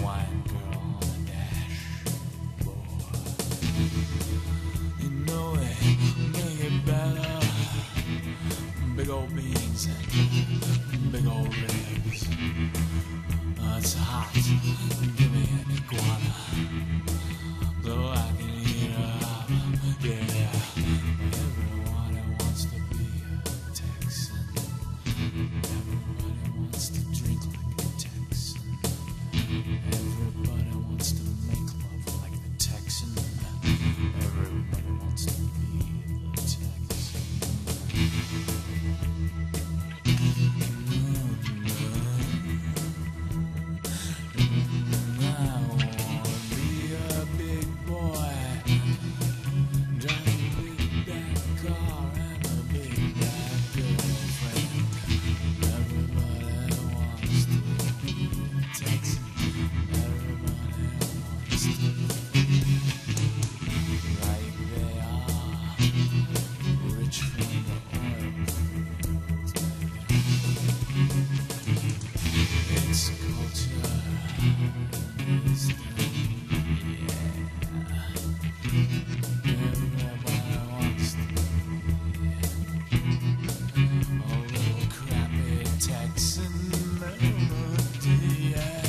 white girl on the dashboard. You know they make it better. Big old beans and big old ribs. It's hot. Give me an iguana so I can eat her up. Yeah. Everybody wants to be a Texan. Everybody wants to drink like a Texan. Everybody wants to make love like the Texan. Everybody wants to be the Texan. I wanna be a big boy, drive a big bad car and a big bad girlfriend. Everybody wants to be a Texan. Everybody wants to be like they are, rich from the oil fields. It's culture. It's everybody wants to be a little crappy Texan melody, yeah.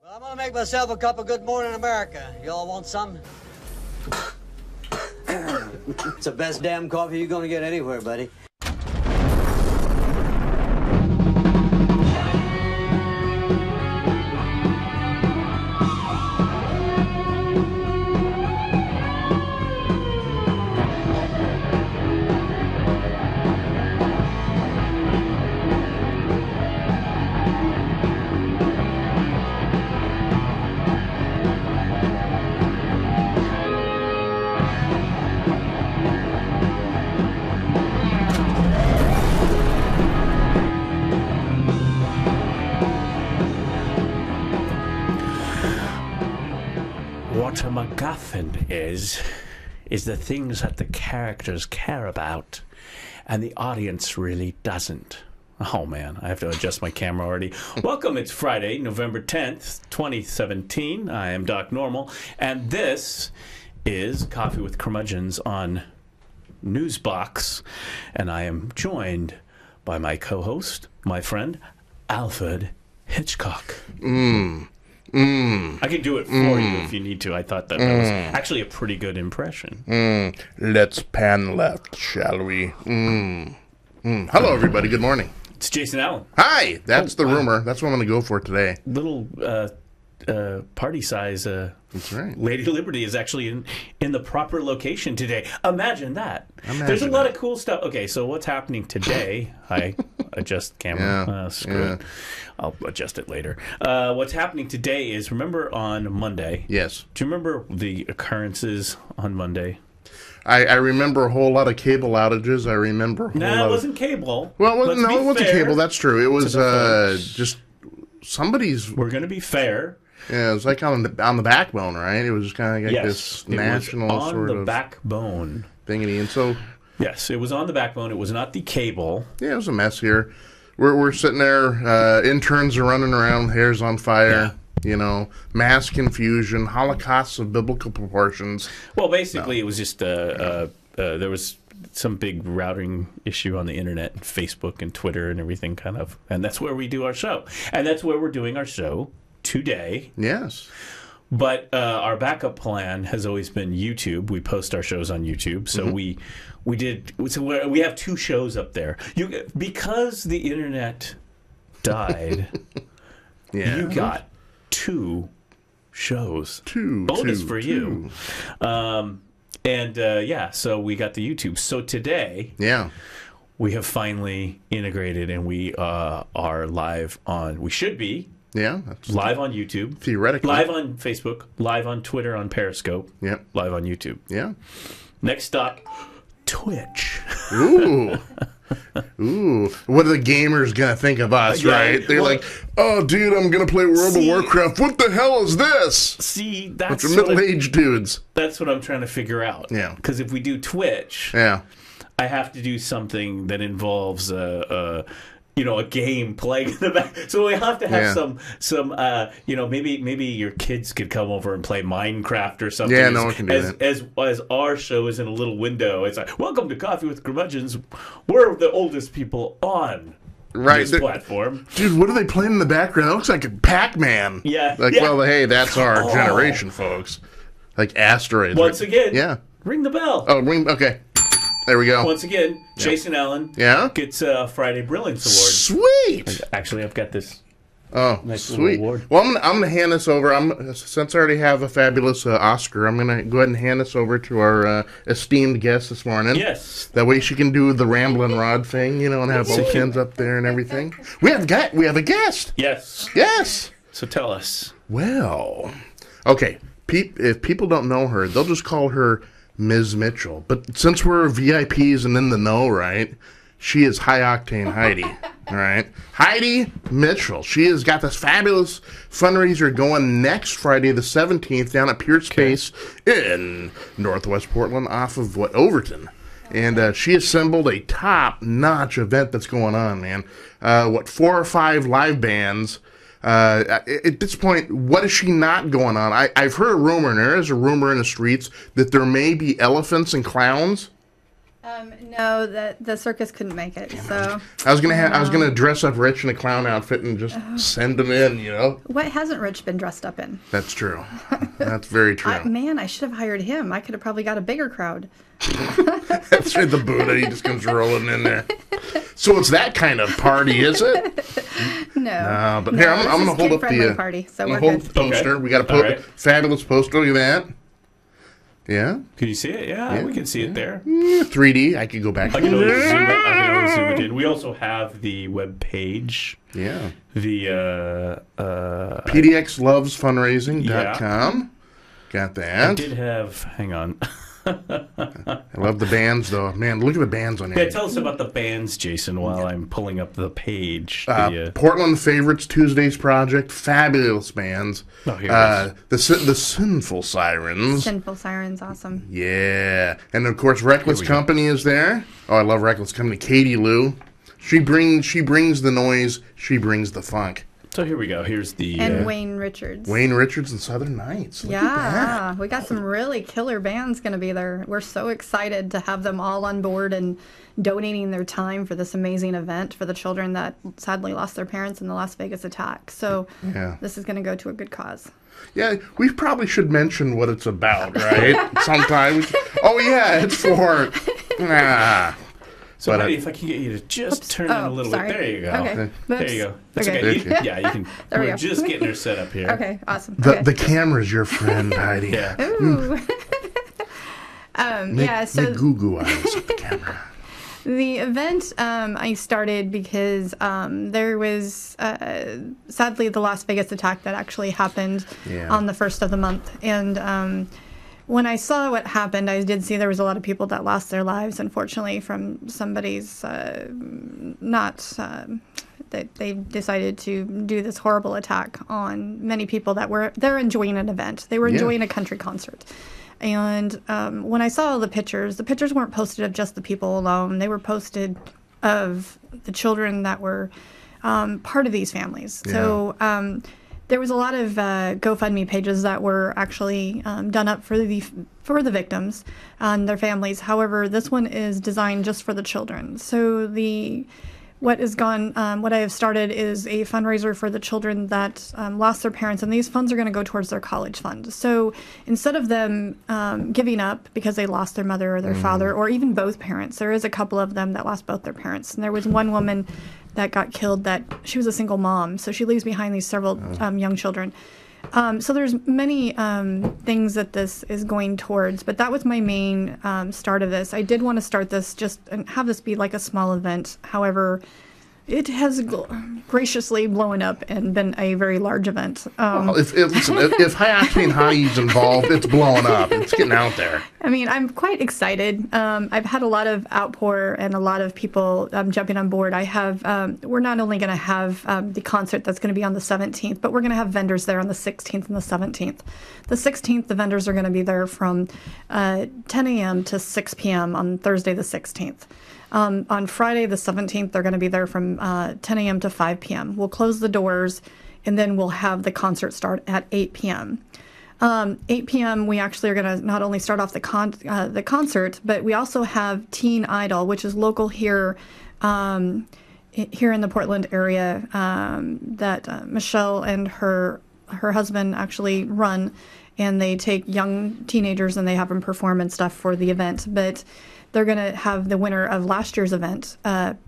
Well, I'm gonna make myself a cup of Good Morning America. Y'all want some? It's the best damn coffee you're gonna get anywhere, buddy. What a MacGuffin is the things that the characters care about and the audience really doesn't. Oh man, I have to adjust my camera already. Welcome, it's Friday, November 10th, 2017. I am Doc Normal, and this is Coffee with Curmudgeons on NuzBox, and I am joined by my co-host, my friend, Alfred Hitchcock. I can do it for you if you need to. I thought that was actually a pretty good impression. Let's pan left, shall we? Hello, everybody. Good morning. It's Jason Allen. Hi. That's the rumor. That's what I'm going to go for today. Little party size. That's right. Lady Liberty is actually in the proper location today. Imagine that. There's a Imagine lot it. of cool stuff. Okay, so what's happening today? I adjust camera. Screw it. I'll adjust it later. What's happening today is, remember on Monday? Yes. Do you remember the occurrences on Monday? I remember a whole lot of cable outages. I remember a whole lot it wasn't cable. Well, Let's no, be it wasn't fair. cable. That's true. It was the just somebody's... We're going to be fair. Yeah, it was like on the backbone, right? It was just kind of like Yes, this national it was on sort the of backbone. thingy. And so... Yes, it was on the backbone. It was not the cable. Yeah, it was a mess here. We're sitting there, interns are running around, hair's on fire, you know, mass confusion, holocausts of biblical proportions. Well, basically, it was just there was some big routing issue on the internet, and Facebook and Twitter and everything kind of, and that's where we do our show. And that's where we're doing our show today. Yes. But our backup plan has always been YouTube. We post our shows on YouTube, so we have two shows up there. Because the internet died, you got two shows. Bonus for you. So we got the YouTube. So today, we have finally integrated, and we are live on. We should be. Yeah. That's Live on YouTube. theoretically. Live on Facebook. Live on Twitter, on Periscope. Yep. Live on YouTube. Yeah. Next stop, Twitch. Ooh. Ooh. What are the gamers going to think of us, right? They're like, oh, dude, I'm going to play World of Warcraft. What the hell is this? See, that's Bunch of middle-aged dudes. That's what I'm trying to figure out. Yeah. Because if we do Twitch, Yeah. I have to do something that involves a game playing in the back. So we have to have some maybe your kids could come over and play Minecraft or something. Yeah, no one can do that. As our show is in a little window, it's like, welcome to Coffee with Curmudgeons. We're the oldest people on this platform. Dude, what are they playing in the background? That looks like Pac-Man. Yeah. Well, hey, that's our generation, folks. Like asteroids. Once again, Yeah. ring the bell. Oh, okay. There we go. Once again, Jason Allen gets a Friday Brilliance Award. Sweet. Actually, I've got this. Oh, nice little sweet. award. Well, I'm gonna hand this over. Since I already have a fabulous Oscar, I'm gonna go ahead and hand this over to our esteemed guest this morning. Yes. That way she can do the Ramblin' Rod thing, and have both hands up there and everything. We have a guest. Yes. Yes. So tell us. Well, okay. If people don't know her, they'll just call her Ms. Mitchell. But since we're VIPs and in the know, right, she is High Octane Heidi. All right. Heidi Mitchell. She has got this fabulous fundraiser going next Friday, the 17th, down at Pure Space in Northwest Portland off of Overton. And she assembled a top-notch event that's going on, man. 4 or 5 live bands. At this point, what is she not going on? I've heard a rumor, and there is a rumor in the streets, that there may be elephants and clowns. No, the circus couldn't make it. So I was gonna dress up Rich in a clown outfit and just send him in. You know. what hasn't Rich been dressed up in? That's true. That's very true. Man, I should have hired him. I could have probably got a bigger crowd. That's right, the Buddha. He just comes rolling in there. So it's that kind of party, is it? No. But here, I'm going to hold up the party, so I'm we're gonna hold good. the poster. Okay. We got a All right. fabulous poster. Look at that. Yeah. Can you see it? Yeah, we can see it there. 3D. I could go back. I can always zoom it in. We also have the web page. Yeah. The PDXlovesfundraising.com. Got I that. did have. Hang on. I love the bands, though. Man, look at the bands on Yeah, here. tell us about the bands, Jason, while I'm pulling up the page. Portland Favorites, Tuesdays Project, fabulous bands. Oh, here it is. The Sinful Sirens. Sinful Sirens, awesome. Yeah. And, of course, Reckless Company is there. Oh, I love Reckless Company. Katie Lou. She brings the noise. She brings the funk. So here we go. Here's the... And Wayne Richards. Wayne Richards and Southern Nights. Look at Yeah, we got some really killer bands going to be there. We're so excited to have them all on board and donating their time for this amazing event for the children that sadly lost their parents in the Las Vegas attack. So this is going to go to a good cause. Yeah, we probably should mention what it's about, right? Sometimes. Oh, yeah, it's for... So Heidi, if I can get you to just turn it a little bit. There you go. Okay. There you go. That's Okay. okay. Yeah, you can. There we We're go. just getting her set up here. Okay, awesome. The camera's your friend, Heidi. Yeah. Ooh. Make goo-goo eyes at the camera. The event I started because there was sadly the Las Vegas attack that actually happened on the 1st of the month. And when I saw what happened, I did see there was a lot of people that lost their lives, unfortunately, from somebody's that they decided to do this horrible attack on many people that were there enjoying an event. They were enjoying a country concert. And when I saw the pictures weren't posted of just the people alone. They were posted of the children that were part of these families. Yeah. So there was a lot of GoFundMe pages that were actually done up for the victims and their families. However, this one is designed just for the children. So what I have started is a fundraiser for the children that lost their parents, and these funds are going to go towards their college fund. So instead of them giving up because they lost their mother or their father, or even both parents, there is a couple of them that lost both their parents. And there was one woman that got killed that she was a single mom, so she leaves behind these several young children. So there's many things that this is going towards, but that was my main start of this. I did want to start this and have this be like a small event. However, it has graciously blown up and been a very large event. Well, if High Octane Heidi's involved, it's blowing up. It's getting out there. I mean, I'm quite excited. I've had a lot of outpour and a lot of people jumping on board. We're not only going to have the concert that's going to be on the 17th, but we're going to have vendors there on the 16th and the 17th. The 16th, the vendors are going to be there from 10 a.m. to 6 p.m. on Thursday the 16th. On Friday the 17th, they're going to be there from 10 a.m. to 5 p.m. We'll close the doors, and then we'll have the concert start at 8 p.m. 8 p.m. we actually are going to not only start off the concert, but we also have Teen Idol, which is local here in the Portland area that Michelle and her husband actually run, and they take young teenagers and they have them perform and stuff for the event. But they're going to have the winner of last year's event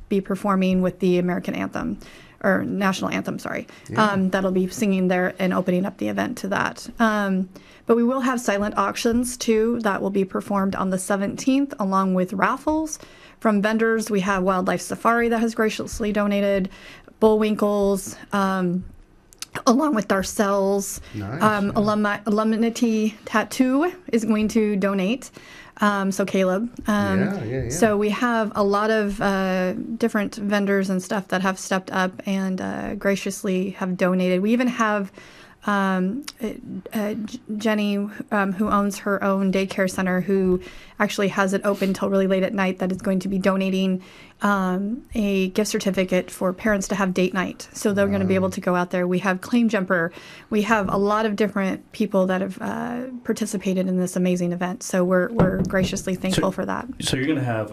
be performing with the American anthem, or national anthem, sorry. Yeah. That'll be singing there and opening up the event to that. But we will have silent auctions, too, that will be performed on the 17th, along with raffles from vendors. We have Wildlife Safari that has graciously donated, Bullwinkles, along with Darcells. Nice. Alumnity Tattoo is going to donate. So Caleb. So we have a lot of different vendors and stuff that have stepped up and graciously have donated. We even have Jenny, who owns her own daycare center, who actually has it open till really late at night, that is going to be donating a gift certificate for parents to have date night. So they're going to be able to go out there. We have Claim Jumper. We have a lot of different people that have participated in this amazing event. So we're graciously thankful for that. So you're going to have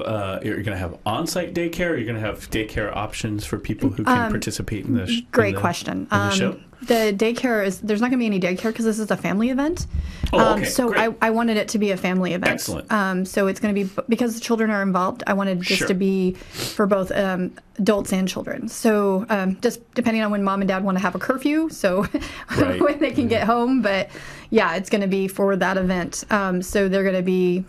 on-site daycare. Or you're going to have daycare options for people who can participate in this. Great question. In the show? The daycare there's not going to be any daycare because this is a family event. Okay, so great. I wanted it to be a family event. Excellent. So it's going to be, because the children are involved, I wanted this to be for both adults and children. So just depending on when mom and dad want to have a curfew, so when they can get home. But yeah, it's going to be for that event. So they're going to be,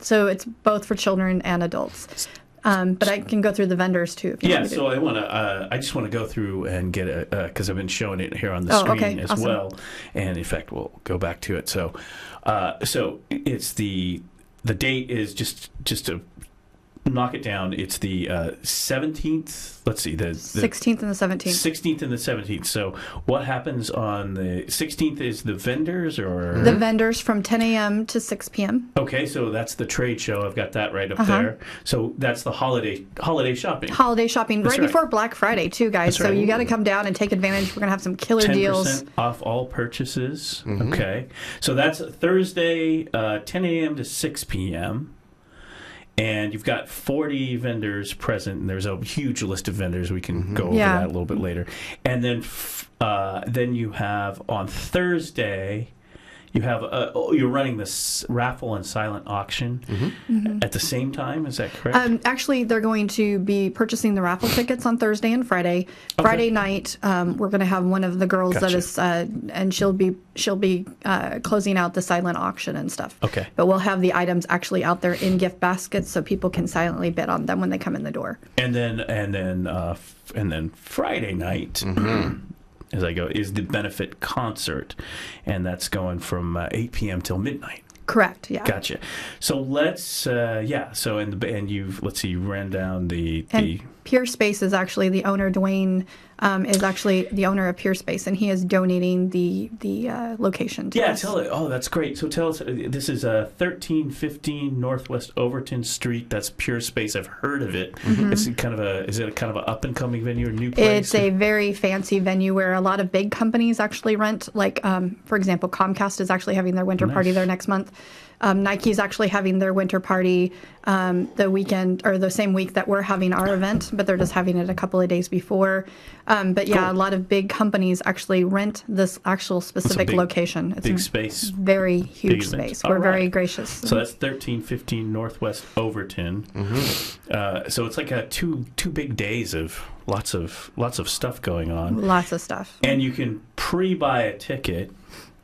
so it's both for children and adults. But I can go through the vendors too. If you want me to. So I just want to go through and get because I've been showing it here on the screen as well, and in fact we'll go back to it. So, so it's the date is just to knock it down. It's the 17th. Let's see, the 16th and the 17th. 16th and the 17th. So what happens on the 16th is the vendors, or the vendors from 10 a.m. to 6 p.m. Okay, so that's the trade show. I've got that right up there. So that's the holiday shopping. Holiday shopping right before Black Friday too, guys. So you got to come down and take advantage. We're gonna have some killer 10% deals. Off all purchases. Okay, so that's Thursday, 10 a.m. to 6 p.m. And you've got 40 vendors present, and there's a huge list of vendors. We can go over that a little bit later. And then you have on Thursday, you have you're running this raffle and silent auction at the same time. Is that correct? Actually, they're going to be purchasing the raffle tickets on Thursday and Friday. Friday night, we're going to have one of the girls that is, and she'll be closing out the silent auction and stuff. Okay. But we'll have the items actually out there in gift baskets so people can silently bid on them when they come in the door. And then Friday night. As I go, is the benefit concert, and that's going from 8 p.m. till midnight. Correct. Yeah. Gotcha. So let's So you ran down the Pure Space is actually the owner. Dwayne is actually the owner of Pure Space, and he is donating the location to us. Tell it. Oh, that's great. So tell us. This is 1315 Northwest Overton Street. That's Pure Space. I've heard of it. It's is it a kind of an up and coming venue, a new place? It's a very fancy venue where a lot of big companies actually rent. Like, for example, Comcast is actually having their winter party there next month. Nike's actually having their winter party the weekend or the same week that we're having our event, but they're just having it a couple of days before. But yeah, a lot of big companies actually rent this actual specific location. It's big space. Very huge space. We're very gracious. So that's 1315 Northwest Overton. So it's like two big days of lots of stuff going on. Lots of stuff. And you can pre-buy a ticket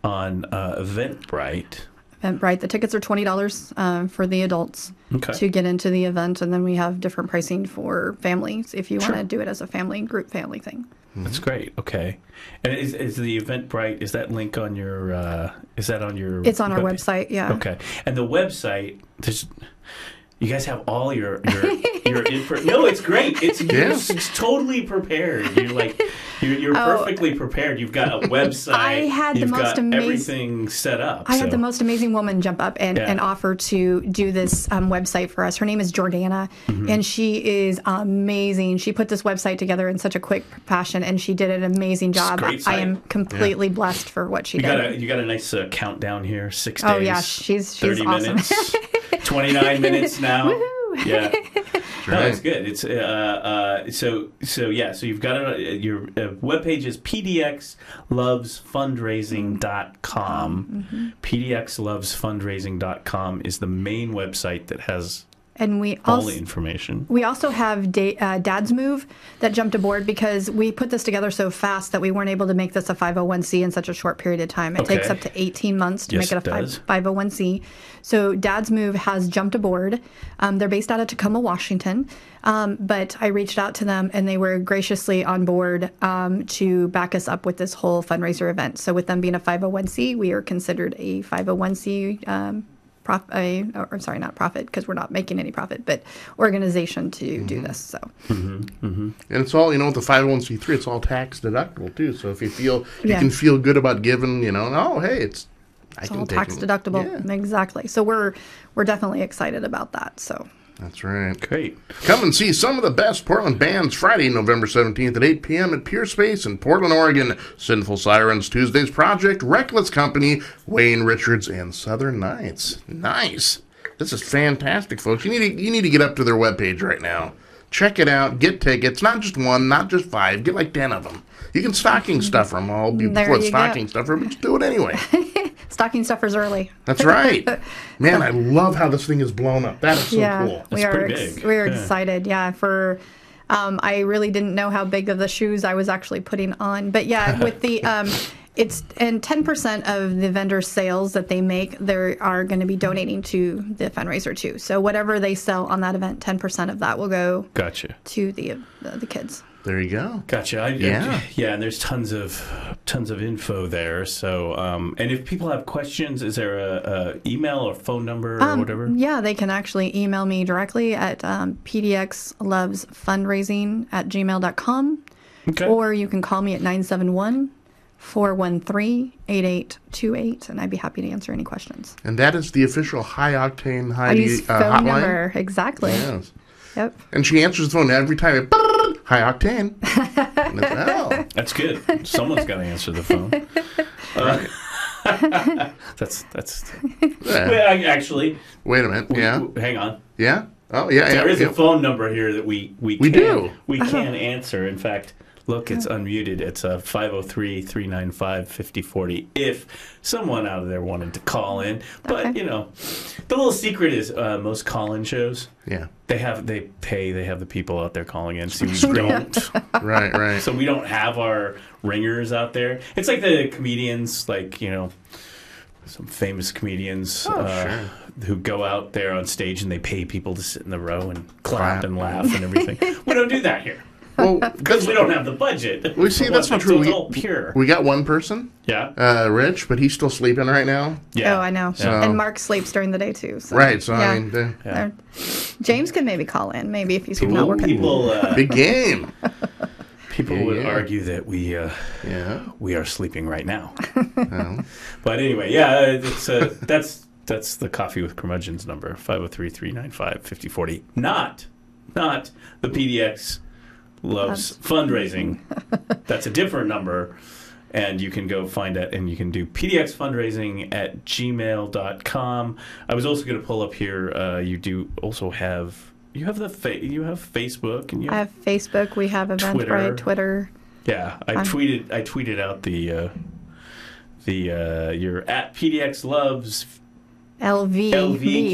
on Eventbrite. Right. The tickets are $20 for the adults to get into the event, and then we have different pricing for families if you want to do it as a group family thing. That's great. Okay. And is the Eventbrite, is that link on your, is that on your... It's on our website, yeah. Okay. And the website, you guys have all your info. No, it's great. It's totally prepared. You're perfectly prepared. You've got a website. I had the most amazing everything set up. I had the most amazing woman jump up and offer to do this website for us. Her name is Jordana, and she is amazing. She put this website together in such a quick fashion, and she did an amazing job. I am completely blessed for what she did. You got a nice countdown here. 6 days. Oh yeah, she's 30 awesome. minutes. 29 minutes now. Woo-hoo. Yeah. No, it's good. It's so you've got your webpage is pdxlovesfundraising.com. pdxlovesfundraising.com is the main website that has all the information. We also have Dad's Move that jumped aboard because we put this together so fast that we weren't able to make this a 501c in such a short period of time. It takes up to 18 months to make it a 501c. So Dad's Move has jumped aboard. They're based out of Tacoma, Washington. But I reached out to them, and they were graciously on board to back us up with this whole fundraiser event. So with them being a 501c, we are considered a 501c not profit, because we're not making any profit, but organization to do this. So, And it's all, with the 501c3, it's all tax deductible too. So if you feel you Yeah. can feel good about giving, oh hey, it's all tax deductible. Yeah, Exactly. So we're definitely excited about that. So. that's right. Great. Come and see some of the best Portland bands Friday, November 17th at 8 p.m. at Pure Space in Portland, Oregon. Sinful Sirens, Tuesday's Project, Reckless Company, Wayne Richards, and Southern Nights. Nice. This is fantastic, folks. You need to get up to their webpage right now. Check it out. Get tickets. Not just one, not just 5. Get like 10 of them. You can stocking stuffer them all before the stocking stuffer, but just do it anyway. Stocking stuffers early. That's right. Man, I love how this thing is blown up. That is so cool. We That's are pretty big. we are Yeah. excited. Yeah, for I really didn't know how big of the shoes I was actually putting on, but yeah, with the it's and 10% of the vendor sales that they make, they are going to be donating to the fundraiser too. So whatever they sell on that event, 10% of that will go Gotcha. to the kids. There you go. Gotcha. Yeah. And there's tons of info there. So, and if people have questions, is there a email or phone number or whatever? Yeah, they can actually email me directly at pdxlovesfundraising@gmail.com. Okay. Or you can call me at 971-413-8828, and I'd be happy to answer any questions. And that is the official High Octane I Heidi use phone hotline. number. Exactly. Yes. Yep. And she answers the phone every time. High Octane. And it's, oh. That's good. Someone's got to answer the phone. That's. Yeah. Well, actually, Wait a minute. Yeah. hang on. Yeah. Oh, yeah. There is yeah. a phone number here that we do. can answer. In fact, look, it's unmuted. It's 503-395-5040 if someone out of there wanted to call in. But, Okay. the little secret is most call-in shows, Yeah. they have the people out there calling in. See, we don't. Right. So we don't have our ringers out there. It's like the comedians, some famous comedians who go out there on stage and they pay people to sit in the row and clap and laugh and everything. We don't do that here. Well, Because we don't have the budget. we see that's not So true. it's all pure. We got one person, Yeah. Rich, but he's still sleeping right now. Yeah. Oh, I know. Yeah. And Mark sleeps during the day too. So, Right. So yeah. I mean, Yeah. James can maybe call in, maybe if he's not working. big game. People Yeah, would yeah. argue that we Yeah. are sleeping right now. Well, But anyway, it's that's the Coffee with Curmudgeons number, 503-395-5040. Not the PDX Loves Fundraising. That's a different number. And you can go find it, and you can do pdxfundraising@gmail.com. I was also going to pull up here. You do also have Facebook, and I have Facebook. We have Eventbrite, Twitter. Yeah, I tweeted out the you're at PDX Loves LV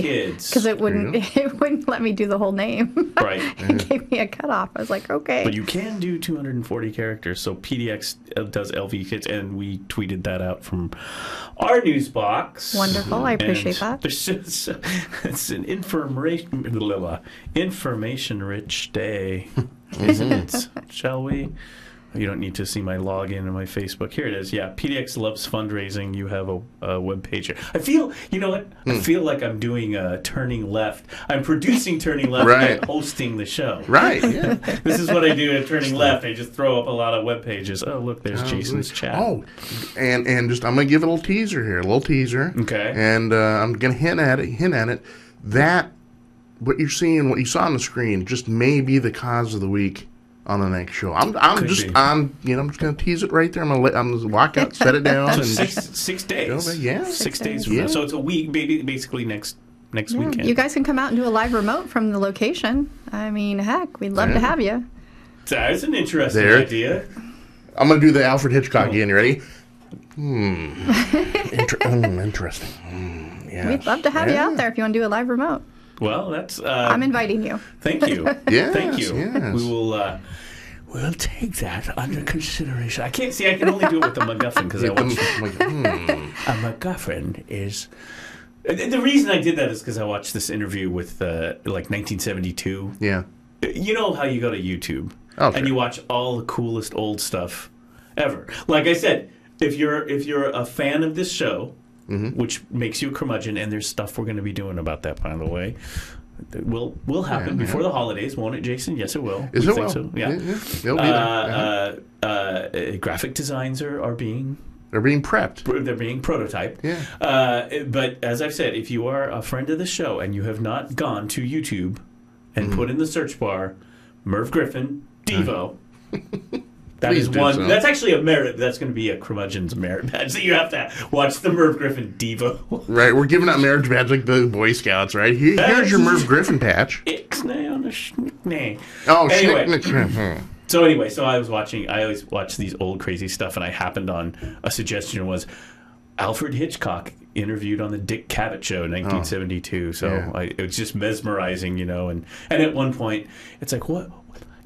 Kids. because it wouldn't let me do the whole name. Right. It gave me a cutoff. I was like, okay. But you can do 240 characters, so PDX does LV Kids, and we tweeted that out from our NuzBox. Wonderful. I appreciate that. There's just, it's an information-rich day, isn't it? Shall we? You don't need to see my login and my Facebook. Here it is. Yeah, PDX Loves Fundraising. You have a web page here. I feel, you know what? I feel like I'm doing Turning Left. I'm producing Turning Left Right. and hosting the show. right. Yeah. This is what I do at Turning Left. I just throw up a lot of web pages. Oh, look, there's Jason's chat. Oh, and just I'm gonna give a little teaser here, a little teaser. Okay. And I'm gonna hint at it. That what you're seeing, what you saw on the screen, just may be the cause of the week on the next show. I'm just gonna tease it right there. I'm gonna walk out, set it down, So and six days. Yeah. 6 days from Yeah. now. So it's a week, basically next weekend. You guys can come out and do a live remote from the location. I mean, heck, we'd love to have you. That's an interesting There. idea. I'm gonna do the Alfred Hitchcock again. You ready? Interesting. Yes. We'd love to have you out there if you want to do a live remote. Well, that's. I'm inviting you. Thank you. Yes, Thank you. yes. We will. We'll take that under consideration. I can't see. I can only do it with the MacGuffin because I watched. A MacGuffin is. The reason I did that is because I watched this interview with 1972. Yeah. You know how you go to YouTube Okay. and you watch all the coolest old stuff ever. Like I said, if you're a fan of this show which makes you a curmudgeon, and there's stuff we're going to be doing about that, by the way. Will happen before the holidays, won't it, Jason? Yes, it will. Is We it think will? so. Yeah. It'll be there. Graphic designs are being They're being prepped. they're being prototyped. Yeah. But as I've said, if you are a friend of the show and you have not gone to YouTube and put in the search bar Merv Griffin Devo, that Please is do one. so. That's actually a merit. That's going to be a curmudgeon's merit badge that you have to watch the Merv Griffin Devo. Right, we're giving out marriage badge like the Boy Scouts, right? Here's your Merv Griffin patch. Ixnay on a schnicknay. Oh, Anyway. shit. So anyway, I always watch these old crazy stuff, and I happened on a suggestion was Alfred Hitchcock interviewed on the Dick Cavett Show in 1972. So Yeah. it was just mesmerizing, and at one point it's like, what,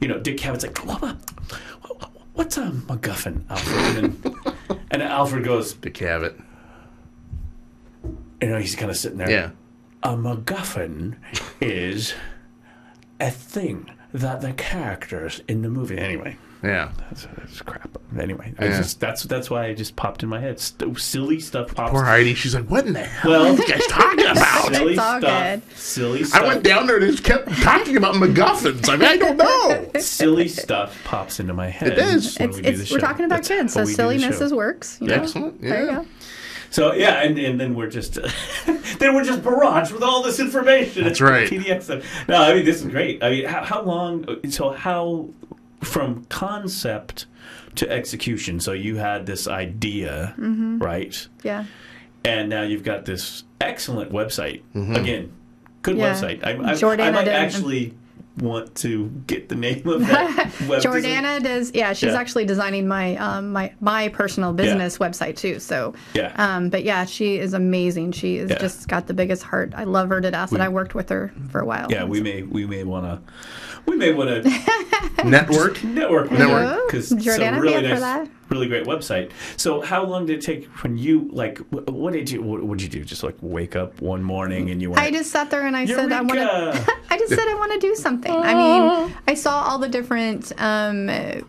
Dick Cavett's like, what's a MacGuffin, Alfred? And Alfred goes, Dick Cavett. he's kind of sitting there. Yeah. A MacGuffin is a thing that the characters in the movie. Anyway, Yeah. that's crap. Anyway, Yeah. that's why it just popped in my head. Silly stuff pops. Poor Heidi. She's like, what in the hell Well, are you guys talking about? silly It's all stuff. good. Silly stuff. I went down there and just kept talking about MacGuffins. I mean, I don't know. Silly stuff pops into my head. It does. when we do the We're show. talking about That's kids, how so we do the silliness show. works. Excellent. There you Yeah. go. So yeah, and then we're just barraged with all this information. That's right. PDF stuff. No, I mean this is great. I mean, how long? So how from concept to execution? So you had this idea, right? Yeah. And now you've got this excellent website. Mm-hmm. Again, good Yeah. website. I Jordana might did- actually want to get the name of that web design. Jordana does. Yeah, she's Yeah. actually designing my my personal business website too. So, Yeah. but yeah, she is amazing. She is Yeah. just got the biggest heart. I love her to death, and I worked with her for a while. Yeah, we may want to Network. network with Network. her because Jordana, a really be up for nice, that. really great website. So how long did it take when you what did you do? Just like wake up one morning and you went, I just sat there and I said, I want to. Eureka! I just said I want to do something. I mean, I saw all the different the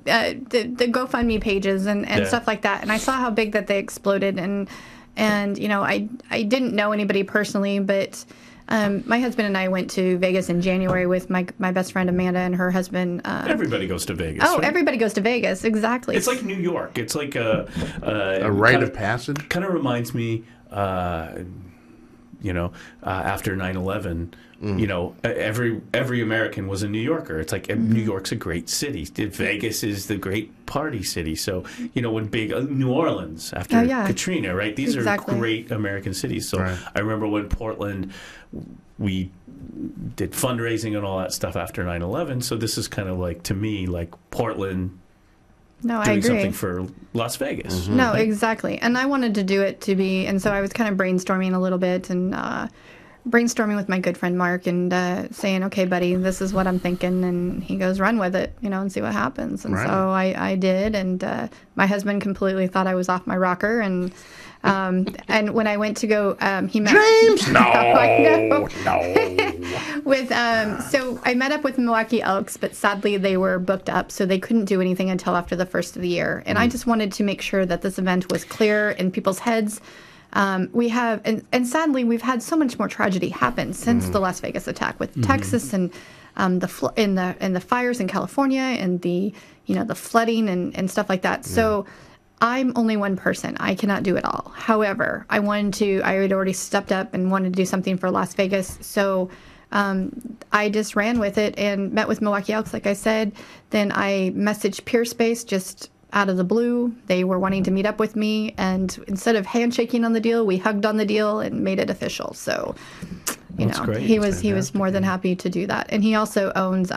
GoFundMe pages and Yeah. stuff like that, and I saw how big that they exploded. And I didn't know anybody personally, but my husband and I went to Vegas in January with my best friend Amanda and her husband. Everybody goes to Vegas. Oh, right? everybody goes to Vegas, exactly. It's like New York. It's like a rite of passage. Kind of reminds me, after 9/11, every American was a New Yorker. It's like New York's a great city. Vegas is the great party city. So, when big New Orleans after Oh, yeah. Katrina, right? These Exactly. are great American cities. So Right. I remember when Portland, we did fundraising and all that stuff after 9/11. So this is kind of like, to me, like Portland no, I doing agree. something for Las Vegas. No, exactly. And I wanted to do it to be, and so I was kind of brainstorming a little bit and brainstorming with my good friend Mark and saying, okay, buddy, this is what I'm thinking. And he goes, run with it, and see what happens. And Right. so I did. And my husband completely thought I was off my rocker. And when I went to go, he met James! No. I know. No. With so I met up with Milwaukee Elks, but sadly they were booked up, so they couldn't do anything until after the first of the year. And I just wanted to make sure that this event was clear in people's heads. We have, and sadly, we've had so much more tragedy happen since the Las Vegas attack with Texas and the fires in California and the flooding and stuff like that. So I'm only one person. I cannot do it all. However, I had already stepped up and wanted to do something for Las Vegas. So I just ran with it and met with Milwaukee Elks, like I said. Then I messaged Peerspace just out of the blue. They were wanting to meet up with me. And instead of handshaking on the deal, we hugged on the deal and made it official. So, That's great. he was more than happy to do that. And he also owns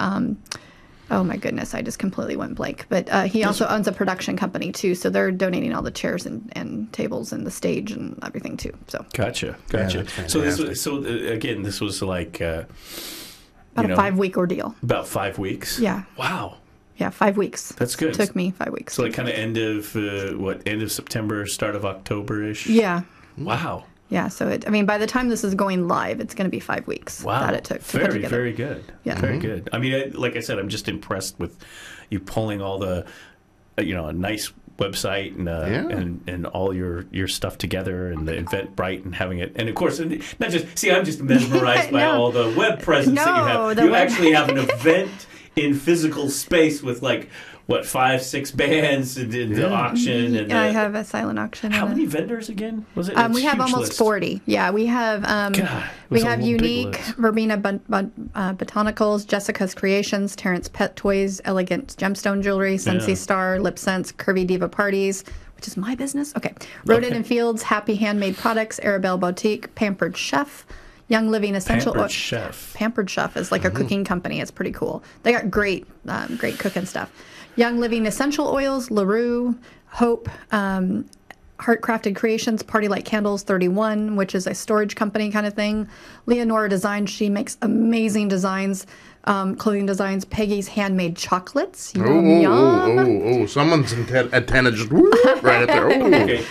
oh my goodness, I just completely went blank. But he also owns a production company too, so they're donating all the chairs and tables and the stage and everything too. So Gotcha. that's So fantastic. again, this was like about a 5-week ordeal. about 5 weeks. Yeah, Wow. yeah, 5 weeks. That's good. It took me 5 weeks. So like kind of end of September, start of October-ish? Yeah, Wow. yeah. So by the time this is going live, it's going to be 5 weeks. Wow. That it took to put Very, together. very good. Yeah. Very good. I mean, like I said, I'm just impressed with you pulling all the, a nice website and all your stuff together and the Eventbrite and having it. And of course, not just, see, I'm just mesmerized by all the web presence that you have. You actually have an event in physical space with like, what, 5-6 bands and the auction, and I have a silent auction. How many vendors again? Was it? We have almost 40. Yeah, we have Unique, Verbena Botanicals, Jessica's Creations, Terrence Pet Toys, Elegant Gemstone Jewelry, Sensei Star, Lip Sense, Curvy Diva Parties, which is my business. Okay, Rodent and Fields, Happy Handmade Products, Arabelle Boutique, Pampered Chef, Young Living Essential Pampered Chef. Pampered Chef is like a cooking company. It's pretty cool. They got great cooking stuff. Young Living Essential Oils, LaRue, Hope, Heartcrafted Creations, Party Light Candles 31, which is a storage company kind of thing. Leonora Designs, she makes amazing designs, clothing designs. Peggy's Handmade Chocolates. Yum. Someone's antenna just right up there. Okay.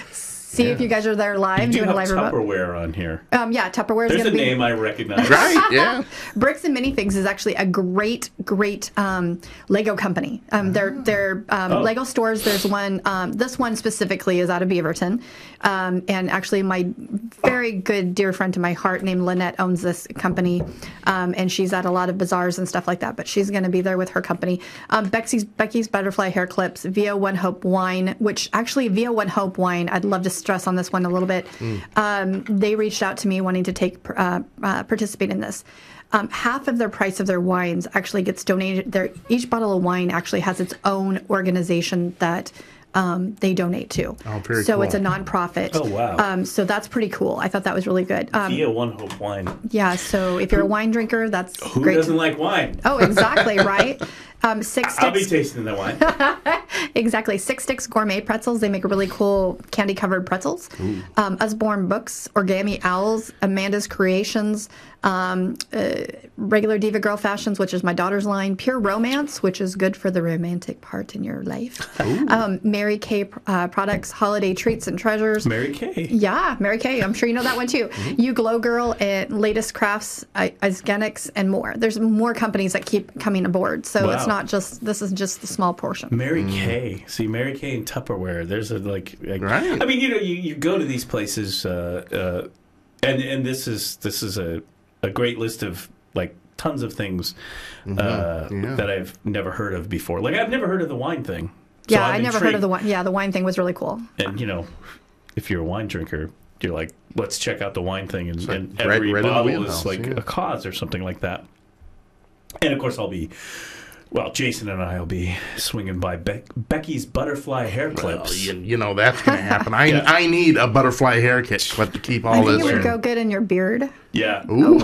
See if you guys are there live. You do doing have a live Tupperware on here. Yeah, Tupperware is going to be... There's a name I recognize. Right, yeah. Bricks and Minifigs is actually a great Lego company. They're Lego stores. There's one, this one specifically is out of Beaverton. And actually my very good dear friend to my heart named Lynette owns this company. And she's at a lot of bazaars and stuff like that. But she's going to be there with her company. Becky's Butterfly Hair Clips, Via One Hope Wine, which actually Via One Hope Wine, I'd love to stress on this one a little bit. They reached out to me wanting to participate in this. Half of their price of their wines actually gets donated. Each bottle of wine actually has its own organization that they donate to. Oh, very so cool. It's a nonprofit. Oh, wow. So that's pretty cool. I thought that was really good. Via One Hope Wine. Yeah, so if you're a wine drinker, that's Who great. Who doesn't like wine? Oh, exactly, right? 6 sticks. I'll be tasting the wine. Exactly. 6 Sticks Gourmet Pretzels. They make really cool candy-covered pretzels. Usborne Books, Origami Owls, Amanda's Creations, Regular Diva Girl Fashions, which is my daughter's line, Pure Romance, which is good for the romantic part in your life. Mary Kay Products, Holiday Treats and Treasures. Mary Kay. Yeah, Mary Kay. I'm sure you know that one too. You Glow Girl, and Latest Crafts, Isgenics, and more. There's more companies that keep coming aboard. So it's not just, this is just the small portion. Mary Kay. See, Mary Kay and Tupperware. There's a right. I mean, you go to these places, and this is a great list of like tons of things that I've never heard of before. Like I've never heard of the wine thing. So Yeah, I never heard of the wine. Yeah, the wine thing was really cool. And if you're a wine drinker, you're like, let's check out the wine thing, and, like and every right in the bottle wheelhouse, is like a cause or something like that. And of course, Jason and I will be swinging by Becky's Butterfly Hair Clips. Well, that's going to happen. I need a butterfly hair clip to keep all this. I think it would go good in your beard. Yeah. Ooh,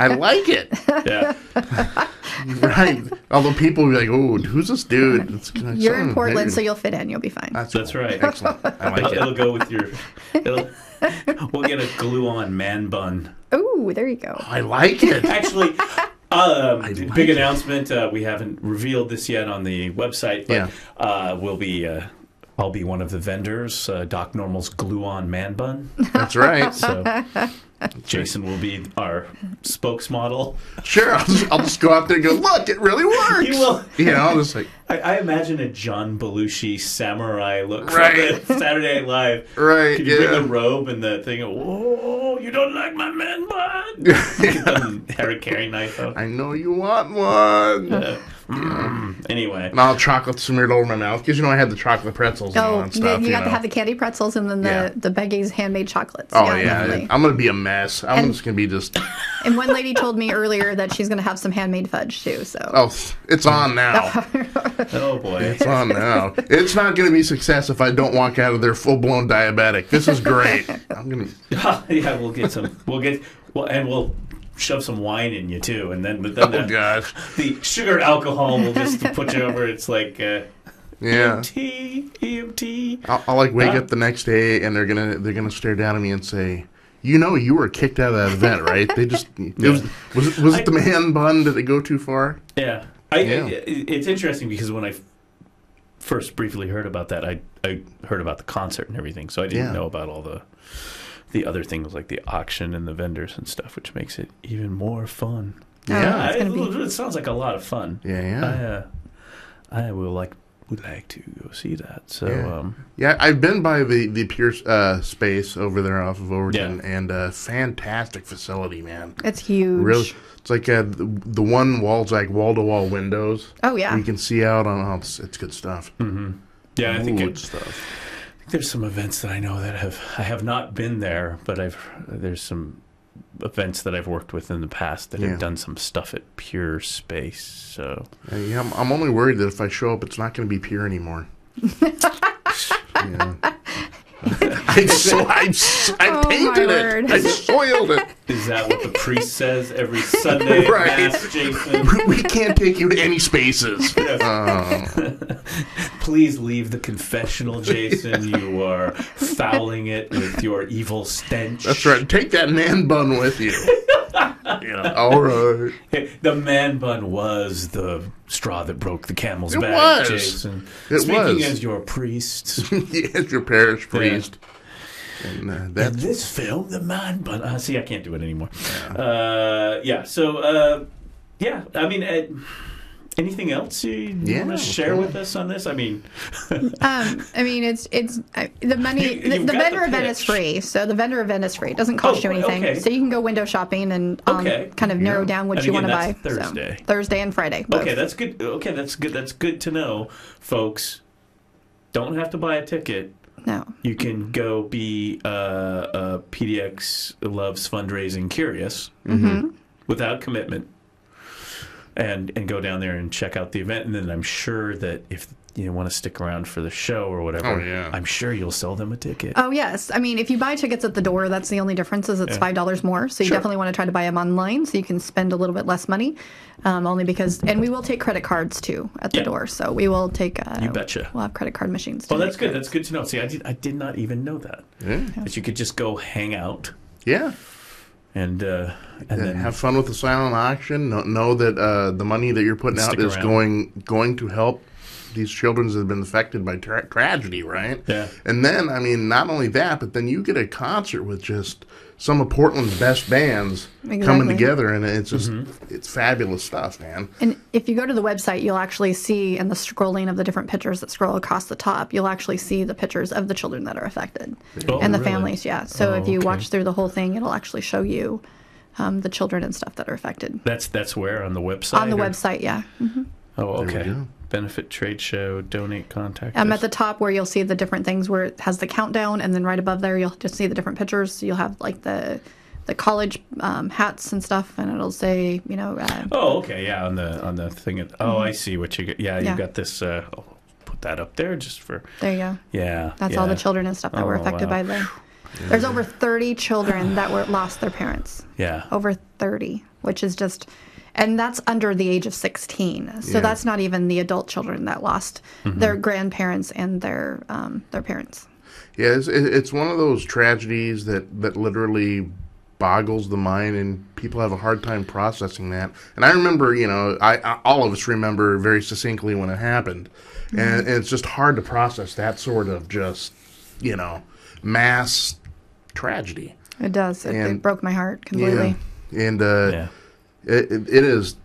I like it. Yeah. Right. Although people will be like, "Oh, who's this dude?" You're in Portland, so you'll fit in. You'll be fine. That's right. Excellent. I like it. It'll go with your... we'll get a glue-on man bun. Ooh, there you go. I like it. Actually... big announcement. We haven't revealed this yet on the website, but I'll be one of the vendors. Doc Normal's glue-on man bun. That's right. So Jason will be our spokesmodel. Sure, I'll just go out there and go, look, it really works. You will. Just like I imagine a John Belushi samurai look right. from Saturday Night Live. Right. Could you bring the robe and the thing? Oh, you don't like my man bun? Get the Harry knife out. I know you want one. Anyway. And I'll chocolate smeared over my mouth because I had the chocolate pretzels and all that stuff. You got to have the candy pretzels and then the Becky's handmade chocolates. Oh yeah, I'm gonna be a mess. I'm just gonna be just. And one lady told me earlier that she's gonna have some handmade fudge too. So. Oh, it's on now. Oh boy, it's on now. It's not gonna be a success if I don't walk out of there full blown diabetic. This is great. I'm gonna. Yeah, we'll get some. We'll shove some wine in you too, and then gosh, the sugar alcohol will just put you over. It's like EMT. I'll like wake up the next day and they're gonna stare down at me and say, you were kicked out of that event, right? They just was it the man bun? Did it go too far? Yeah, it's interesting because when I first briefly heard about that, I heard about the concert and everything, so I didn't know about all the other things like the auction and the vendors and stuff, which makes it even more fun. Yeah, it sounds like a lot of fun. Yeah. I will would like to go see that. So, Yeah, I've been by the Pure Space over there off of Overton, Yeah. and fantastic facility, man. It's huge. Really, it's like the one wall's like wall-to-wall windows. Oh, yeah. You can see out on. Oh, it's good stuff. yeah, I think Good stuff. there's some events that I know that I have not been there, but there's some events that I've worked with in the past that Yeah. have done some stuff at Pure Space. So Yeah, I'm only worried that if I show up, it's not going to be pure anymore. Yeah. I Oh, painted my it. word. I soiled it. is that what the priest says every Sunday at Right. Mass, Jason? We can't take you to any spaces. Please leave the confessional, Jason. You are fouling it with your evil stench. That's right. Take that man bun with you. All right. The man bun was the straw that broke the camel's It back, was. Jason. It Speaking was. as your priest. Yes, your parish priest. And In that's this film, the man bun. See, I can't do it anymore. So, I mean, anything else you want to share with us on this? I mean, I mean, it's the money. You've The got vendor the event is pitch. free, so the vendor event is free. It doesn't cost you anything, okay. so you can go window shopping and kind of narrow down what And you want to again, buy. that's Thursday. So, Thursday and Friday. Both. okay, that's good. Okay, that's good. That's good to know, folks. Don't have to buy a ticket. No. You can go be PDX Loves Fundraising Curious without commitment, and go down there and check out the event. And then I'm sure that if you want to stick around for the show or whatever, I'm sure you'll sell them a ticket. Oh yes, I mean if you buy tickets at the door, that's the only difference is it's $5 more. So you definitely want to try to buy them online so you can spend a little bit less money. Only because, and we will take credit cards too at the door. So we will take. You betcha. We'll have credit card machines. Well, that's good. That's good to know. See, I did not even know that. Yeah. That you could just go hang out Yeah. and then have fun with the silent auction. Know that the money that you're putting out Stick is around. going to help these children that have been affected by tragedy, right? Yeah. And then, I mean, not only that, but then you get a concert with just some of Portland's best bands coming together, and it's just it's fabulous stuff, man. And if you go to the website, you'll actually see in the scrolling of the different pictures that scroll across the top, you'll actually see the pictures of the children that are affected and the really? families. Yeah. So if you okay. watch through the whole thing, it'll actually show you the children and stuff that are affected. That's where on the website. On the website, yeah. Oh, There we okay. go. Benefit trade show, donate, contact. At us. the top where you'll see the different things where it has the countdown, and then right above there you'll just see the different pictures. So you'll have like the college hats and stuff, and it'll say, Oh, okay, yeah, on the thing. I see what you get. Yeah, you Yeah. got this. I'll put that up there just for. there you go. Yeah, That's yeah. all the children and stuff that were Oh, affected wow. by the. There's over 30 children that lost their parents. Yeah. Over 30, which is just, and that's under the age of 16. So Yeah. that's not even the adult children that lost their grandparents and their parents. Yeah, it's one of those tragedies that literally boggles the mind, and people have a hard time processing that. And I remember, I all of us remember very succinctly when it happened, and it's just hard to process that sort of just, mass tragedy. It does. It And- broke my heart completely. Yeah, and Yeah. it is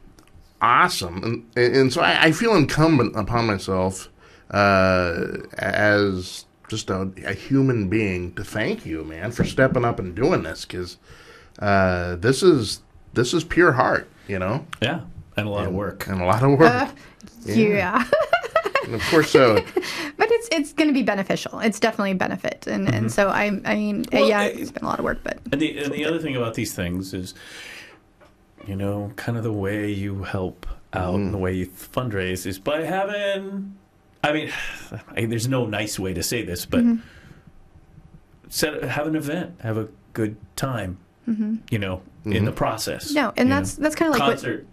awesome, and so I feel incumbent upon myself as just a human being to thank you, man, for stepping up and doing this, because this is pure heart, Yeah, and a lot of work. and a lot of work, Yeah. and of course, so But it's going to be beneficial. It's definitely a benefit. And so, I mean, Well, yeah, it's been a lot of work, but. And the other thing about these things is, kind of the way you help out and the way you fundraise is by having. I mean, there's no nice way to say this, but have an event, have a good time, in the process. No, and that's kind of like concert,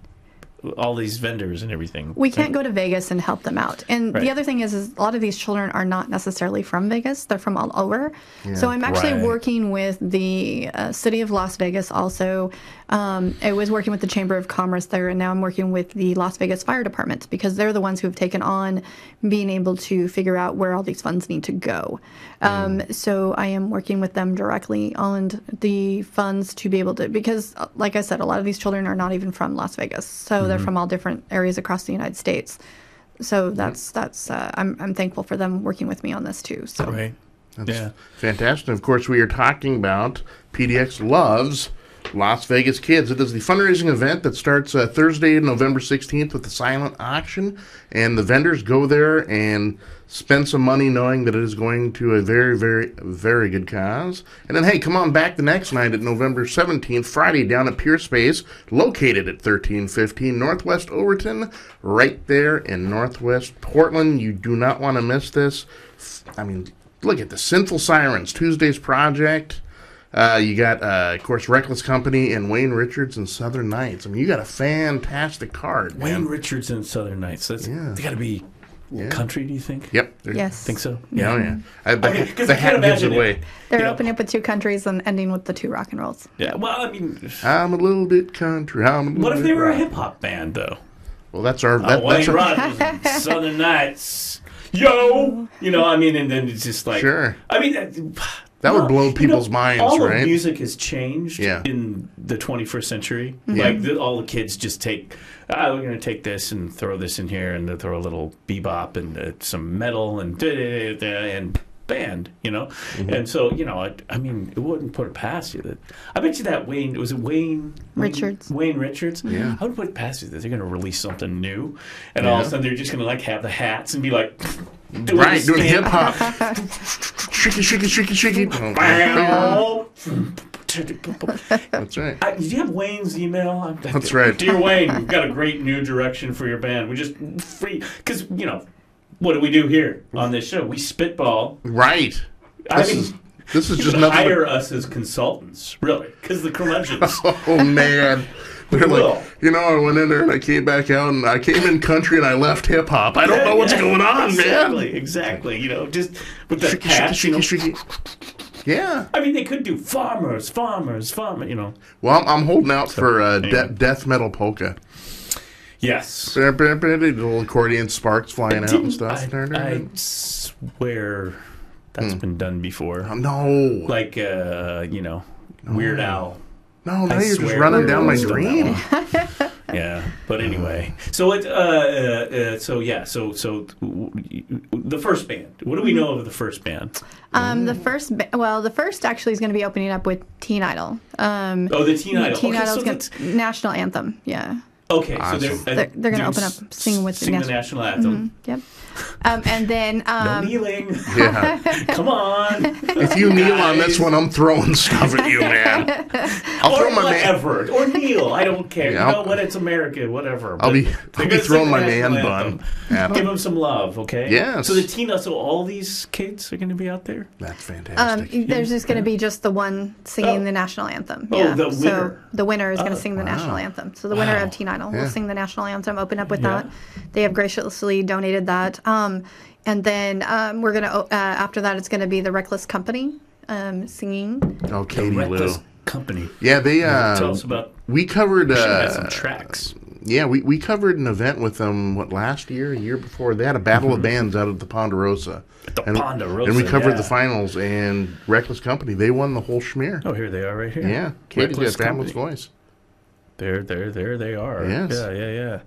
all these vendors and everything. we can't go to Vegas and help them out. And Right. the other thing is a lot of these children are not necessarily from Vegas. They're from all over. So I'm actually Right. working with the city of Las Vegas also. I was working with the Chamber of Commerce there, and now I'm working with the Las Vegas Fire Department because they're the ones who have taken on being able to figure out where all these funds need to go. So I am working with them directly on the funds to be able to, because like I said, a lot of these children are not even from Las Vegas. So they're from all different areas across the United States. So that's I'm thankful for them working with me on this too. So Right. That's fantastic. And of course, we are talking about PDX loves Las Vegas Kids. It is the fundraising event that starts Thursday, November 16th with the silent auction. And the vendors go there and spend some money knowing that it is going to a very, very, very good cause. And then, hey, come on back the next night at November 17th, Friday, down at Pure Space, located at 1315 Northwest Overton, right there in Northwest Portland. You do not want to miss this. I mean, look at the Sinful Sirens, Tuesday's Project. You got, of course, Reckless Company and Wayne Richards and Southern Nights. I mean, you got a fantastic card, man. Wayne Richards and Southern Nights. They got to be country, do you think? Yep. yes, Think so? Yeah. Oh, yeah. Because The I can't hat gives it imagine it. away. they're opening up with 2 countries and ending with the 2 rock and rolls. Yeah. Well, I mean, I'm a little bit country. I'm a little what if bit they were a rock. hip hop band though? Well, that's our... Wayne that's our Rogers, and Southern Nights. Yo, I mean, and then it's just like, Sure. I mean, That would blow people's minds, all right? of music has changed Yeah. in the 21st century. Yeah. Like all the kids just take, we're going to take this and throw this in here and throw a little bebop and some metal and band, And so, I mean, it wouldn't put it past you. That I bet you that Wayne Richards. Wayne Richards? Yeah. I would put it past you that they're going to release something new. And all of a sudden they're just going to like have the hats and be like, doing hip hop. Shaky, shaky, shaky, shaky. That's right. Do you have Wayne's email? That's right. Dear Wayne, we've got a great new direction for your band. We just because what do we do here on this show? We spitball. Right. This is You just could nothing. hire us as consultants, really, because the Curmudgeons. Oh man. They're will. like, I went in there and I came back out and I came in country and I left hip hop. I don't know what's going on, man. Exactly. Just with the Shaky, hat. shaky, shaky. Yeah. I mean, they could do farmers. Well, I'm holding out for death metal polka. Yes. Little accordion sparks flying out and stuff. I swear that's been done before. No. Like, Weird Al. No, now I you're just swear running Weird down my Al's done that dream. one. Yeah, but anyway, so the first band. What do we know of the first band? The first actually is going to be opening up with Teen Idol. The Teen Idol. Teen Okay, Idol's national anthem. Yeah. Okay, Awesome. so They're going to open up singing with the national anthem. Yep. And then No kneeling. Yeah. Come on. If you kneel on this one, I'm throwing stuff at you, man. I'll Or throw my man. whatever. Or kneel. I don't care. Yeah, When it's America, whatever. I'll be They're gonna throwing sing my the man national bun anthem. at 'em. Give them some love, okay? Yes. So all these kids are going to be out there? That's fantastic. there's just going to be just the one singing the national anthem. Oh, Yeah. the winner. So the winner is going to sing the national anthem. So the winner of Teen Idol will sing the national anthem, open up with that. They have graciously donated that. And then we're going to, after that, it's going to be the Reckless Company singing. Oh, Katie Lou. Reckless Company. Yeah, they. Tell us about. We covered. Should have some tracks. Yeah, we covered an event with them. Last year, a year before? They had a battle of bands out at the Ponderosa. Ponderosa, and we covered yeah. the finals. And Reckless Company, they won the whole schmear. Oh, here they are, right here. Yeah, Katie's Reckless got fabulous Company. voice. There they are. Yes.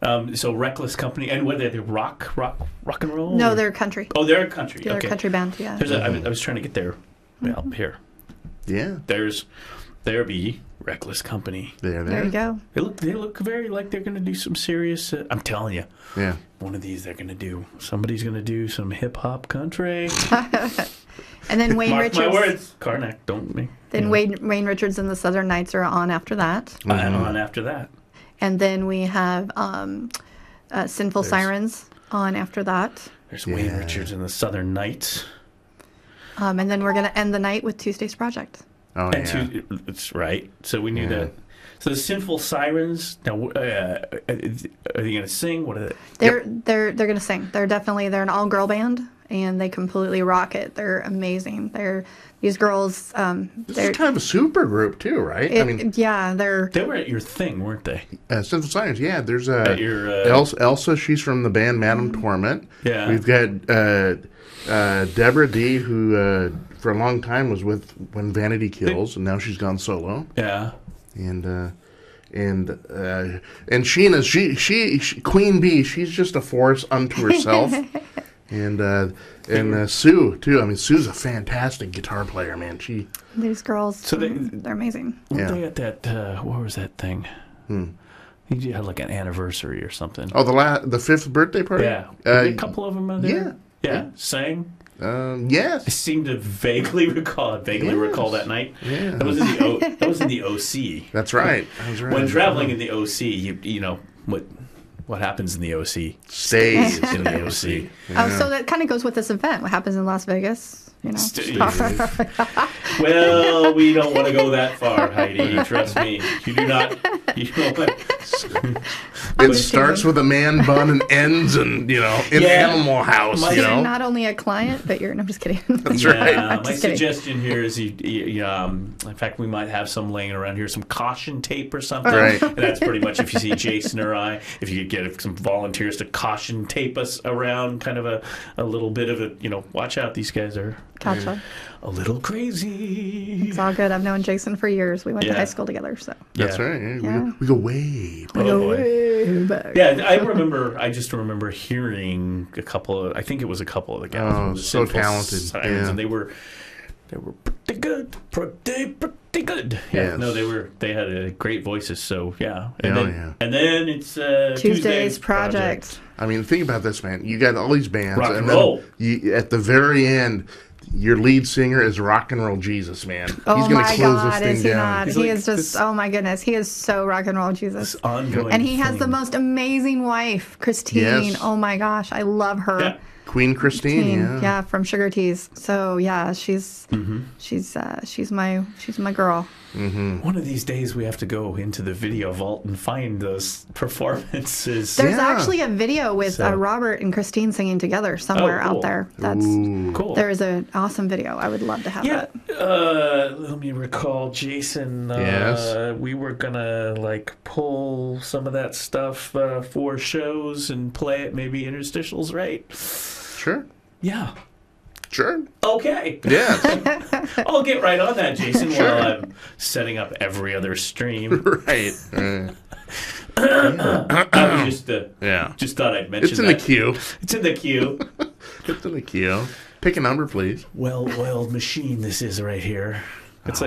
Yeah. So Reckless Company, and what are they? Rock and roll? No, or- they're country. Oh, they're a country. They're Okay. a country band, yeah. I was trying to get there. Well, here. Yeah, There be Reckless Company. There you go. They look very like they're going to do some serious. I'm telling you, Yeah. one of these they're going to do. Somebody's going to do some hip hop country. And then Wayne Mark Richards. my words, Karnak, don't me. Then Wayne Richards and the Southern Nights are on after that. I'm on after that. And then we have Sinful Sirens on after that. There's Wayne Richards and the Southern Nights. And then we're going to end the night with Tuesday's Project. Oh And yeah. it's right. So we knew that. So the Sinful Sirens. Now, are they going to sing? What are they? They're going to sing. They're an all-girl band, and they completely rock it. They're amazing. These girls. This is kind of a super group too, right? They They were at your thing, weren't they? Sinful Sirens. Yeah, there's At your, Elsa. She's from the band Madam Torment. Yeah. We've got Deborah D, who for a long time was with When Vanity Kills, and now she's gone solo. Yeah. And And Sheena, she Queen Bee, she's just a force unto herself. and Sue too. I mean, Sue's a fantastic guitar player, man. These girls, So they're amazing. They got that. What was that thing? He had like an anniversary or something. Oh, the 5th birthday party. Yeah, a couple of them are there. Yeah. Yeah, sang. Yes. I seem to vaguely recall that night. Yeah. That was in the OC. That's right. When traveling in the OC, you know what happens in the OC Stays in the OC. Oh, so that kind of goes with this event. What happens in Las Vegas? You know. Well, we don't want to go that far, Heidi. Trust me. You do not. You know what? It starts with a man bun and ends in Animal House. You're not only a client, but you're. No, I'm just kidding. That's right. My suggestion here is in fact, we might have some laying around here, some caution tape or something. Right. And that's pretty much if you see Jason or I, if you could get some volunteers to caution tape us around, kind of a little bit of a, watch out, these guys are Gotcha. a little crazy. It's all good. I've known Jason for years. We went to high school together, so. That's right. Yeah. We go way back. Way back. Yeah, I just remember hearing a couple of the gals. Oh, so talented. Sirens, and they were pretty good. Pretty good. Yeah. Yes. No, they had great voices, so yeah. And Yeah. then it's Tuesday's Project. I mean, think about this, man. You got all these bands, Rock and and roll. then at the very end, your lead singer is Rock and Roll Jesus, man. Oh He's going to my close God, this thing is he down. not? He's He like is just, this- oh my goodness. He is so rock and roll Jesus. ongoing And he has the thing. most amazing wife, Christine. Yes. Oh my gosh, I love her. Yeah. Queen Christine, yeah. From Sugar Teas. So yeah, she's my girl. One of these days we have to go into the video vault and find those performances. There's Yeah. actually a video with Robert and Christine singing together somewhere Oh, cool. out there. That's Cool. There is an awesome video. I would love to have Yeah, that. let me recall, Jason. Yes. We were gonna pull some of that stuff for shows and play it, maybe interstitials, right? Sure. Yeah. Sure. Okay. Yes. I'll get right on that, Jason, while I'm setting up every other stream. Right. I was Yeah. just thought I'd mention It's in the that. queue. It's in the queue. It's in the queue. Pick a number, please. Well-oiled machine this is right here. It's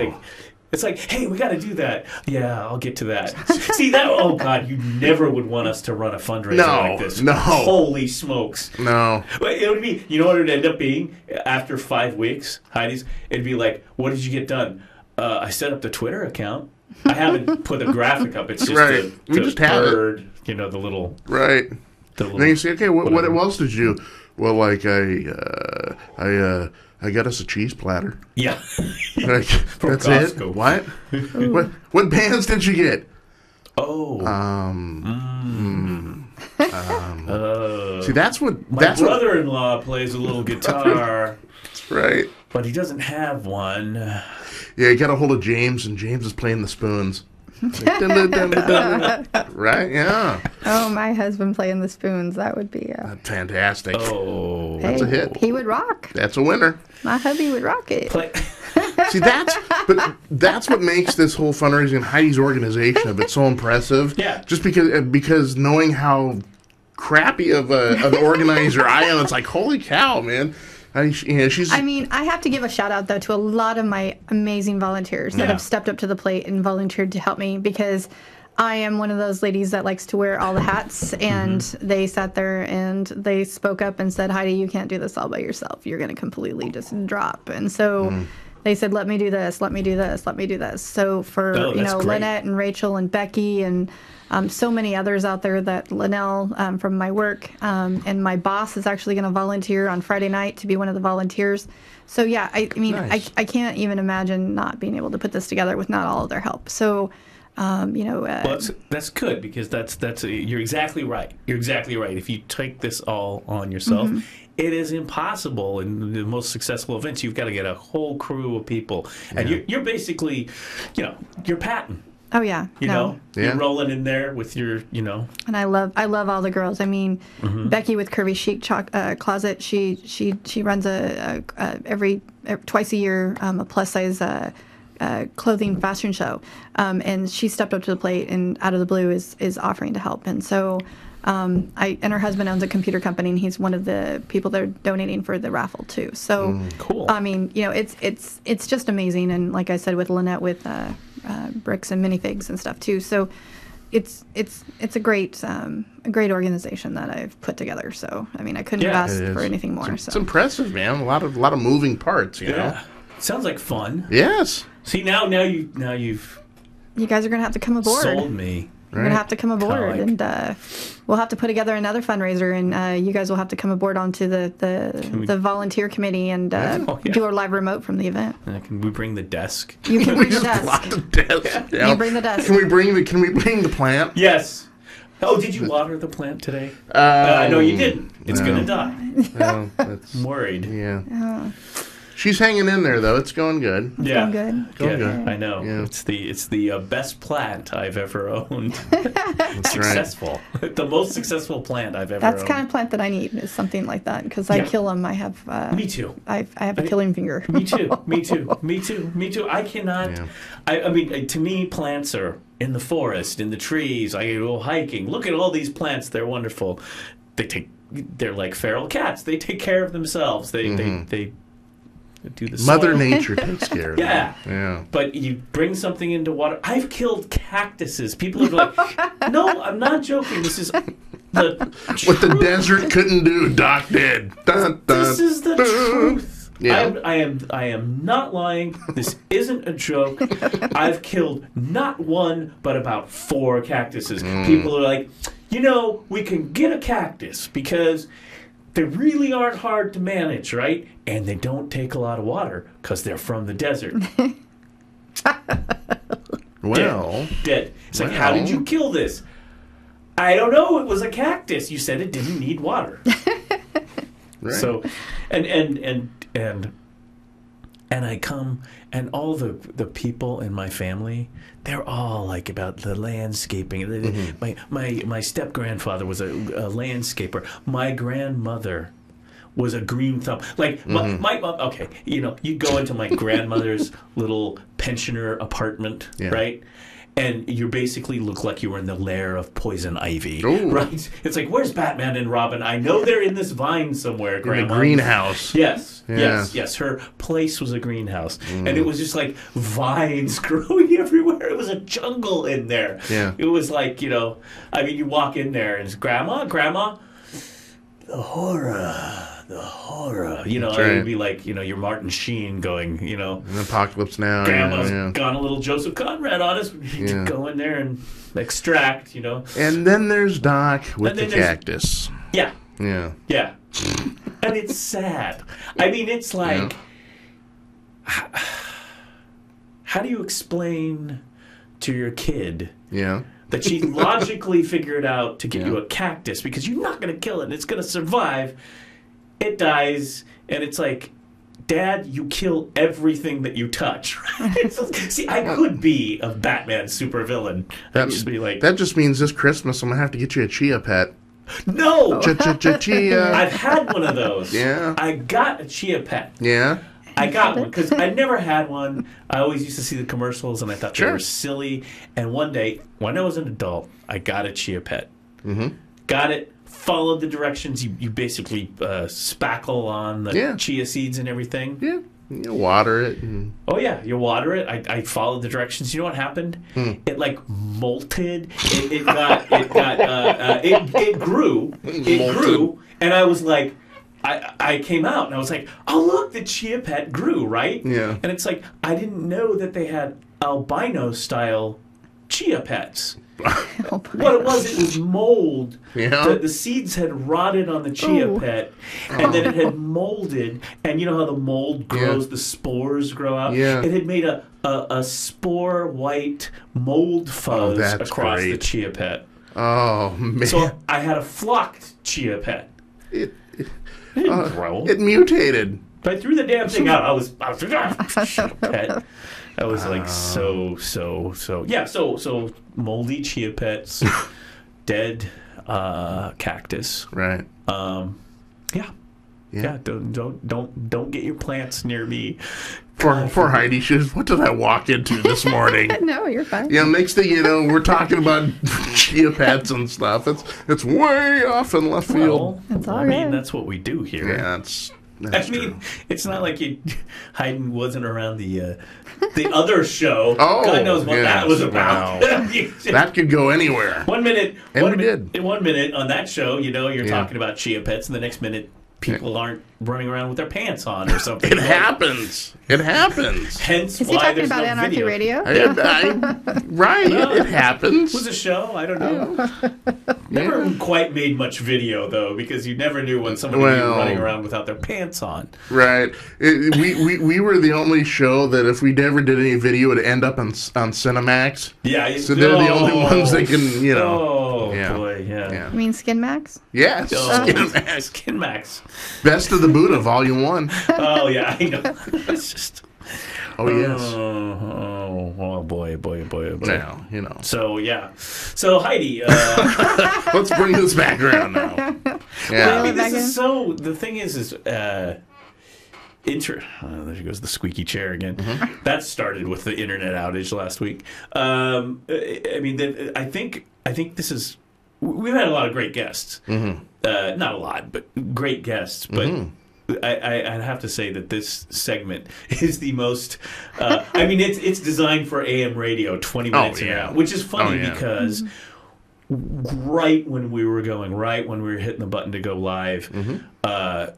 like, hey, we got to do that. Yeah, I'll get to that. See that? Oh God, you never would want us to run a fundraiser like this. No. Holy smokes. No. But it would be, you know what it would end up being after 5 weeks, Heidi's? It'd be like, what did you get done? I set up the Twitter account. I haven't put a graphic up. It's just Right. We the just have it. bird, the little. Right. The And little then you say, okay, what whatever. else did you do? Well, I got us a cheese platter. Yeah. Like, that's Costco. it. What bands did you get? Oh. See, that's what. My That's what. brother-in-law plays a little guitar, Right. but he doesn't have one. Yeah, you got a hold of James, and James is playing the spoons. Like, dun, dun, dun, dun, dun. Right? Yeah. Oh, my husband playing the spoons. That would be Fantastic. Oh. That's a hit. He would rock. That's a winner. My hubby would rock it. See, that's what makes this whole fundraising and Heidi's organization of it so impressive. Yeah. Just because knowing how crappy of an organizer I am, it's like, holy cow, man. She's. I mean, I have to give a shout out though to a lot of my amazing volunteers that Yeah. have stepped up to the plate and volunteered to help me, because I am one of those ladies that likes to wear all the hats, and they sat there and they spoke up and said, Heidi, you can't do this all by yourself. You're going to completely just drop. And so they said, let me do this, let me do this, let me do this. So for, that's great. Lynette and Rachel and Becky and so many others out there, that Linnell from my work, and my boss is actually going to volunteer on Friday night to be one of the volunteers. So yeah, I mean, Nice. I can't even imagine not being able to put this together with not all of their help. So, Well, that's good, because you're exactly right. You're exactly right. If you take this all on yourself, it is impossible. In the most successful events, you've got to get a whole crew of people, and you're basically, you're Patton. oh yeah, You're Yeah. rolling in there with your, And I love all the girls. I mean, Becky with Curvy Chic Closet, she runs a every twice a year a plus size clothing fashion show, and she stepped up to the plate and out of the blue is offering to help. And so and her husband owns a computer company, and he's one of the people that are donating for the raffle too. So cool. I mean, it's just amazing. And like I said, with Lynette, with bricks and minifigs and stuff too. So it's a great organization that I've put together. So I mean, I couldn't have asked for anything more. It's impressive, man. A lot of moving parts. You know. Sounds like fun. Yes. See, now you've you guys are gonna have to come aboard. sold me. You're gonna have to come aboard, Kinda and we'll have to put together another fundraiser, and you guys will have to come aboard onto the volunteer committee and do our live remote from the event. Can we bring the desk? You can bring the desk. Lot of desk. Yeah. You bring the desk. Can we bring the plant? Yes. Oh, did you water the plant today? No, you didn't. It's no. gonna die. No, I'm worried. Yeah. She's hanging in there though. It's going good. Going good. Going good. I know. Yeah. It's the best plant I've ever owned. That's Successful. The most successful plant I've ever That's owned. the kind of plant that I need, is something like that, because I kill them. I have. Me too. I have a killing finger. Me too. Me too. Me too. Me too. I cannot. Yeah. I mean, to me, plants are in the forest, in the trees. I go hiking. Look at all these plants. They're wonderful. They're like feral cats. They take care of themselves. They do the Mother soil. Nature takes care of Yeah. it. Yeah. But you bring something into water. I've killed cactuses. People are like, no, I'm not joking. This is the What the desert couldn't do, Doc did. Dun, dun, This is the dun. truth. Yeah. I am not lying. This isn't a joke. I've killed not one, but about 4 cactuses. People are like, we can get a cactus because they really aren't hard to manage, right? And they don't take a lot of water because they're from the desert. Well, Dead. It's like, how did you kill this? I don't know. It was a cactus. You said it didn't need water. right. So, and I come, and all the people in my family, they're all like about the landscaping. My step grandfather was a landscaper. My grandmother was a green thumb. Like my mom. Okay, you go into my grandmother's little pensioner apartment, right? And you basically look like you were in the lair of poison ivy, Ooh. right? It's like, where's Batman and Robin? I know they're in this vine somewhere, Grandma. In the greenhouse. Yes, Yeah. yes. Her place was a greenhouse. And it was just like vines growing everywhere. It was a jungle in there. Yeah. It was like, you walk in there and it's, Grandma, the horror. It right. would be like, you're Martin Sheen going, An apocalypse now. Grandma's yeah. gone a little Joseph Conrad on us. We need to go in there and extract, And then there's Doc with And the then there's- cactus. Yeah. Yeah. Yeah. And it's sad. I mean, it's like, how do you explain to your kid Yeah. that she logically figured out to get you a cactus because you're not going to kill it and it's going to survive? It dies, and it's like, Dad, you kill everything that you touch. Right? See, I could be a Batman supervillain. I'd just be like, That just means this Christmas I'm going to have to get you a chia pet. no! Chia. I've had one of those. Yeah. I got a chia pet. Yeah. I got one because I never had one. I always used to see the commercials, and I thought they were silly. And one day, when I was an adult, I got a chia pet. Mm-hmm. Got it. Followed the directions. You basically spackle on the chia seeds and everything. Yeah. You water it. And... Oh yeah, you water it. I followed the directions. You know what happened? It like molted. It grew. It grew, and I was like, I came out and I was like, oh look, the chia pet grew, right? Yeah. And it's like, I didn't know that they had albino style chia pets. What it was mold. Yeah. The seeds had rotted on the chia pet, and then it had molded. And you know how the mold grows, the spores grow out? Yeah. It had made a spore white mold fuzz across the chia pet. Oh, man. So I had a flocked chia pet. It didn't grow. It mutated. But I threw the damn thing out. I was pet. I was like so moldy chia pets, dead cactus. Right. Yeah. Yeah. Don't get your plants near me. Poor Heidi. What did I walk into this morning? No, you're fine. Next thing you know, we're talking about chia pets and stuff. It's way off in left field. Well, It's all I mean, good. that's what we do here. Yeah, that's I mean, true. it's not like Hayden wasn't around the other show. Oh, God knows what yes, that was about. wow. That could go anywhere. One minute, And one we minute, did. in 1 minute on that show, you're Yeah. talking about chia pets, and the next minute, people aren't running around with their pants on or something. It happens. It happens. Hence Is he why talking there's about no Anarchy video. Radio? Right. No. It happens. It was a show. I don't know. Never quite made much video though, because you never knew when somebody would be running around without their pants on. Right. We were the only show that if we never did any video, it would end up on Cinemax. Yeah. So they're the only ones that can, Oh Yeah. boy, yeah. You mean Skin Max? Yes. Oh, Cinemax. Skin Max. Best of the Buddha, Volume 1. Oh yeah, I know. It's just. Oh, yes. Oh boy. Now, So yeah. So Heidi. Let's bring this back around now. I Yeah. mean, this back in. is so. The thing is there goes the squeaky chair again. That started with the internet outage last week. I mean, I think this is. We've had a lot of great guests. Not a lot, but great guests. But I'd have to say that this segment is the most. I mean, it's designed for AM radio, 20 minutes an hour, which is funny because. Right when we were hitting the button to go live,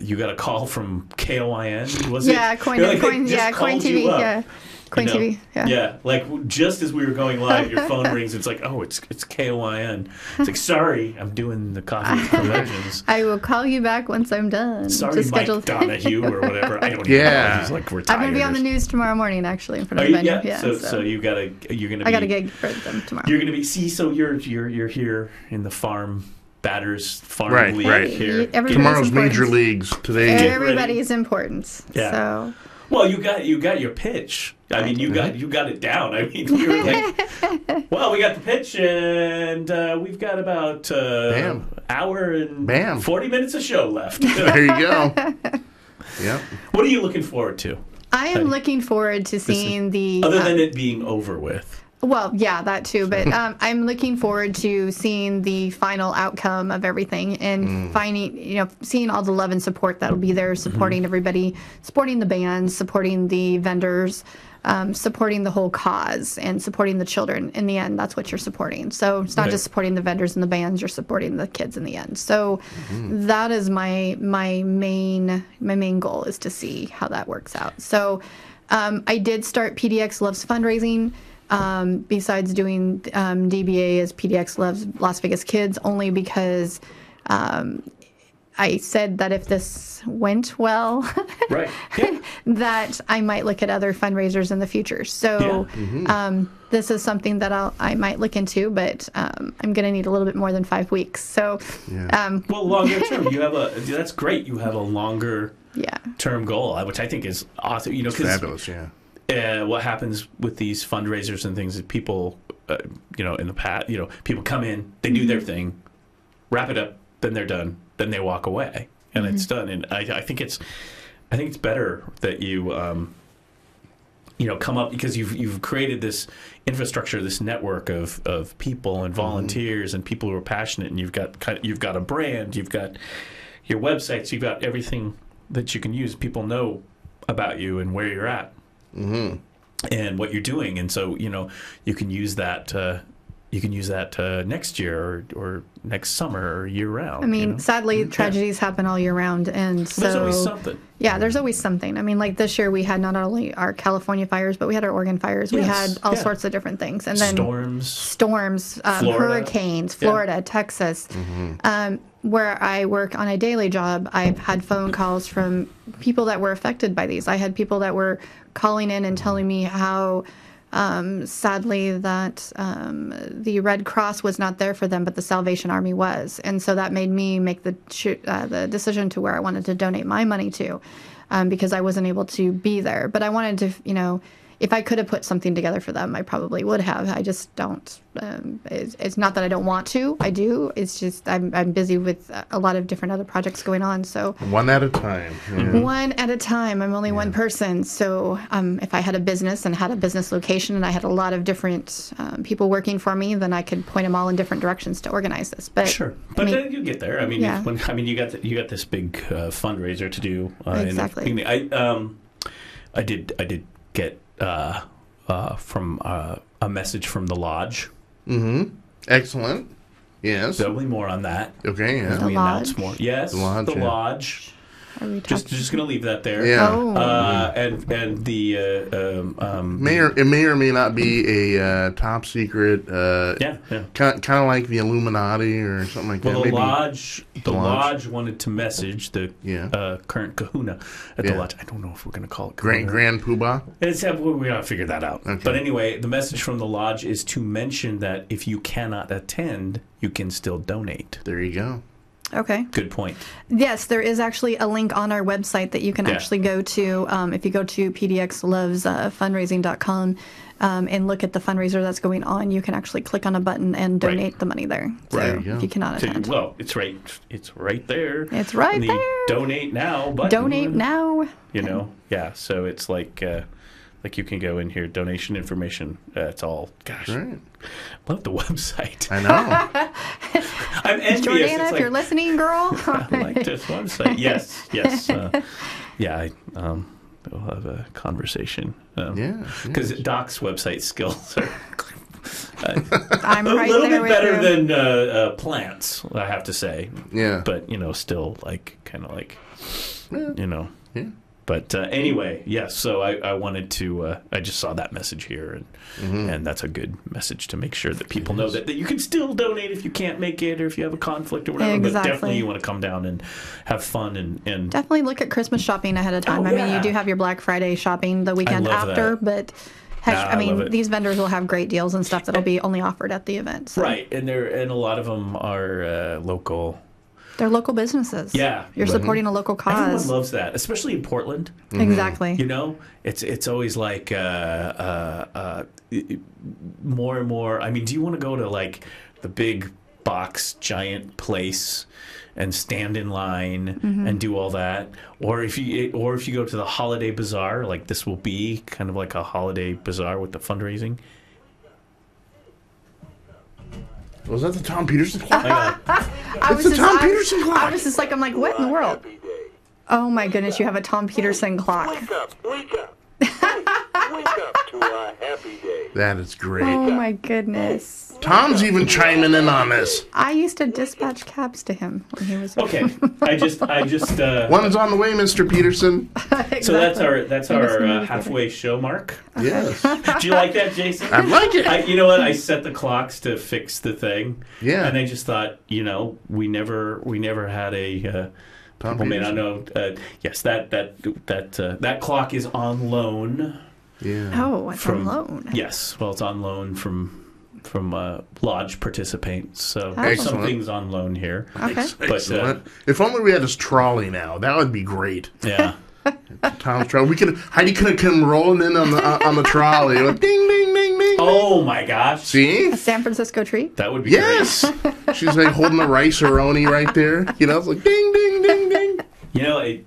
you got a call from KOIN. Was Yeah, it? Coin, Like, they Coin, just yeah, Coin called you TV, up, yeah. Coin you know? TV, yeah. Yeah, like just as we were going live, your phone rings. It's like, oh, it's KOIN. It's like, sorry, I'm doing the Coffee with Curmudgeons. I will call you back once I'm done. Sorry, to Mike schedule. Donahue or whatever. I don't even Yeah. know. He's like retired. I'm gonna be on the or- news tomorrow morning, actually, in front Oh, of the venue. yeah. So you're gonna be. I got a gig for them tomorrow. You're gonna be. See, so you're here in the farm batters farm Right, league right. here. Everybody's Tomorrow's important. Major Leagues. Today. Everybody's important. Yeah. So Well, you got your pitch. I mean, you got it down. I mean, you were like, well, we got the pitch, and we've got about hour and 40 minutes of show left. There you go. Yep. What are you looking forward to? I am looking forward to seeing the Other than it being over with. well, yeah, that too. But I'm looking forward to seeing the final outcome of everything and seeing all the love and support that'll be there, supporting everybody, supporting the bands, supporting the vendors, supporting the whole cause, and supporting the children. In the end, that's what you're supporting. So it's not just supporting the vendors and the bands; you're supporting the kids in the end. So that is my main goal, is to see how that works out. So I did start PDX Loves fundraising. Besides doing DBA as PDX Loves Las Vegas Kids, only because I said that if this went well, Right. Yeah. that I might look at other fundraisers in the future. So this is something that I might look into, but I'm going to need a little bit more than 5 weeks. So, Well, longer term, that's great. You have a longer term goal, which I think is awesome. You know, because Fabulous, yeah. What happens with these fundraisers and things is people, in the past, people come in, they do their thing, wrap it up, then they're done, then they walk away, and it's done. And I think it's better that you, come up, because you've created this infrastructure, this network of people and volunteers and people who are passionate, and you've got a brand, you've got your websites, you've got everything that you can use. People know about you and where you're at. And what you're doing, and so you can use that. Next year or next summer or year round. I mean, sadly, tragedies happen all year round, and so there's always something. Yeah, there's always something. I mean, like this year we had not only our California fires, but we had our Oregon fires. We had all sorts of different things, and then storms, hurricanes, Florida, Texas. Where I work on a daily job, I've had phone calls from people that were affected by these. I had people that were calling in and telling me how sadly that the Red Cross was not there for them, but the Salvation Army was. And so that made me make the decision to where I wanted to donate my money to, because I wasn't able to be there. But I wanted to, if I could have put something together for them, I probably would have. I just don't. It's not that I don't want to. I do. It's just I'm busy with a lot of different other projects going on. So one at a time. Yeah. one at a time. I'm only one person. So if I had a business and had a business location and I had a lot of different people working for me, then I could point them all in different directions to organize this. But sure, but you get there. I mean, yeah. you got this big fundraiser to do. Exactly. I did get from a message from the lodge. Mm-hmm. Excellent. Yes. There'll be more on that. Okay. Yeah. The We lodge? announce more. Yes. The lodge, The yeah. lodge. Are we Just talking? gonna leave that there. Yeah. Oh. And the It may or may not be a top secret. yeah. Kind of like the Illuminati or something like Well, that. the lodge wanted to message the Yeah. current Kahuna at the lodge. I don't know if we're gonna call it Kahuna. Grand Poobah. We gotta figure that out. Okay. But anyway, the message from the lodge is to mention that if you cannot attend, you can still donate. There you go. Okay. Good point. Yes, there is actually a link on our website that you can actually go to. If you go to pdxlovesfundraising.com and look at the fundraiser that's going on, you can actually click on a button and donate the money there. So There you go. if you cannot attend. Well, it's right there. It's right the there. Donate now button. Donate now. You know, yeah. So it's like you can go in here, donation information. It's all, gosh, Right. love the website. I know. I'm envious. Jordana, It's if you're listening, girl. I like this website. Yes. We'll have a conversation. Yeah. Because Doc's website skills are I'm a right little there bit with better you. than plants, I have to say. Yeah. But, still, kind of like, Yeah. Yeah. But anyway, yes, so I wanted to, I just saw that message here, and that's a good message to make sure that people know that you can still donate if you can't make it or if you have a conflict or whatever. Exactly. But definitely you want to come down and have fun and Definitely look at Christmas shopping ahead of time. Oh, I mean, yeah. you do have your Black Friday shopping the weekend love after, that. but heck, Nah, I I love mean, it. these vendors will have great deals and stuff that'll be only offered at the event. So. right, and a lot of them are local. They're local businesses. Yeah. You're supporting a local Everyone cause. loves that, especially in Portland. Exactly. It's always like more and more. I mean, do you want to go to like the big box giant place and stand in line and do all that, or if you go to the holiday bazaar, like this will be kind of like a holiday bazaar with the fundraising. Was that the Tom Peterson clock? I It's the Tom Peterson clock. I was just like, I'm like, what in the world? Oh my goodness, you have a Tom Peterson clock. Wake up, wake up. Wake up to a happy day. That is great. Oh my goodness. Tom's even chiming in on this. I used to dispatch cabs to him when he was Okay, I just One's on the way, Mr. Peterson. so that's He was our the movie halfway show mark. Yes. Do you like that, Jason? I like it. You know what? I set the clocks to fix the thing. Yeah. And I just thought, we never had a. Tom People may not Peterson. know. Yes, that clock is on loan. Yeah. Oh, it's From- on loan. Yes, well, it's on loan from lodge participants. So Excellent. something's on loan here. Okay. Excellent. If only we had his trolley now. That would be great. Yeah. Tom's trolley. Heidi could have come rolling in on the trolley. Like, ding, ding, ding, ding. Oh my gosh. See? A San Francisco treat. That would be Yes. She's like holding the rice-a-roni right there. It's like ding, ding, ding, ding. great.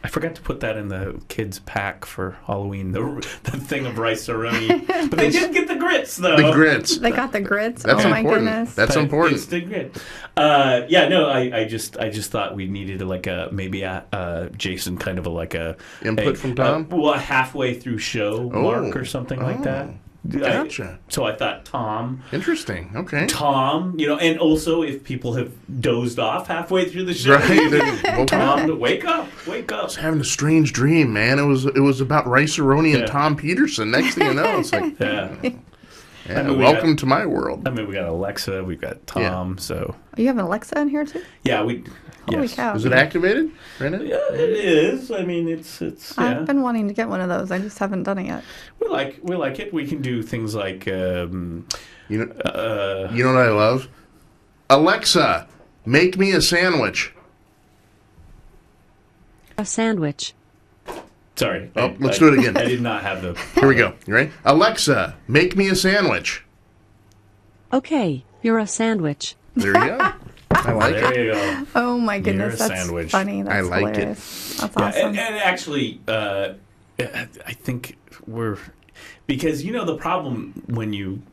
I forgot to put that in the kids' pack for Halloween. The thing of rice-a-roni, but they did get the grits though. The grits. They got the grits. That's oh my important. goodness. That's But important. It's the grit. I just thought we needed maybe a Jason kind of Input from Tom? A halfway through show mark or something like that. Gotcha. So I thought Tom, Interesting. Okay. and also if people have dozed off halfway through the show, Right. They woke up. Tom, wake up. I was having a strange dream, man. It was about rice-a-roni and Yeah. Tom Peterson. Next thing you know, it's like, Yeah. yeah, mean, we welcome to my world. I mean, we got Alexa, we've got Tom, so You have an Alexa in here too? we. Holy yes. cow. Is it activated right now? Yeah, it is. I mean, it's I've been wanting to get one of those. I just haven't done it yet. We like it. We can do things like You know what I love? Alexa, make me a sandwich. A sandwich. Sorry. Let's do it again. I did not have the... Here we go. You ready? Alexa, make me a sandwich. Okay, you're a sandwich. There you go. I like it. There you go. Oh my goodness, You're a that's sandwich. funny. That's I like it. hilarious. That's Yeah, awesome. and actually, I think we're... Because, the problem when you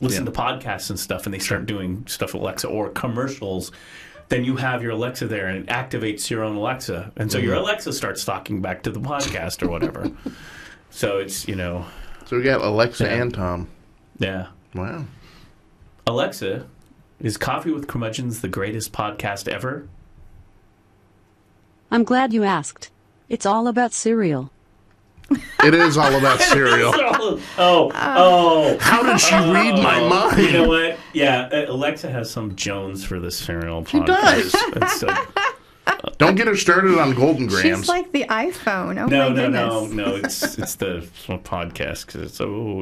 listen to podcasts and stuff and they start doing stuff with Alexa or commercials, then you have your Alexa there and it activates your own Alexa. And so your Alexa starts talking back to the podcast or whatever. So it's, So we got Alexa and Tom. Yeah. Wow. Alexa, is Coffee with Curmudgeons the greatest podcast ever? I'm glad you asked. It's all about cereal. It is all about cereal. How did she read my mind? You know what? Yeah, Alexa has some Jones for the cereal podcast. She does. It's so, Don't get her started on Golden Grams. She's like the iPhone. Oh no, my goodness. no. It's the podcast because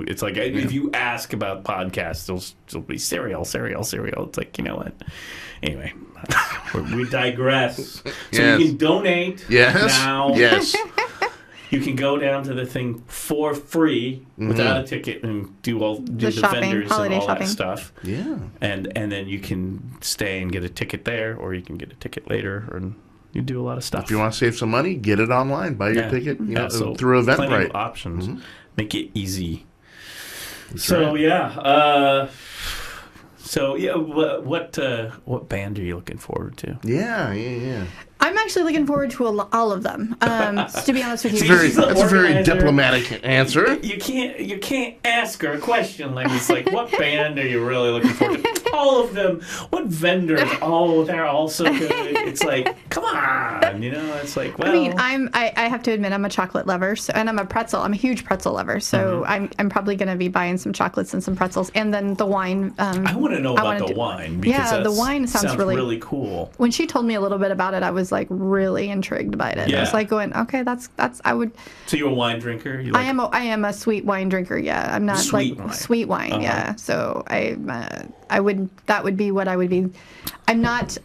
it's like if you ask about podcasts, it'll be cereal. It's like, you know what? Anyway, we digress. So Yes. you can donate now. Yes. You can go down to the thing for free without a ticket and do the shopping, vendors holiday and all shopping. that stuff. Yeah. And then you can stay and get a ticket there, or you can get a ticket later, and you do a lot of stuff. If you want to save some money, get it online. Buy your ticket so through plenty Eventbrite. of options. Make it easy. That's So right. yeah. So yeah, what band are you looking forward to? Yeah. I'm actually looking forward to all of them. To be honest with you, That's a very organizer. diplomatic answer. You can't ask her a question like it's like, what band are you really looking forward to? All of them. What vendors? Oh, they're all so good. It's like, come on, it's like, well. I mean, I have to admit I'm a chocolate lover, and I'm a huge pretzel lover. So I'm probably going to be buying some chocolates and some pretzels, and then the wine. I want to know about the wine because the wine sounds really cool. When she told me a little bit about it, I was like really intrigued by it. Yeah. I was like going, okay, that's I would. So you're a wine drinker? I am a sweet wine drinker. Yeah, I'm not Sweet like wine. sweet wine. Yeah, so I would that would be what I would be. I'm not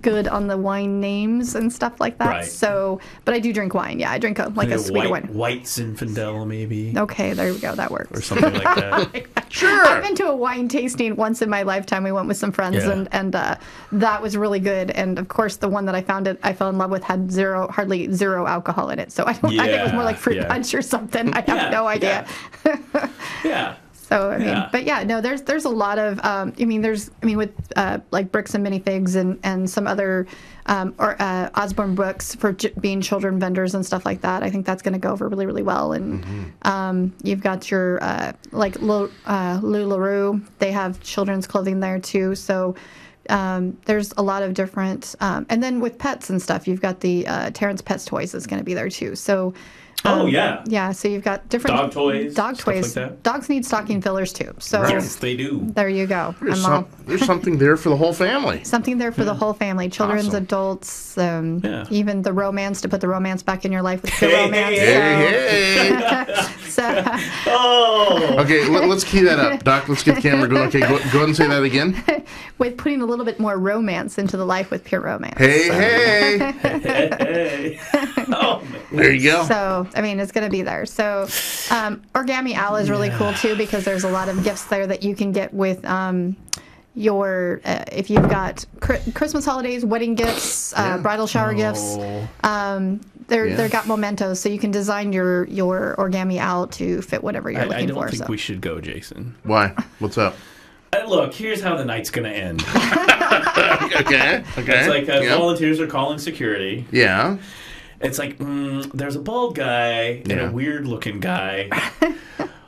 good on the wine names and stuff like that. Right. So, but I do drink wine. Yeah, I drink a sweet wine. White Zinfandel, maybe. Okay, there we go. That works. Or something like that. Sure. I've been to a wine tasting once in my lifetime. We went with some friends, Yeah. and that was really good. And of course, the one that I fell in love with had hardly zero alcohol in it. So I think it was more like fruit punch or something. I have no idea. Yeah. So I mean, but yeah, no, there's a lot of with like Bricks and Minifigs and some other Osborne books for being children vendors and stuff like that. I think that's going to go over really, really well. And you've got your like LuLaRoe. They have children's clothing there too. So there's a lot of different. And then with pets and stuff, you've got the Terrence Pets Toys that's going to be there too. So. Yeah, so you've got different Dog toys. Dog stuff toys. Like that. Dogs need stocking fillers too. So Yes, they do. there you go. There's something there for the whole family. Something there for the whole family, children's, Awesome. adults, even the romance, to put the romance back in your life with pure Hey, romance. Hey. So, Oh. Okay, let's key that up. Doc, let's get the camera going. Okay, go ahead and say that again. with putting a little bit more romance into the life with pure romance. Hey. Hey. Oh, man. There you go. So, I mean, it's going to be there. So, Origami Owl is really cool too, because there's a lot of gifts there that you can get with your, if you've got Christmas holidays, wedding gifts, bridal shower gifts. They've got mementos, so you can design your Origami Owl to fit whatever you're looking for. I don't think we should go, Jason. Why? What's up? Look, here's how the night's going to end. Okay. It's like volunteers are calling security. Yeah. It's like, there's a bald guy and a weird-looking guy.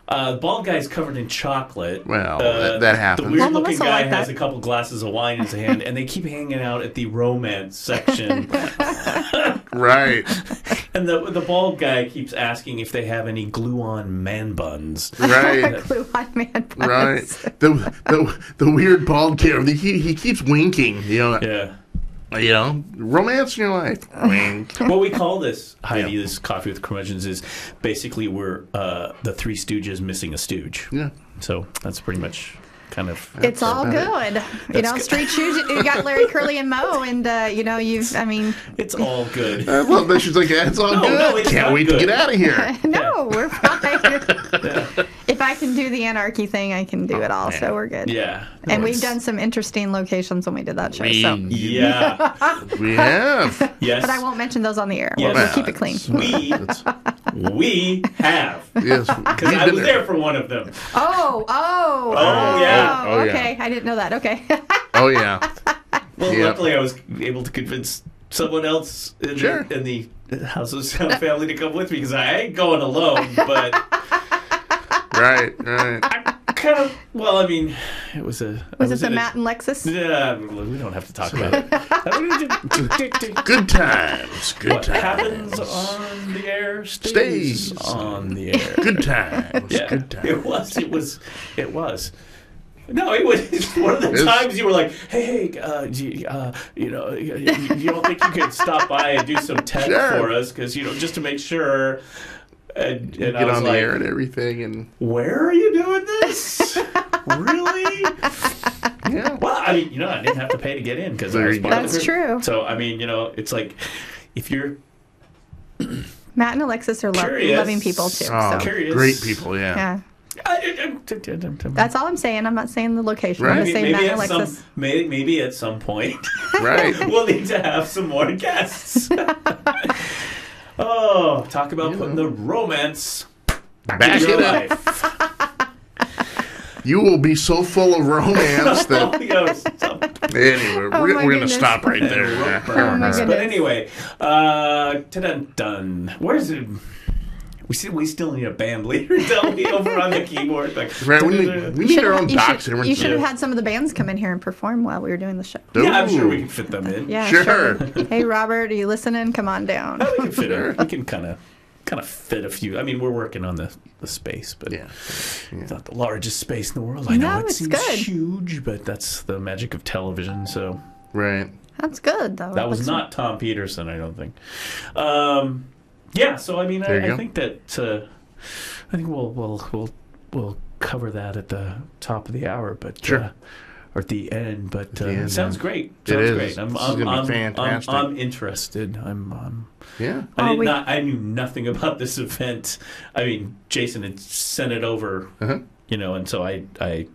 The bald guy's covered in chocolate. Well, that happens. The weird-looking Melissa guy liked has that. a couple glasses of wine in his hand, and they keep hanging out at the romance section. Right. And the bald guy keeps asking if they have any glue-on man buns. Right. Glue on man buns. Right. The weird bald kid. He keeps winking. Yeah. Romance in your life. Wink. What we call this, Heidi, this Coffee with Curmudgeons, is basically we're the Three Stooges missing a stooge. Yeah. So that's pretty much kind of. It's all good. You know, good. street shoes. You got Larry, Curly, and Mo, and you know, It's all good. I love that. She's like, it's all good. no, it's Can't not wait good. to get out of here. no, we're fine. If I can do the anarchy thing, I can do it all. So we're good. Yeah. And we've done some interesting locations when we did that show. So. Yeah. We have. Yes. But I won't mention those on the air. Yes. We'll keep it clean. We have. Yes. Because I was there for one of them. Oh, yeah. Oh, yeah. Okay, I didn't know that. Okay. Oh, yeah. Well, Yep. luckily I was able to convince someone else in, Sure. in the House of Sound family to come with me because I ain't going alone. But Right. kind of, well, I mean, it was a. Was it the Matt and Lexus? Yeah, we don't have to talk about it. Good times. Good What times. happens on the air stays on the air. Good times. Yeah, Good times. It was. No, it was one of the times you were like, "Hey, you don't think you could stop by and do some tech Sure. for us, because just to make sure." And Get I was on the like, air and everything, and "Where are you doing this? Really?" yeah. Well, I mean, I didn't have to pay to get in because I There was you go. part of the That's group. true. So I mean, it's like if you're Matt and Alexis are Curious. loving people too. Oh, So Curious. great people, yeah. yeah, that's that's all I'm saying. I'm not saying the location. I'm Right. just saying Matt and at Alexis. maybe at some point Right. we'll need to have some more guests. Oh, talk about putting the romance Back in your it up. life. You will be so full of romance that. Anyway, Oh, we're my going to goodness. stop right Oh, there. my goodness. But anyway, dun. Where's it? We still need a band leader, don't we, over on the keyboard? Like, Right, we need our own docs. You should have had some of the bands come in here and perform while we were doing the show. Yeah, I'm sure Ooh. we can fit them in. Yeah, Sure. Hey, Robert, are you listening? Come on down. We can fit it. We can kind of fit a few. I mean, we're working on the space, but Yeah. it's not the largest space in the world. I know No, it it's seems good. huge, but that's the magic of television. So Right. That's good, though. that was not Tom Peterson, I don't think. Yeah, so I mean, There you I go. think that I think we'll cover that at the top of the hour, but Sure. or at the end. But the end, it sounds yeah. great. It Sounds is. great. This is gonna be fantastic. I'm interested. Yeah. I knew nothing about this event. I mean, Jason had sent it over, Uh-huh. and so I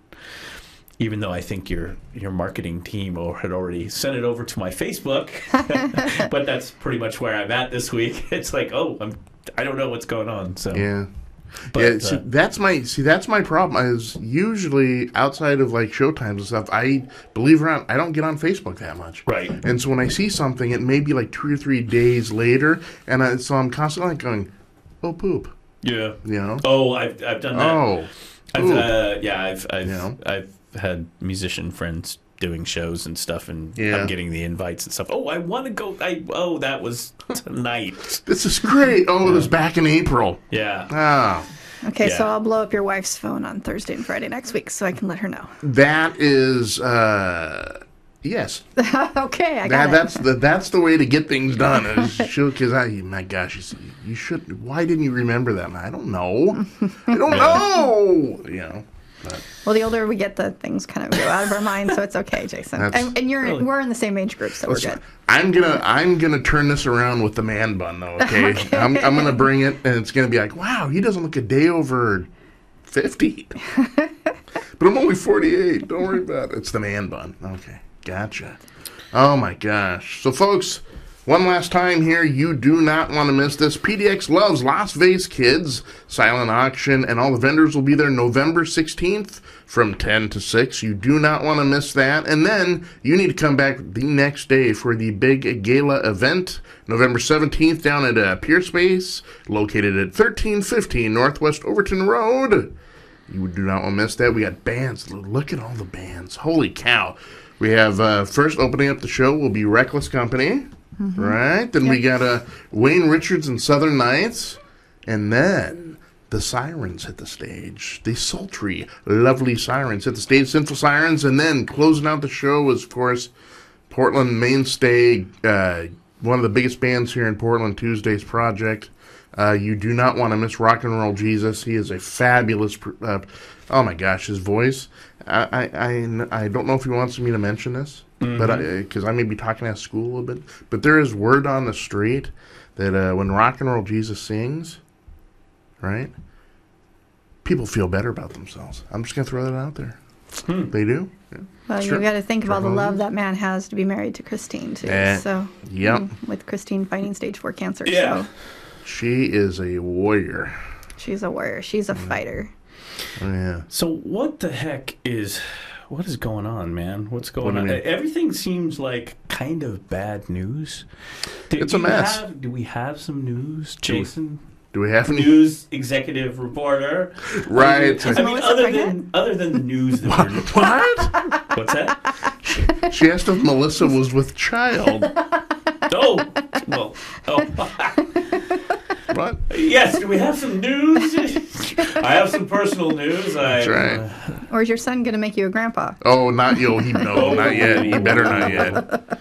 even though I think your marketing team had already sent it over to my Facebook, but that's pretty much where I'm at this week. It's like, I don't know what's going on. So Yeah. But, yeah, that's my problem. Is usually outside of like showtimes and stuff, I believe it or not, I don't get on Facebook that much. Right. And so when I see something, it may be like 2 or 3 days later, and so I'm constantly like going, "Oh poop," yeah. you know. Oh, I've done that. Oh, poop. I've had musician friends doing shows and stuff, and Yeah. I'm getting the invites and stuff. Oh, I want to go. That was tonight. This is great. Oh, it was back in April. Yeah. Ah, Okay, so Yeah. I'll blow up your wife's phone on Thursday and Friday next week so I can let her know. that is yes. Okay, I got it. That's the way to get things done. Because my gosh, you should. Why didn't you remember that? I don't know. I don't know. You know. Well, the older we get, the things kind of go out of our minds, so it's okay, Jason. That's- And we're in the same age group, so we're good. I'm gonna turn this around with the man bun though. Okay, I'm gonna bring it, and it's gonna be like, wow, he doesn't look a day over 50. But I'm only 48. Don't worry about it. It's the man bun. Okay, gotcha. Oh my gosh. So folks, one last time here, you do not want to miss this. PDX loves Las Vegas Kids silent auction, and all the vendors will be there November 16th from 10 to 6. You do not want to miss that. And then you need to come back the next day for the big gala event, November 17th, down at Pier Space, located at 1315 Northwest Overton Road. You do not want to miss that. We got bands. Look at all the bands. Holy cow. We have first opening up the show will be Reckless Company. Right? Then we got Wayne Richards and Southern Nights. And then the Sirens hit the stage. The sultry, lovely Sirens hit the stage. Sinful Sirens. And then closing out the show was, of course, Portland mainstay, one of the biggest bands here in Portland, Tuesday's Project. You do not want to miss Rock and Roll Jesus. He is a fabulous. Oh my gosh, his voice. I don't know if he wants me to mention this, but because I may be talking at school a little bit. But there is word on the street that when Rock and Roll Jesus sings, right, people feel better about themselves. I'm just gonna throw that out there. They do. Yeah. Well, Sure. you've got to think of all the love that man has to be married to Christine, too. So, Yep. with Christine fighting stage 4 cancer. Yeah. So She is a warrior. she's a warrior. She's a fighter. Oh, yeah. So what the heck what is going on, man? What's going What on? do you mean? Everything seems like kind of bad news. It's a mess. Do we have some news, Jason? Do we have any? News executive reporter. Right. I mean, Melissa pregnant? other than the news that we're What? What's that? She asked if Melissa was with child. Oh, well, oh. What? Yes, do we have some news? I have some personal news. That's right. Or is your son going to make you a grandpa? Oh, not yo. No, not yet. He better not yet.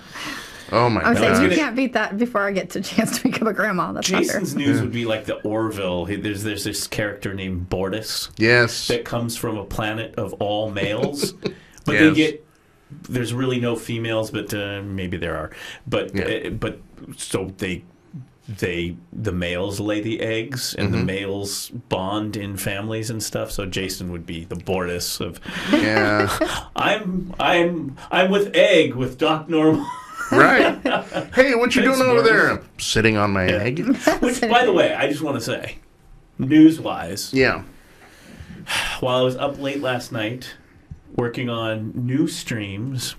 Oh my I'm saying you gosh. can't beat that before I get to chance to become a grandma. That's Jason's not news would be like the Orville. There's this character named Bortus Yes. that comes from a planet of all males, but Yes. there's really no females, but maybe there are. But Yeah. So the males lay the eggs, and the males bond in families and stuff. So Jason would be the Bortus of Yeah. I'm with egg with Doc Normal. Right. Hey, what you Thanks, doing over Boris. there? I'm sitting on my egg. Which, by the way, I just want to say, news-wise, Yeah. while I was up late last night working on new streams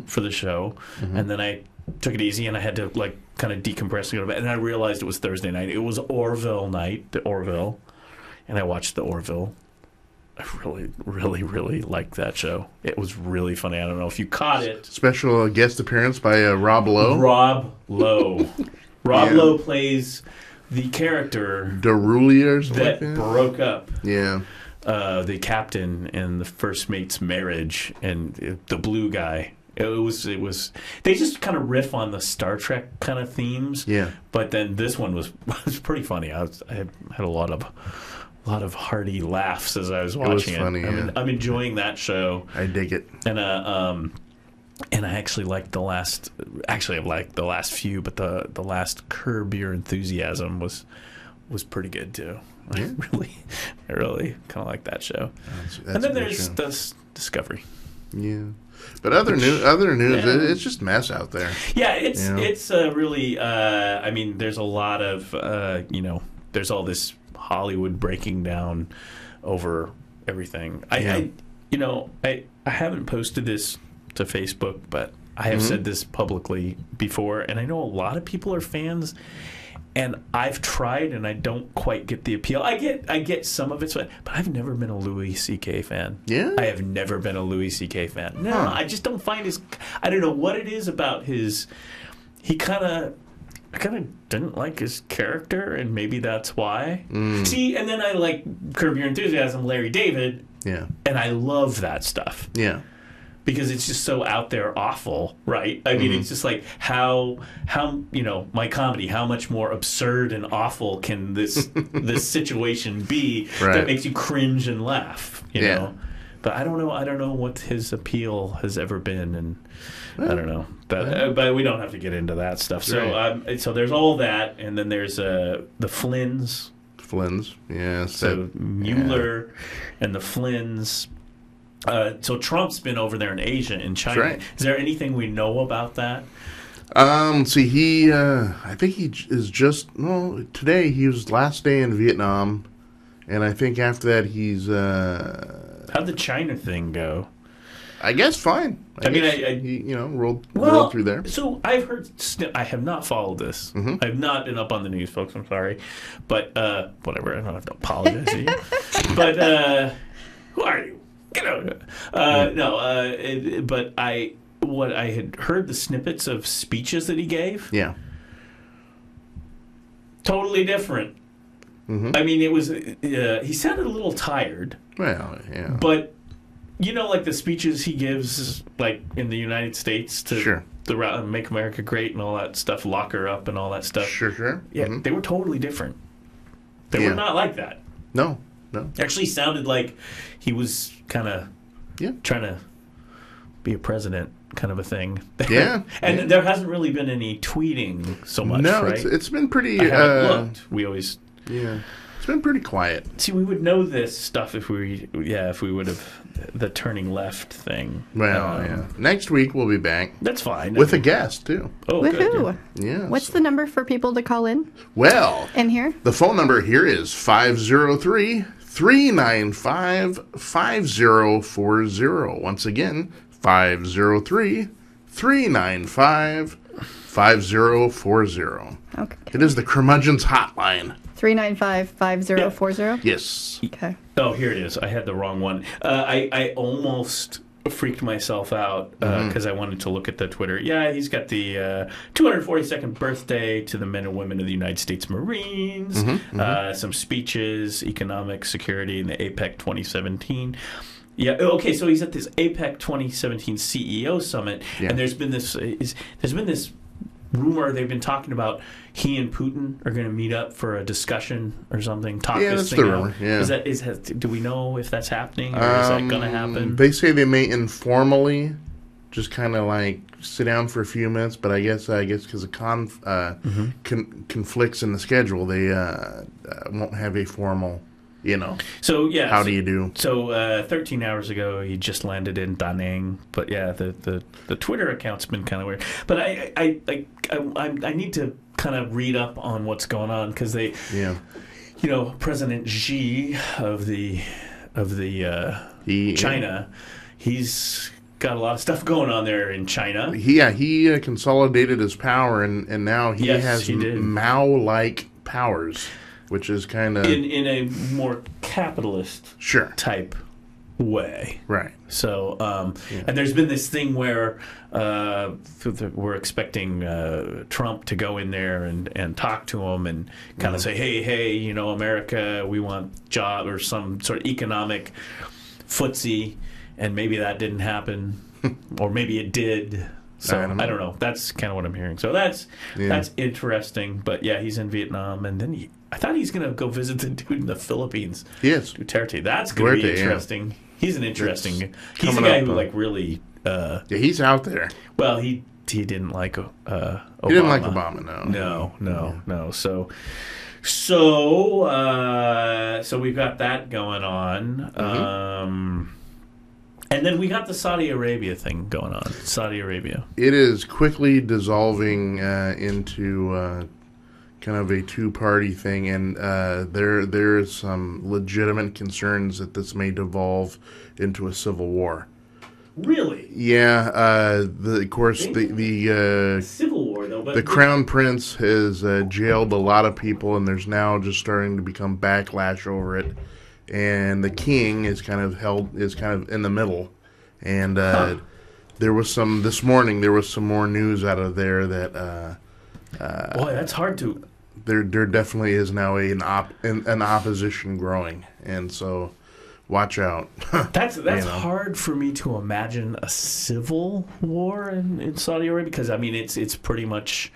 for the show, and then I took it easy and I had to like kind of decompress and go to bed, and I realized it was Thursday night. It was Orville night, the Orville, and I watched the Orville. I really, really, really liked that show. It was really funny. I don't know if you caught it. Special guest appearance by Rob Lowe. Rob Lowe. Rob Yeah. Lowe plays the character Derulier or something that like that. broke up Yeah. the captain and the first mate's marriage, and the blue guy. It was. They just kind of riff on the Star Trek kind of themes. Yeah. But then this one was pretty funny. I had a lot of hearty laughs as I was watching it. funny, yeah. I'm enjoying that show, I dig it. and I actually liked the last. Actually, I've liked the last few, but the last Curb Your Enthusiasm was pretty good too. Yeah. I really kind of like that show. That's And then a good there's show. this Discovery. Yeah. But other news, Yeah. it's just mess out there. Yeah, it's Yeah. it's really. I mean, there's a lot of there's all this Hollywood breaking down over everything. Yeah. I haven't posted this to Facebook, but I have said this publicly before, and I know a lot of people are fans. And I've tried, and I don't quite get the appeal. I get some of it, but I've never been a Louis C.K. fan. Yeah? I have never been a Louis C.K. fan. No, Huh. I just don't find his. I don't know what it is about his. I kind of didn't like his character, and maybe that's why. See, and then I like Curb Your Enthusiasm, Larry David, Yeah. and I love that stuff. Yeah. Because it's just so out there awful, right? I mean, it's just like how my comedy, how much more absurd and awful can this situation be Right. that makes you cringe and laugh, you Yeah. know? But I don't know what his appeal has ever been, and I don't know. But we don't have to get into that stuff. So Right. so there's all that, and then there's the Flynns. Flynn's. Yeah. So Mueller and the Flynns. So Trump's been over there in Asia, in China. That's right. Is there anything we know about that? See, he, I think he is today he was last day in Vietnam, and I think after that he's, How'd the China thing go? I guess fine. I mean, guess I- he, rolled through there. So I've heard. I have not followed this. I have not been up on the news, folks. I'm sorry, but whatever. I don't have to apologize to you. But who are you? No. But what I had heard the snippets of speeches that he gave. Yeah. Totally different. I mean, it was. He sounded a little tired. Well, yeah. But like the speeches he gives, like in the United States to Sure. Make America Great and all that stuff, lock her up and all that stuff. Sure. Yeah, they were totally different. They Yeah. were not like that. No. Actually sounded like he was kind of Yeah. trying to be a president kind of a thing. Yeah. And there hasn't really been any tweeting so much, No, right? it's been pretty. I haven't looked. We always... Yeah. It's been pretty quiet. See, we would know this stuff if we would have the turning left thing. Well, yeah. Next week we'll be back That's fine. with a guest too. Oh, good. Woohoo! Yes. What's the number for people to call in Well, and here? the phone number here is 503-395-5040. Once again, 503-395-5040. Okay. It is the Curmudgeons hotline. 395-5040. Yes. Okay. Oh, here it is. I had the wrong one. I almost freaked myself out because I wanted to look at the Twitter. Yeah, he's got the 242nd birthday to the men and women of the United States Marines. Some speeches, economic security in the APEC 2017. Yeah. Okay. So he's at this APEC 2017 CEO summit, and there's been this rumor they've been talking about he and Putin are going to meet up for a discussion or something. Talk Yeah, this that's thing the out. rumor. Yeah. Do we know if that's happening or is that going to happen? They say they may informally just kind of like sit down for a few minutes, but I guess because of conflicts in the schedule, they won't have a formal, So yeah. how do you do? So 13 hours ago, he just landed in Da Nang. But yeah, the Twitter account's been kind of weird. But I need to kind of read up on what's going on because they, President Xi of the China, he's got a lot of stuff going on there in China. He consolidated his power, and now he has he did. Mao-like powers, which is kind of in a more capitalist type way. Right. So, and there's been this thing where we're expecting Trump to go in there and talk to him and kind of say, hey, America, we want job or some sort of economic footsie, and maybe that didn't happen, or maybe it did. So I don't know. That's kind of what I'm hearing. So that's interesting. But yeah, he's in Vietnam, and then I thought he's going to go visit the dude in the Philippines. Yes, Duterte. That's going to be interesting. Yeah. He's an interesting. He's a guy who really. He's out there. Well, he didn't like Obama. He didn't like Obama. No. So we've got that going on. And then we got the Saudi Arabia thing going on. Saudi Arabia. It is quickly dissolving into kind of a two-party thing, and there is some legitimate concerns that this may devolve into a civil war. Really? Yeah. Of course, the civil war though. But the Crown Prince has jailed a lot of people, and there's now just starting to become backlash over it. And the king is kind of in the middle, and there was this morning there was some more news out of there that boy, that's hard to. There definitely is now an opposition growing, and so watch out. That's hard for me to imagine a civil war in Saudi Arabia because I mean it's pretty much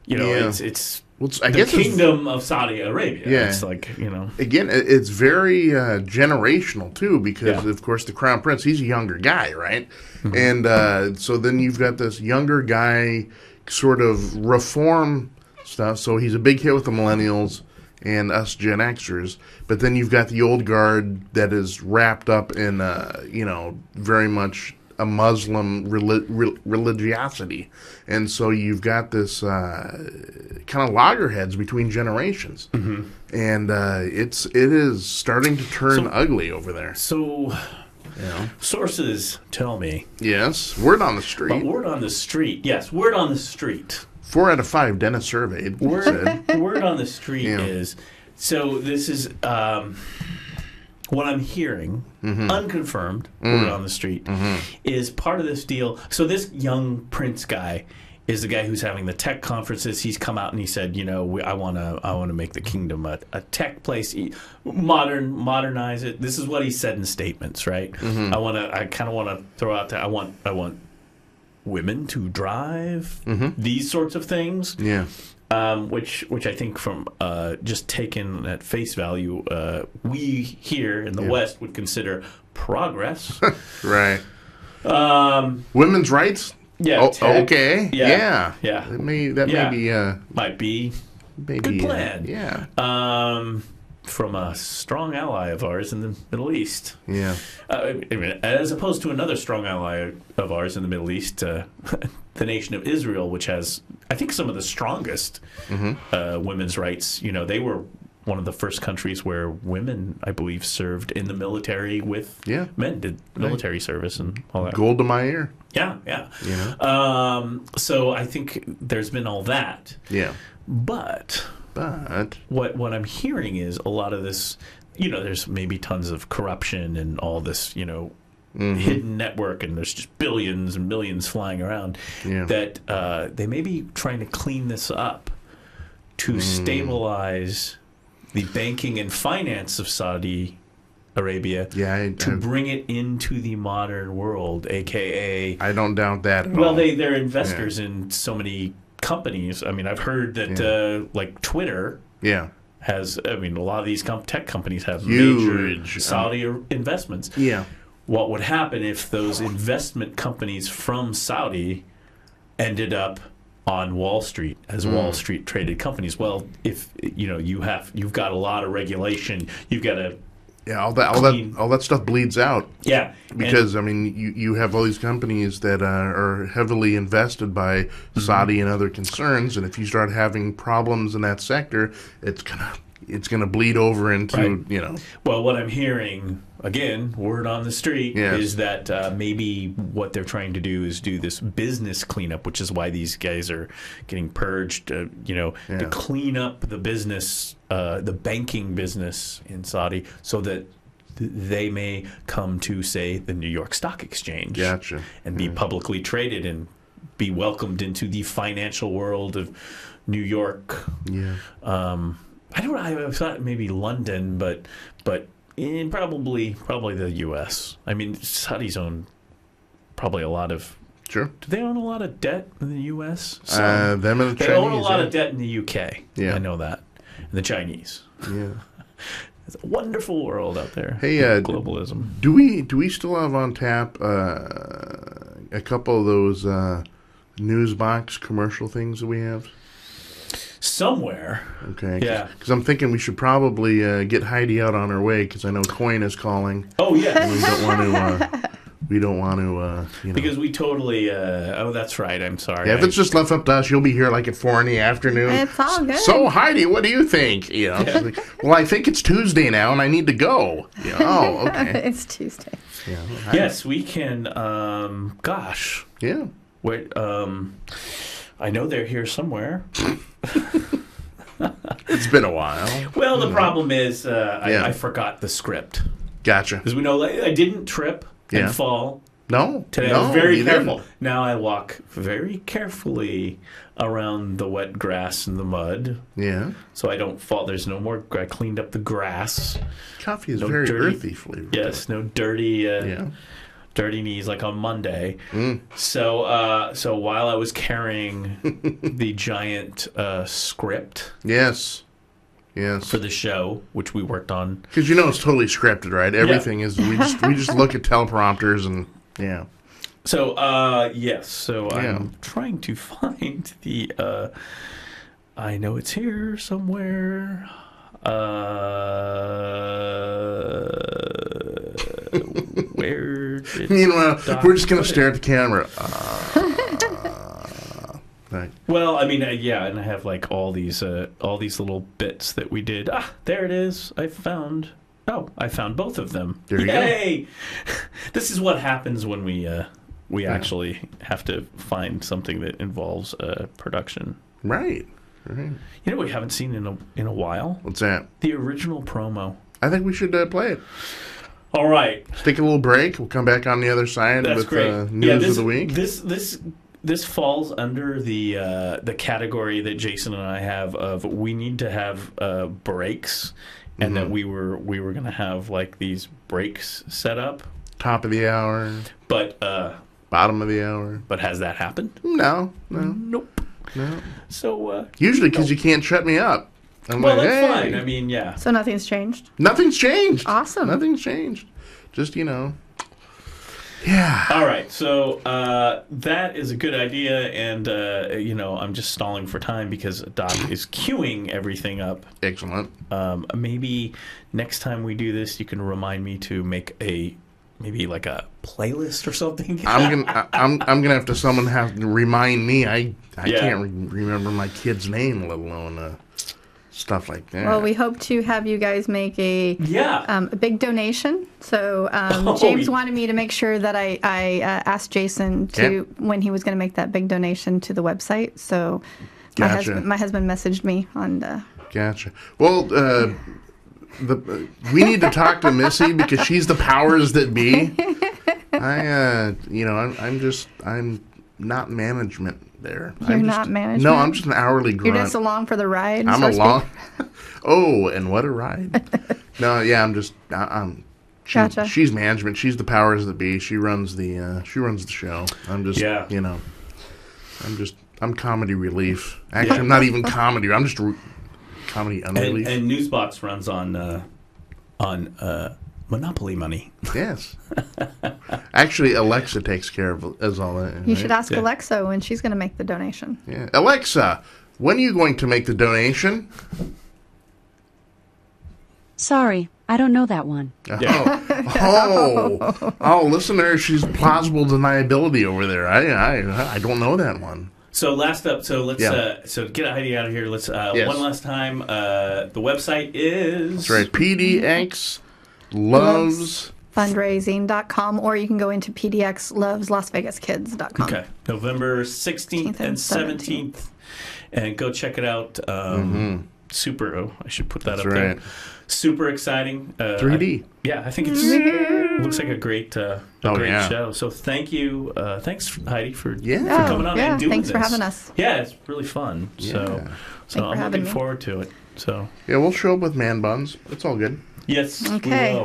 it's. Well, I guess kingdom of Saudi Arabia. Yeah. It's like, Again, it's very generational, too, because, of course, the Crown Prince, he's a younger guy, right? Mm-hmm. And so then you've got this younger guy sort of reform stuff. So he's a big hit with the millennials and us Gen Xers. But then you've got the old guard that is wrapped up in, very much a Muslim religiosity. And so you've got this kind of loggerheads between generations. Mm-hmm. And it is starting to turn ugly over there. So sources tell me. Yes, word on the street. But word on the street. Yes, word on the street. 4 out of 5 dentists surveyed. Word on the street is, so this is what I'm hearing, unconfirmed, word on the street, is part of this deal. So this young prince guy is the guy who's having the tech conferences. He's come out and he said, I want to make the kingdom a tech place, modernize it. This is what he said in statements, right? Mm-hmm. I kind of want to throw out there. I want women to drive these sorts of things. Yeah. which I think from just taken at face value, we here in the West would consider progress. Right. Women's rights. Yeah. Oh, tech. okay. Yeah. Yeah. That may be might be maybe good plan. Yeah. From a strong ally of ours in the Middle East. Yeah. I mean, as opposed to another strong ally of ours in the Middle East, the nation of Israel, which has, I think, some of the strongest women's rights. You know, they were one of the first countries where women, I believe, served in the military with men, did military service and all that. Golda Meir. Yeah. Yeah. So I think there's been all that. Yeah. But what I'm hearing is a lot of this, you know, there's maybe tons of corruption and all this, you know, hidden network, and there's just billions and millions flying around, that they may be trying to clean this up to stabilize the banking and finance of Saudi Arabia to bring it into the modern world, a.k.a. I don't doubt that at all. Well, they're investors in so many companies. I mean, I've heard that like Twitter has, I mean, a lot of these tech companies have huge major Saudi investments. Yeah. What would happen if those investment companies from Saudi ended up on Wall Street as Wall Street traded companies? Well, if you know you've got a lot of regulation, you've got to all that stuff bleeds out. Yeah, because I mean, you have all these companies that are heavily invested by Saudi and other concerns, and if you start having problems in that sector, it's gonna bleed over into you know. Well, what I'm hearing, again, word on the street, is that maybe what they're trying to do is do this business cleanup, which is why these guys are getting purged, you know, to clean up the business, the banking business in Saudi, so that they may come to, say, the New York Stock Exchange and be publicly traded and be welcomed into the financial world of New York. I don't know. I thought maybe London, but in probably the U.S. I mean, Saudis own probably a lot of. Sure. Do they own a lot of debt in the U.S.? Them and the they Chinese, own a lot of debt in the U.K. Yeah, I know that. And the Chinese. Yeah. It's a wonderful world out there. Hey, globalism. Do we still have on tap a couple of those NuzBox commercial things that we have? Somewhere. Okay. Because I'm thinking we should probably get Heidi out on her way, because I know Coin is calling. Oh, yeah. And we don't want to, you know. Because we totally, oh, that's right. I'm sorry. Yeah, if it's just left up to us, you'll be here like at 4 in the afternoon. It's all good. So, Heidi, what do you think? You know, like, well, I think it's Tuesday now, and I need to go. You know, oh, okay. It's Tuesday. Yeah. Yes, we can, gosh. Yeah. Wait, I know they're here somewhere. It's been a while. Well, the problem is I forgot the script. Gotcha. Because we know I didn't trip and fall. No. Today I was very careful. Now I walk very carefully around the wet grass and the mud. Yeah. So I don't fall. There's no more. I cleaned up the grass. Coffee is very earthy flavor. Yes, no dirty. Dirty knees like on Monday. So while I was carrying the giant script, yes, for the show, which we worked on, because you know it's totally scripted, right? Everything is we just look at teleprompters and So yes, so I'm trying to find the. I know it's here somewhere. Where? Meanwhile, we're just gonna stare at the camera. Right. Well, I mean, and I have like all these little bits that we did. Ah, there it is. I found both of them. There you Yay! This is what happens when we actually have to find something that involves production. Right. Right. You know what we haven't seen in a while? What's that? The original promo. I think we should play it. All right. Let's take a little break. We'll come back on the other side with news of the week. This falls under the category that Jason and I have of we need to have breaks, and that we were going to have like these breaks set up. Top of the hour. But bottom of the hour. But has that happened? No. Nope. No. So Usually because you can't shut me up. I'm well, like, that's hey. fine. I mean, yeah. So nothing's changed? Nothing's changed. Awesome. Nothing's changed. Just, yeah. All right, so that is a good idea, and I'm just stalling for time because Doc is queuing everything up. Excellent. Maybe next time we do this, you can remind me to make maybe like a playlist or something. I'm gonna have to have to remind me. I can't remember my kid's name, let alone stuff like that. Well, we hope to have you guys make a big donation. So James wanted me to make sure that I asked Jason when he was going to make that big donation to the website. So my husband messaged me on. Gotcha. Well, we need to talk to Missy because she's the powers that be. I'm not management there. You're not management? No, I'm just an hourly grunt. You're just along for the ride? I'm along. Oh, and what a ride. No, yeah, Gotcha. She's management. She's the powers that be. She runs the show. I'm just, I'm comedy relief. Actually, I'm not even comedy. I'm just comedy unrelief. And NuzBox runs on Monopoly money. Yes. Actually, Alexa takes care of all that. You should ask Alexa when she's going to make the donation. Yeah. Alexa, when are you going to make the donation? Sorry, I don't know that one. Oh, listen to her. She's plausible deniability over there. I don't know that one. So last up, so let's so get Heidi out of here. Let's one last time. The website is that's right. PDX Loves fundraising.com, or you can go into pdxloveslasvegaskids.com. Okay, November 16th and 17th, and go check it out. Super. I should put that up there. Super exciting. 3D. I think it looks like a great show. So thank you. Thanks, Heidi, for coming on and doing thanks this. for having us. Yeah, it's really fun. So I'm looking forward to it. So we'll show up with man buns. It's all good. Yes. Okay. We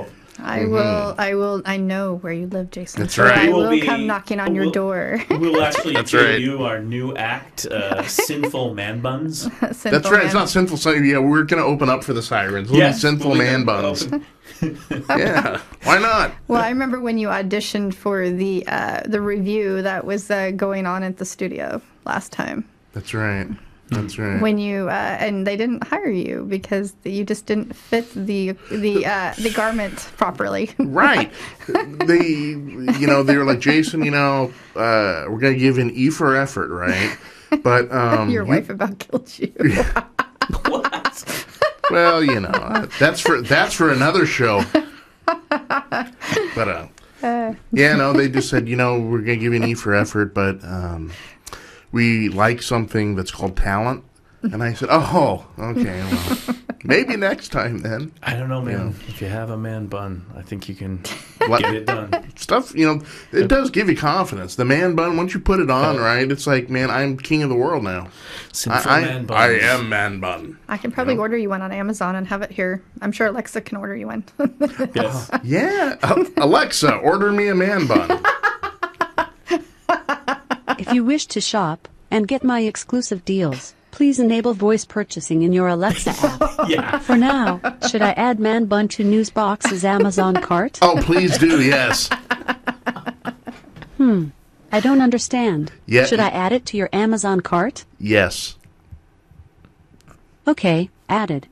will. I will. I know where you live, Jason. That's right. I will come knocking on your door. We'll actually debut our new act, Sinful Man Buns. That's right. It's not sinful. Yeah, we're going to open up for the sirens. We'll be Sinful Man Buns. Yeah. Why not? Well, I remember when you auditioned for the review that was going on at the studio last time. That's right. That's right. When you and they didn't hire you because you just didn't fit the garment properly. Right. They were like, Jason, we're gonna give you an E for effort, right? But your wife about killed you. What? Well, that's for another show. But they just said, we're gonna give you an E for effort, but we like something that's called talent. And I said, oh, okay, well, maybe next time then. I don't know, man. If you have a man bun, I think you can get it done. Stuff, it does give you confidence. The man bun, once you put it on, right, it's like, man, I'm king of the world now. Man bun. I am man bun. I can probably order you one on Amazon and have it here. I'm sure Alexa can order you one. Yes. Alexa, order me a man bun. If you wish to shop and get my exclusive deals, please enable voice purchasing in your Alexa app. Yeah. For now, should I add Man Bun to NuzBox's Amazon cart? Oh, please do, yes. I don't understand. Yeah. Should I add it to your Amazon cart? Yes. Okay, added.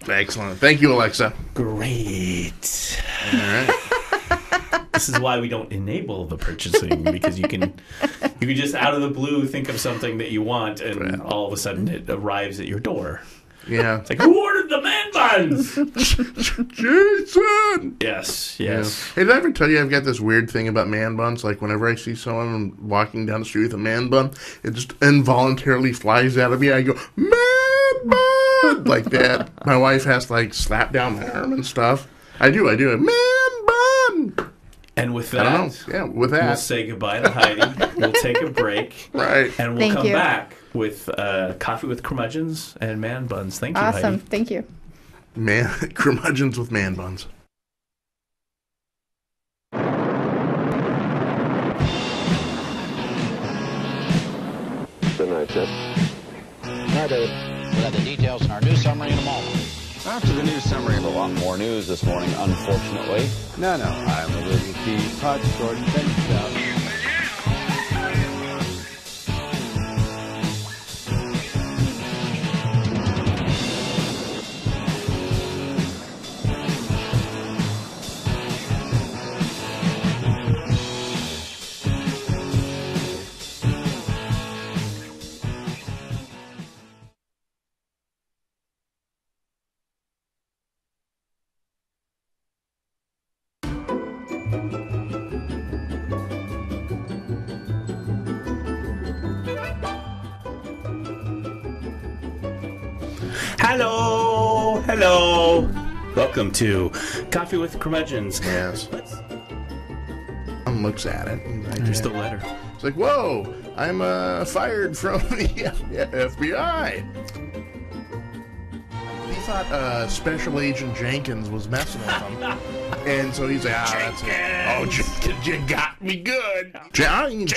Excellent. Thank you, Alexa. Great. All right. This is why we don't enable the purchasing, because you can just out of the blue think of something that you want, and all of a sudden it arrives at your door. Yeah. It's like, who ordered the man buns? Jason! Yes. Yeah. Hey, did I ever tell you I've got this weird thing about man buns? Like, whenever I see someone walking down the street with a man bun, it just involuntarily flies out of me. I go, man bun! Like that. My wife has to, slap down my arm and stuff. I do. Man bun! And with that, we'll say goodbye to Heidi. We'll take a break. Right. And we'll come back with Coffee with Curmudgeons and Man Buns. Thank you, awesome. Heidi. Thank you. Curmudgeons with man buns. Good night, Jeff. We'll have the details in our news summary in a moment. After the news summary, a lot more news this morning, unfortunately. No, I'm a little teapot, short and stout. Hello. Welcome to Coffee with Curmudgeons. Yes. Looks at it. There's the letter. It's like, whoa, I'm fired from the FBI. He thought Special Agent Jenkins was messing with him. And so he's like, that's it. Oh, Jenkins, you got me good. Jenkins.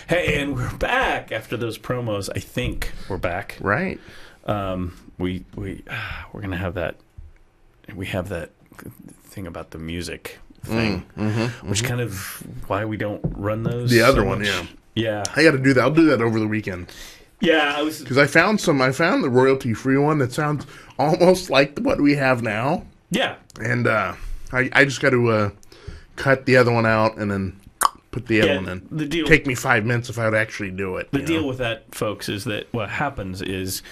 Hey, and we're back after those promos. I think we're back. Right. We're gonna have that. We have that thing about the music thing, which kind of why we don't run those. The other one, yeah. Yeah. I got to do that. I'll do that over the weekend. Yeah, because I found the royalty free one that sounds almost like what we have now. Yeah. And I just got to cut the other one out and then put the other one in. The deal, take me 5 minutes if I would actually do it. The deal with that, folks, is that what happens is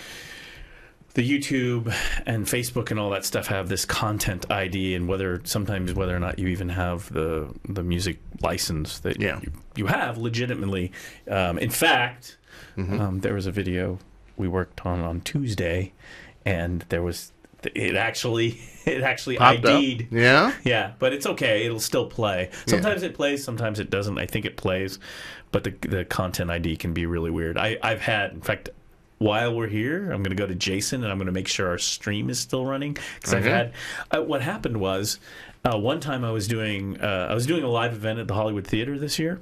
the YouTube and Facebook and all that stuff have this content ID, and whether or not you even have the music license that you have legitimately. In fact, there was a video we worked on Tuesday, and it actually popped ID'd. Up. Yeah? Yeah, but it's okay. It'll still play. Sometimes it plays, sometimes it doesn't. I think it plays, but the content ID can be really weird. I've had, in fact, while we're here, I'm going to go to Jason, and I'm going to make sure our stream is still running. Because I've had... what happened was, one time I was doing a live event at the Hollywood Theater this year,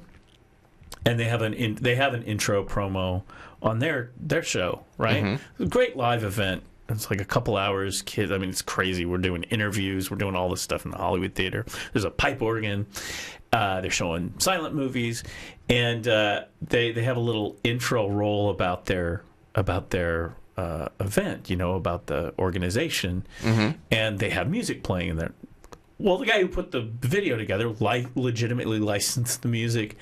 and they have an intro promo on their show, right? It's a great live event. It's like a couple hours, kids. I mean, it's crazy. We're doing interviews. We're doing all this stuff in the Hollywood Theater. There's a pipe organ. They're showing silent movies, and they have a little intro roll about their event, about the organization, and they have music playing in there. Well, the guy who put the video together legitimately licensed the music.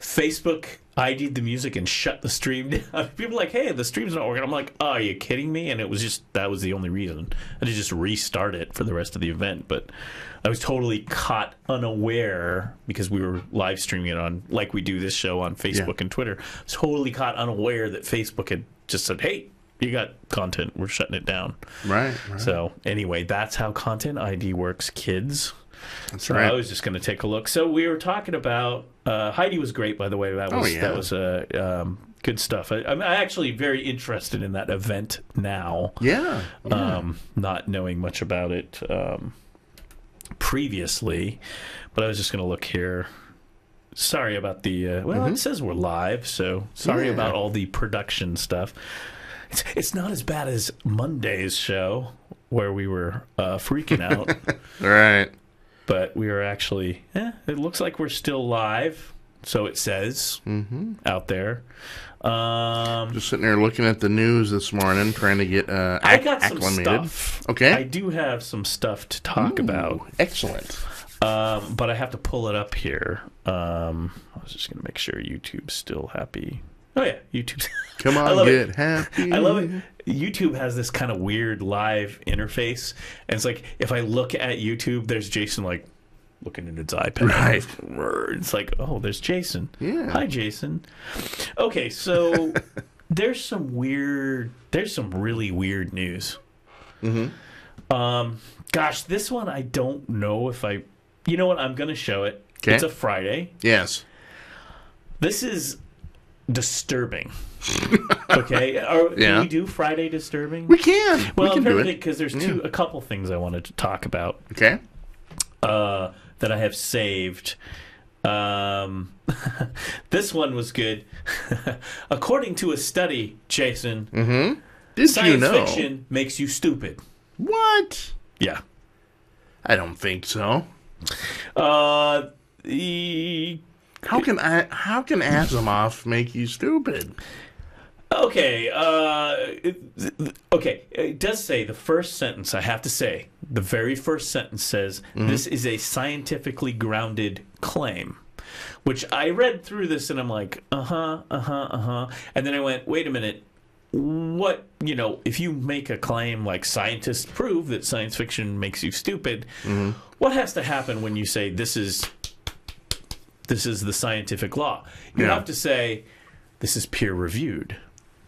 Facebook ID'd the music and shut the stream down. People are like, hey, the stream's not working. I'm like, oh, are you kidding me? And that was the only reason. I had to just restart it for the rest of the event. But I was totally caught unaware, because we were live streaming it on, like we do this show, on Facebook and Twitter. I was totally caught unaware that Facebook had just said, hey, you got content. We're shutting it down. Right. So anyway, that's how Content ID works, kids. That's so right. I was just going to take a look. So we were talking about Heidi was great, by the way. That was good stuff. I'm actually very interested in that event now. Yeah. Not knowing much about it previously, but I was just going to look here. Sorry about the it says we're live, so sorry about all the production stuff. It's not as bad as Monday's show where we were freaking out. Right. But we are actually, it looks like we're still live, so it says out there. Just sitting there looking at the news this morning, trying to get I got acclimated. Some stuff. Okay. I do have some stuff to talk about. Excellent. But I have to pull it up here. I was just going to make sure YouTube's still happy. Oh yeah, YouTube. Come I on, love get it. happy. I love it. YouTube has this kind of weird live interface, and it's like if I look at YouTube, there's Jason like looking at his iPad. Right. It's like, oh, there's Jason. Yeah. Hi, Jason. Okay, so there's some really weird news. Gosh, this one I don't know if I. You know what? I'm going to show it. Okay. It's a Friday. Yes. This is disturbing. Okay, can we do Friday disturbing? We can. Well, we can do it because there's a couple things I wanted to talk about. Okay. That I have saved. This one was good. According to a study, Jason, Did science you know? fiction makes you stupid. What? Yeah. I don't think so. Uh, How can Asimov make you stupid? Okay, it does say the first sentence, I have to say, the very first sentence says, this is a scientifically grounded claim, which I read through this and I'm like, and then I went, wait a minute, what, if you make a claim like scientists prove that science fiction makes you stupid, what has to happen when you say this is the scientific law? You have to say, this is peer-reviewed.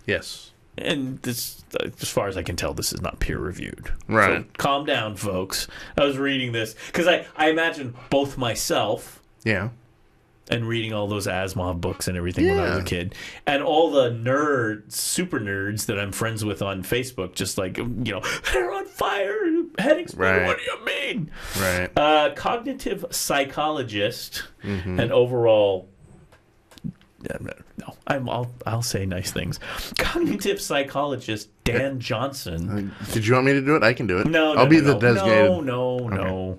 Yes. And this, as far as I can tell, this is not peer-reviewed. Right. So calm down, folks. I was reading this because I imagine both myself and reading all those Asimov books and everything when I was a kid, and all the super nerds that I'm friends with on Facebook, just like, they're on fire, head exploded, what do you mean? Right. Cognitive psychologist and overall... No, I'll say nice things. Cognitive psychologist Dan Johnson. Did you want me to do it? I can do it. No, I'll be the designated. No.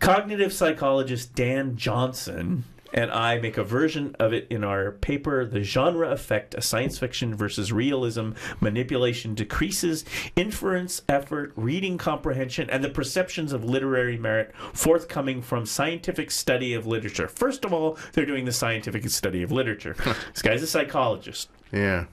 Cognitive psychologist Dan Johnson and I make a version of it in our paper, The Genre Effect, a Science Fiction versus Realism Manipulation Decreases Inference, Effort, Reading Comprehension, and the Perceptions of Literary Merit, forthcoming from Scientific Study of Literature. First of all, they're doing the scientific study of literature. This guy's a psychologist. Yeah.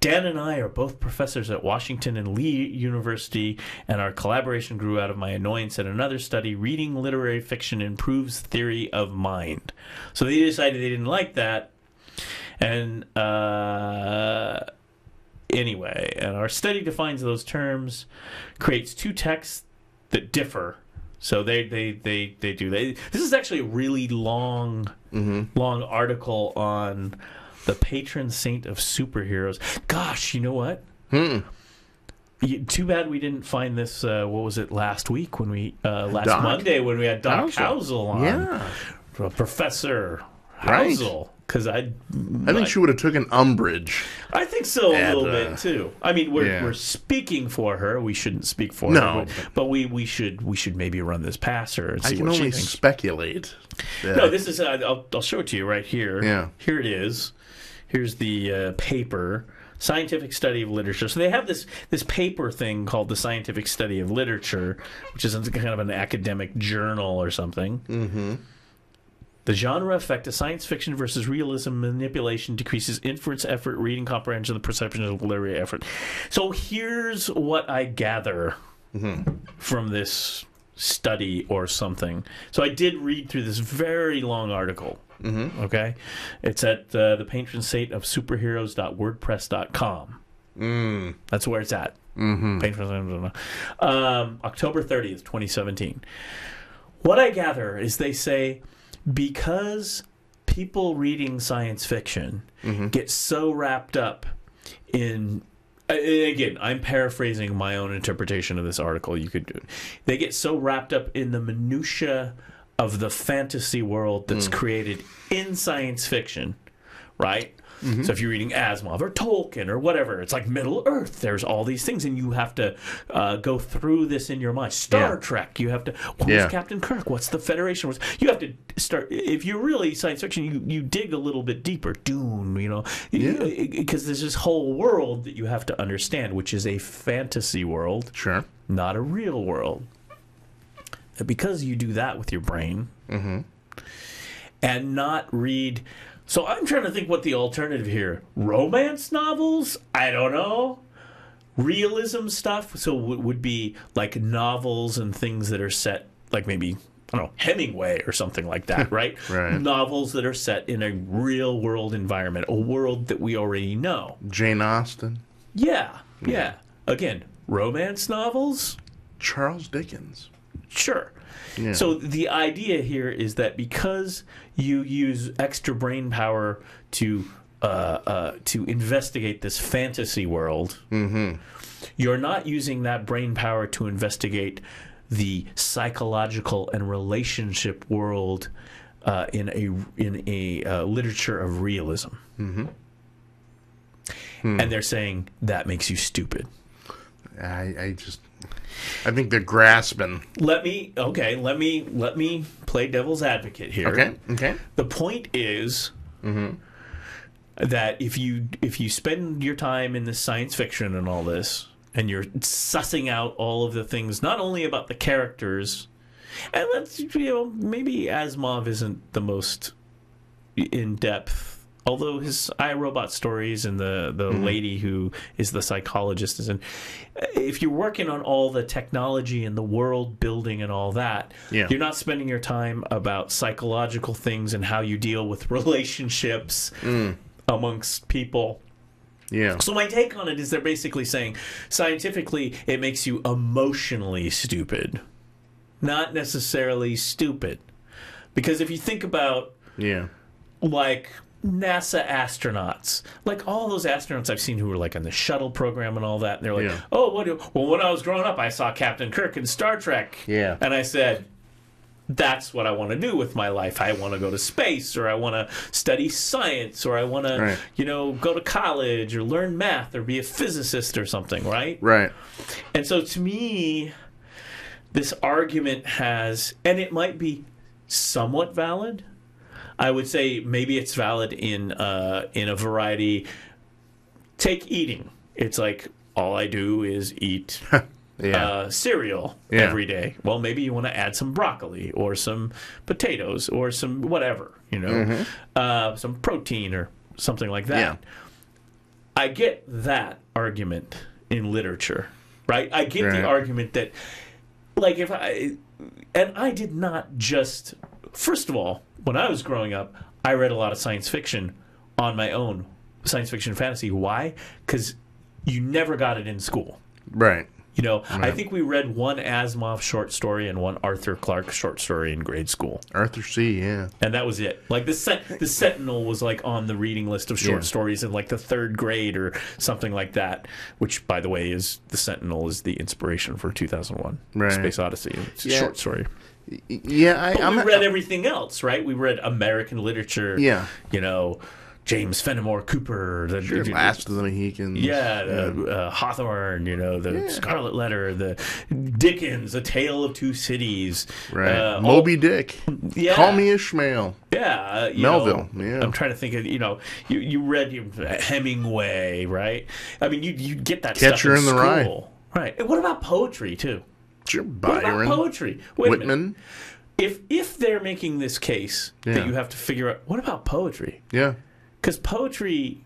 Dan and I are both professors at Washington and Lee University, and our collaboration grew out of my annoyance at another study, reading literary fiction improves theory of mind. So they decided they didn't like that. And anyway, and our study defines those terms, creates two texts that differ. So they do. This is actually a really long article on the patron saint of superheroes. Gosh, you know what? Too bad we didn't find this. What was it last week when we Monday when we had Doc Housel on? Yeah, Professor Housel. Because I think she would have taken umbrage. I think so a little bit too. I mean, we're speaking for her. We shouldn't speak for her, but we should maybe run this past her and see what she thinks. I can only speculate. No, this is. I'll show it to you right here. Yeah, here it is. Here's the paper, Scientific Study of Literature. So they have this paper thing called the Scientific Study of Literature, which is kind of an academic journal or something. The genre effect of science fiction versus realism manipulation decreases inference, effort, reading comprehension, the perception of literary effort. So here's what I gather from this study or something. So I did read through this very long article. Okay, it's at the patron saint of superheroes.wordpress.com. That's where it's at. October 30th, 2017. What I gather is they say because people reading science fiction get so wrapped up in, again, I'm paraphrasing my own interpretation of this article. You could do it. They get so wrapped up in the minutia of the fantasy world that's created in science fiction, right? So if you're reading Asimov or Tolkien or whatever, it's like Middle Earth. There's all these things, and you have to go through this in your mind. Star Trek, you have to, who's Captain Kirk? What's the Federation? You have to start, if you're really science fiction, you dig a little bit deeper. Dune, because there's this whole world that you have to understand, which is a fantasy world, not a real world. Because you do that with your brain and not read So I'm trying to think what the alternative here. Romance novels? I don't know. Realism stuff? So would be like novels and things that are set, like maybe, I don't know, Hemingway or something like that, right? Right. Novels that are set in a real world environment, a world that we already know. Jane Austen. Yeah. Again, romance novels? Charles Dickens. Sure. Yeah. So the idea here is that because you use extra brain power to investigate this fantasy world, you're not using that brain power to investigate the psychological and relationship world in a literature of realism. And they're saying that makes you stupid. I think they're grasping. Let me play devil's advocate here. Okay. The point is that if you spend your time in this science fiction and all this, and you're sussing out all of the things, not only about the characters, and maybe Asimov isn't the most in depth. Although his iRobot stories and the lady who is the psychologist is in, if you're working on all the technology and the world building and all that, you're not spending your time about psychological things and how you deal with relationships amongst people. Yeah. So my take on it is they're basically saying scientifically it makes you emotionally stupid, not necessarily stupid. Because if you think about like NASA astronauts, like all those astronauts I've seen who were like on the shuttle program and all that, and they're like, well, when I was growing up, I saw Captain Kirk in Star Trek. Yeah. And I said, that's what I want to do with my life. I want to go to space, or I want to study science, or I want to, go to college or learn math or be a physicist or something, right? Right. And so to me, this argument has, and it might be somewhat valid. I would say maybe it's valid in a variety. Take eating. It's like all I do is eat cereal every day. Well, maybe you want to add some broccoli or some potatoes or some whatever, some protein or something like that. Yeah. I get that argument in literature, right? I get the argument that, like, I did not just, first of all, when I was growing up, I read a lot of science fiction on my own, science fiction and fantasy. Why? Because you never got it in school. Right. I think we read one Asimov short story and one Arthur Clarke short story in grade school. Arthur C., yeah. And that was it. Like the Sentinel was like on the reading list of short stories in like the third grade or something like that, which, by the way, is the Sentinel is the inspiration for 2001 Space Odyssey. It's a short story. Yeah, we read everything else, right? We read American literature. Yeah. James Fenimore Cooper, the Last of the Mohicans. Hawthorne, the Scarlet Letter, the Dickens, A Tale of Two Cities. Right. Moby Dick. Yeah. Call Me Ishmael. Yeah. Melville. I'm trying to think of, you read Hemingway, right? I mean, you get that Catcher stuff in the Rye. school. Right. And what about poetry, too? Sure, Byron. What about poetry? Wait Whitman. If they're making this case that you have to figure out, what about poetry? Yeah. Because poetry,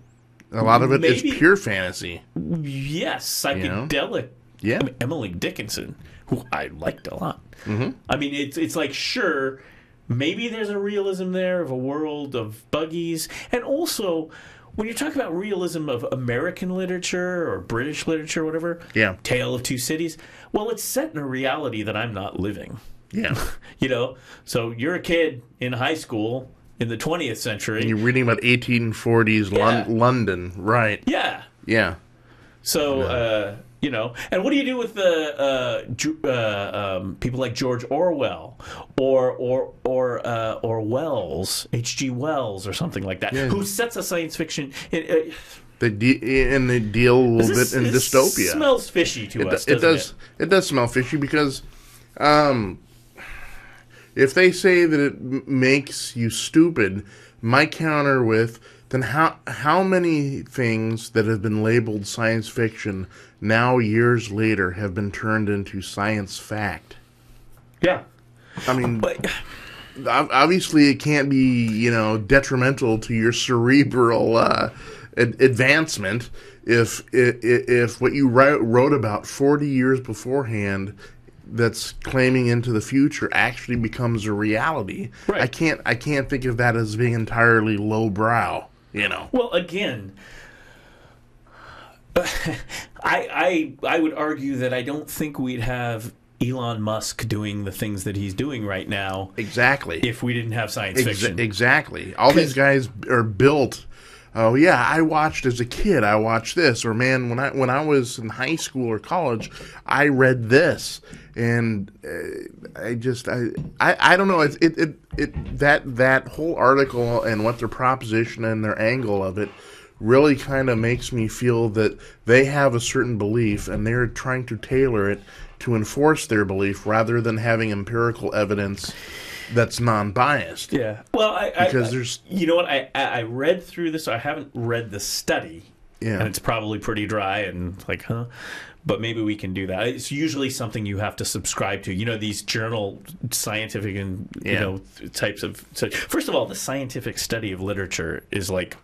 a lot of it is pure fantasy. Yes, psychedelic. Yeah. I mean, Emily Dickinson, who I liked a lot. I mean, it's like, sure, maybe there's a realism there of a world of buggies. And also, when you're talking about realism of American literature or British literature or whatever, Tale of Two Cities, well, it's set in a reality that I'm not living. Yeah. So you're a kid in high school in the 20th century. And you're reading about 1840s London, right? Yeah. Yeah. So, and what do you do with the people like George Orwell or Wells, H.G. Wells, or something like that, who sets a science fiction? They deal a little bit in dystopia. It smells fishy to us. It does smell fishy because. If they say that it makes you stupid, my counter with, then how many things that have been labeled science fiction now years later have been turned into science fact? Yeah. I mean, obviously it can't be, detrimental to your cerebral advancement if what you wrote about 40 years beforehand that's claiming into the future actually becomes a reality. Right. I can't think of that as being entirely lowbrow. Well, again, I would argue that I don't think we'd have Elon Musk doing the things that he's doing right now. Exactly. If we didn't have science fiction. Exactly. All these guys are built. Oh yeah, I watched as a kid. I watched this, or man, when I was in high school or college, I read this, and I don't know. That whole article and what their proposition and their angle of it really kind of makes me feel that they have a certain belief and they're trying to tailor it to enforce their belief rather than having empirical evidence that's non-biased. Yeah. Well, there's, you know what? I read through this. I haven't read the study. Yeah. And it's probably pretty dry and like, huh? But maybe we can do that. It's usually something you have to subscribe to. These journal scientific and types of. So first of all, the scientific study of literature is like,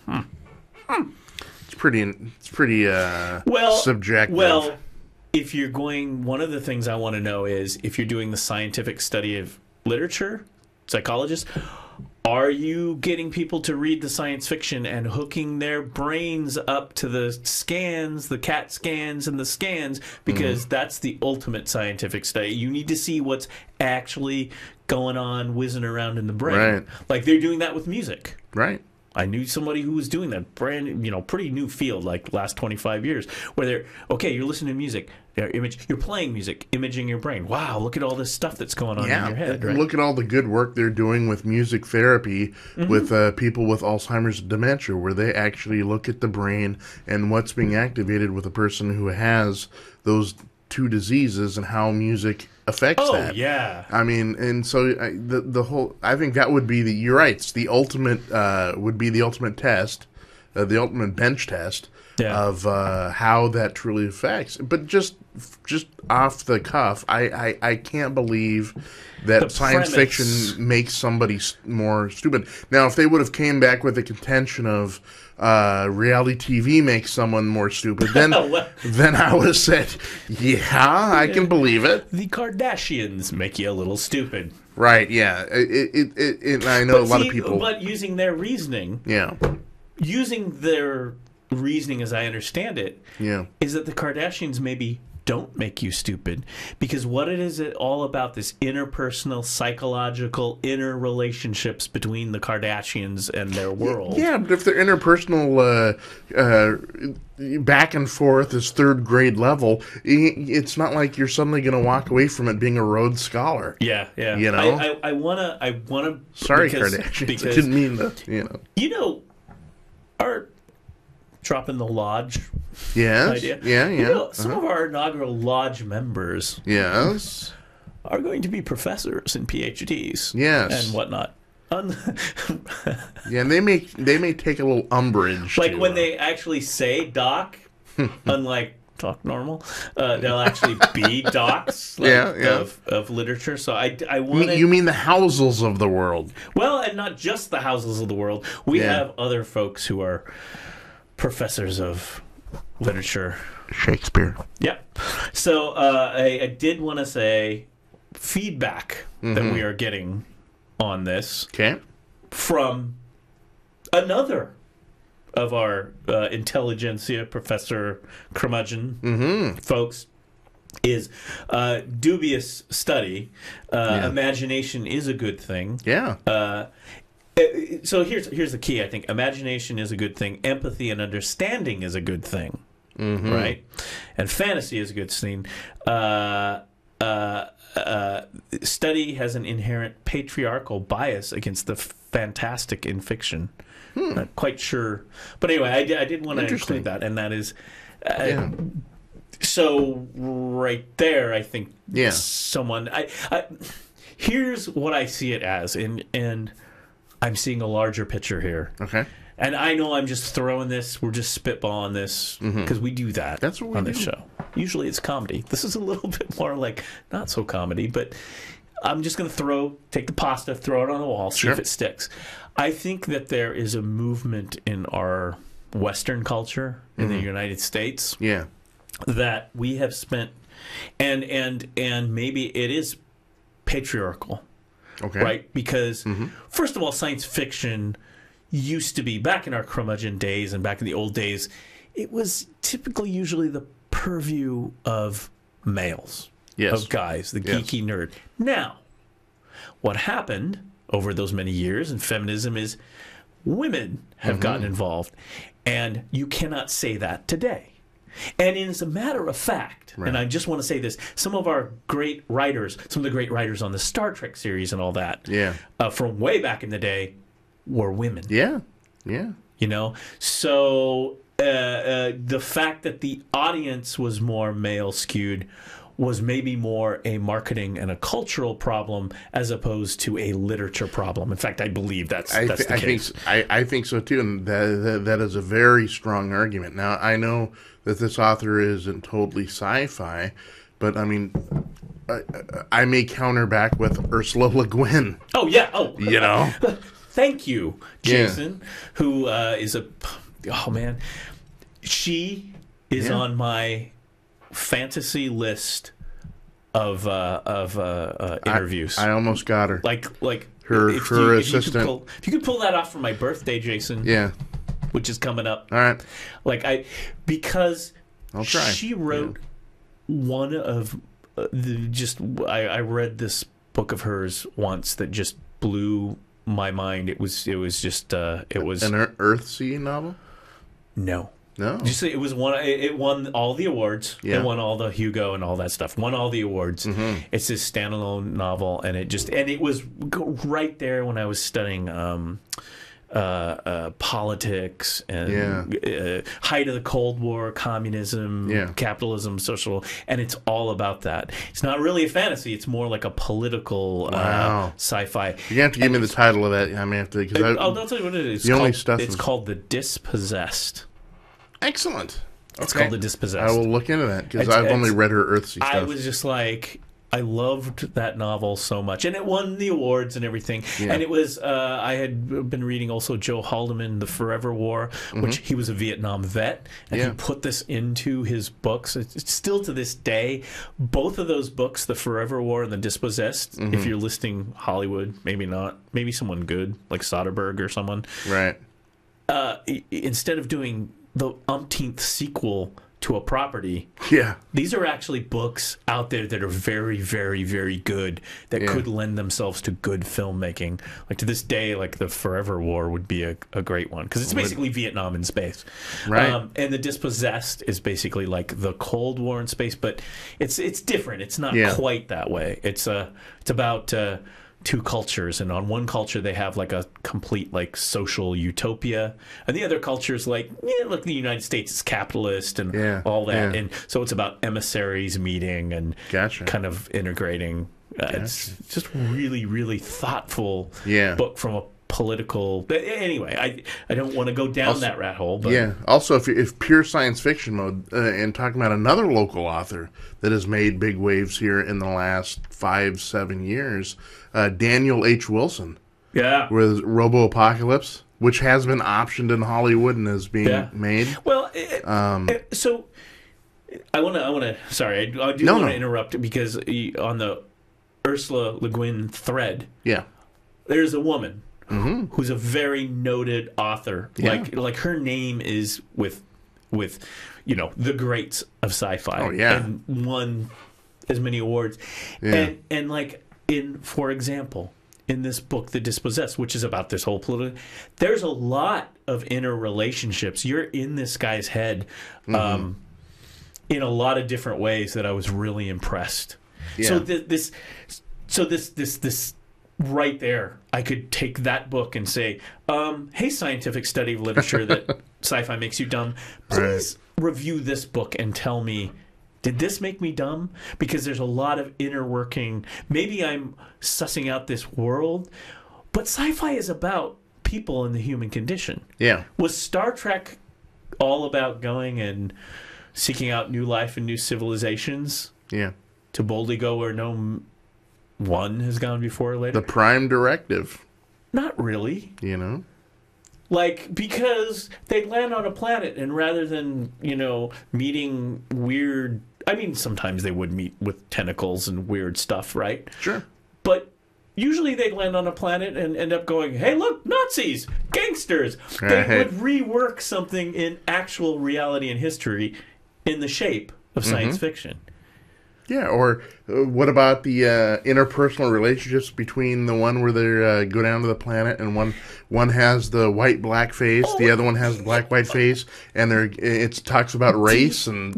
It's pretty subjective. Well, if you're going, one of the things I want to know is if you're doing the scientific study of literature, psychologists, are you getting people to read the science fiction and hooking their brains up to the scans, the CAT scans and the scans, because that's the ultimate scientific study. You need to see what's actually going on, whizzing around in the brain. Right. Like they're doing that with music. Right. I knew somebody who was doing that pretty new field, like the last 25 years, where you're listening to music, you're playing music, imaging your brain. Wow, look at all this stuff that's going on in your head. Right? Look at all the good work they're doing with music therapy with people with Alzheimer's and dementia, where they actually look at the brain and what's being activated with a person who has those two diseases and how music affects that. Oh, yeah. I mean, and so the whole, I think that would be you're right, it's the ultimate, would be the ultimate test, the ultimate bench test of how that truly affects. But just off the cuff, I can't believe that science fiction makes somebody more stupid. Now, if they would have came back with the contention of reality TV makes someone more stupid, then I would have said, yeah, I can believe it. The Kardashians make you a little stupid. Right, yeah. I know a lot of people... But using their reasoning... Yeah. Using their reasoning, as I understand it, is that the Kardashians maybe don't make you stupid, because what it is all about, this interpersonal, psychological, inner relationships between the Kardashians and their world. Yeah, but if their interpersonal back and forth is third grade level, it's not like you're suddenly going to walk away from it being a Rhodes Scholar. Yeah. I wanna. Sorry, Kardashians. I didn't mean to. Our dropping the lodge. Yes. Idea. Yeah. Some of our inaugural lodge members. Yes. Are going to be professors and PhDs. Yes. And whatnot. Yeah, and they may take a little umbrage. Like when they actually say doc, unlike talk normal, they'll actually be docs of literature. So I want. You mean the Housels of the world? Well, and not just the Housels of the world. We have other folks who are professors of literature. Shakespeare. Yeah. So I did want to say feedback that we are getting on this from another of our intelligentsia, Professor Curmudgeon folks, is dubious study. Imagination is a good thing. Yeah. So here's the key, I think. Imagination is a good thing. Empathy and understanding is a good thing. Right? And fantasy is a good thing. Study has an inherent patriarchal bias against the fantastic in fiction. Not quite sure. But anyway, I did want to include that. And that is... so right there, I think someone... here's what I see it as. And I'm seeing a larger picture here. Okay. And I know I'm just throwing this, we're just spitballing this, because we do that. That's what we on do. this show. Usually it's comedy. This is a little bit more like, not so comedy, but I'm just going to take the pasta, throw it on the wall, see if it sticks. I think that there is a movement in our Western culture in the United States that we have spent, and maybe it is patriarchal, right? Because first of all, science fiction used to be, back in our curmudgeon days and back in the old days, it was typically usually the purview of males, of guys, the geeky nerd. Now, what happened over those many years in feminism is women have gotten involved, and you cannot say that today. And as a matter of fact, and I just want to say this, some of our great writers, some of the great writers on the Star Trek series and all that, from way back in the day, were women. You know? So the fact that the audience was more male skewed was maybe more a marketing and a cultural problem as opposed to a literature problem. In fact, I believe that's the case. I think so too, and that is a very strong argument. Now, I know that this author isn't totally sci-fi, but I mean, I may counter back with Ursula Le Guin. Oh, yeah. Oh, you know? Thank you, Jason, who is oh man, she is on my fantasy list of interviews. I almost got her. Like her assistant. If you could pull that off for my birthday, Jason. Which is coming up. All right. Because I'll try. She wrote one of I read this book of hers once that just blew my mind. It was just an Earthsea novel. No. Just it was one. It won all the awards. It won all the Hugo and all that stuff. Won all the awards. It's this standalone novel, and it was right there when I was studying politics and height of the Cold War, communism, capitalism, social, and it's all about that. It's not really a fantasy; it's more like a political sci-fi. You have to give me the title of that. I may have to. I'll tell you what it is. It's called The Dispossessed. Excellent. It's called The Dispossessed. I will look into that because I've only read her Earthsea stuff. I was just like, I loved that novel so much, and it won the awards and everything. And it was I had been reading also Joe Haldeman, The Forever War, which he was a Vietnam vet, and he put this into his books. It's still to this day, both of those books, The Forever War and The Dispossessed. If you're listing Hollywood, maybe not, maybe someone good like Soderbergh or someone, right? Instead of doing the umpteenth sequel to a property, these are actually books out there that are very, very, very good, that could lend themselves to good filmmaking. Like to this day, like The Forever War would be a great one, because it's basically Vietnam in space, right? And The Dispossessed is basically like the Cold War in space, but it's different. It's not quite that way. It's about two cultures, and on one culture they have like a complete like social utopia, and the other culture is like, look, the United States is capitalist and all that, and so it's about emissaries meeting and kind of integrating. It's just really, really thoughtful book from a political. Anyway, I don't want to go down that rat hole. But Also, if pure science fiction mode, and talking about another local author that has made big waves here in the last 5-7 years, Daniel H. Wilson. With Robo Apocalypse, which has been optioned in Hollywood and is being made. Well, so I want to. Sorry, I do want to interrupt, because on the Ursula Le Guin thread, there's a woman who's a very noted author. Like her name is with the greats of sci-fi. And won as many awards. And like for example, in this book, The Dispossessed, which is about this whole political, there's a lot of inner relationships. You're in this guy's head in a lot of different ways that I was really impressed. So this right there, I could take that book and say, hey, scientific study of literature that sci-fi makes you dumb, please review this book and tell me, did this make me dumb? Because there's a lot of inner working. Maybe I'm sussing out this world, but sci-fi is about people and the human condition. Was Star Trek all about going and seeking out new life and new civilizations? To boldly go where no one has gone before or later. The Prime Directive. Not really. You know? Like, because they land on a planet, and rather than, meeting weird... I mean, sometimes they would meet with tentacles and weird stuff, right? Sure. But usually they'd land on a planet and end up going, hey, look, Nazis, gangsters. They would rework something in actual reality and history in the shape of science fiction. Yeah, or what about the interpersonal relationships between the one where they go down to the planet and one has the white-black face, the other one has the black-white face, and it talks about race and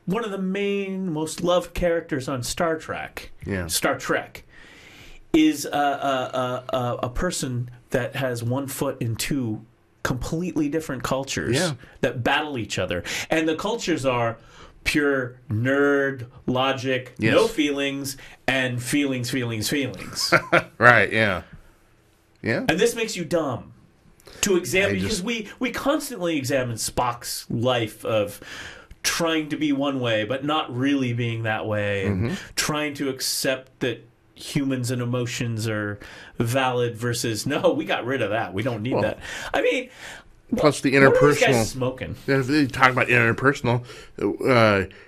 one of the main most loved characters on Star Trek, is a person that has one foot in two completely different cultures that battle each other. And the cultures are pure nerd, logic, no feelings, and feelings. Right, yeah. Yeah. And this makes you dumb to examine, because we constantly examine Spock's life of trying to be one way, but not really being that way, and trying to accept that humans and emotions are valid versus no, we got rid of that. We don't need that. I mean, plus the interpersonal. What are these guys smoking? If they talk about interpersonal,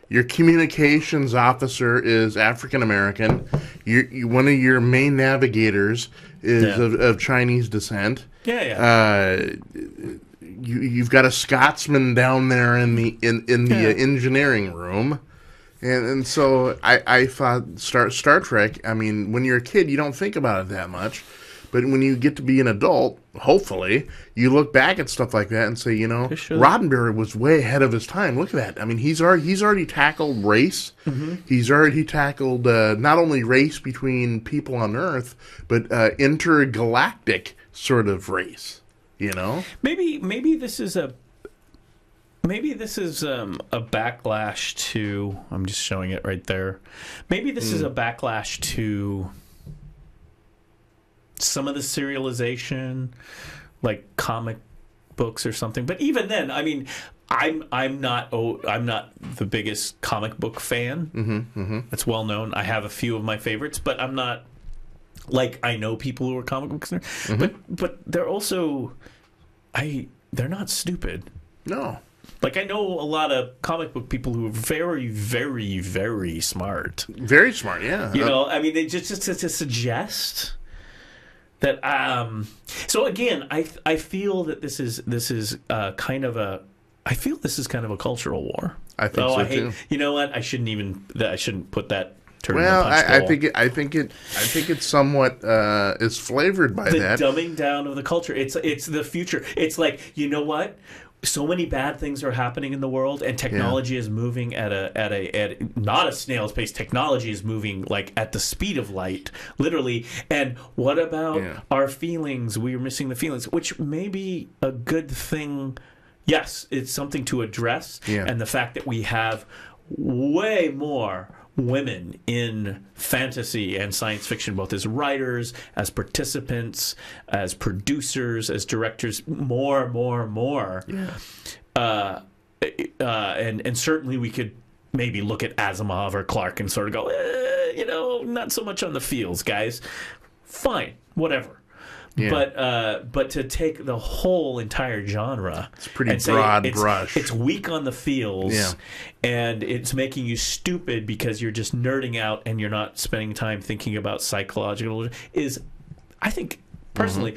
your communications officer is African American. One of your main navigators is of Chinese descent. You've got a Scotsman down there in the engineering room. And so I thought Star Trek, I mean, when you're a kid, you don't think about it that much. But when you get to be an adult, hopefully, you look back at stuff like that and say, Roddenberry was way ahead of his time. Look at that. I mean, he's already tackled race. He's already tackled not only race between people on Earth, but intergalactic sort of race, Maybe this is a... Maybe this is a backlash to... I'm just showing it right there. Maybe this is a backlash to some of the serialization, like comic books or something. But even then, I mean, I'm not the biggest comic book fan. It's well known. I have a few of my favorites, but I'm not... Like, I know people who are comic books, but they're also... They're not stupid. No. Like, I know a lot of comic book people who are very, very, very smart. Very smart, yeah. I mean, they just to suggest that. So again, I feel that this is kind of a. I feel this is kind of a cultural war. I think so too. You know what? I shouldn't put that term. Well, I think it's somewhat is flavored by that. The dumbing down of the culture. It's the future. It's like, you know what? So many bad things are happening in the world, and technology is moving at not a snail's pace. Technology is moving like at the speed of light, literally. And what about our feelings? We are missing the feelings, which may be a good thing. Yes, it's something to address, and the fact that we have way more women in fantasy and science fiction, both as writers, as participants, as producers, as directors, more. And certainly we could maybe look at Asimov or Clark and sort of go, not so much on the feels, guys. Fine, whatever. Yeah. But to take the whole entire genre, it's pretty broad brush. It's weak on the feels, and it's making you stupid because you're just nerding out and you're not spending time thinking about psychological. I think personally,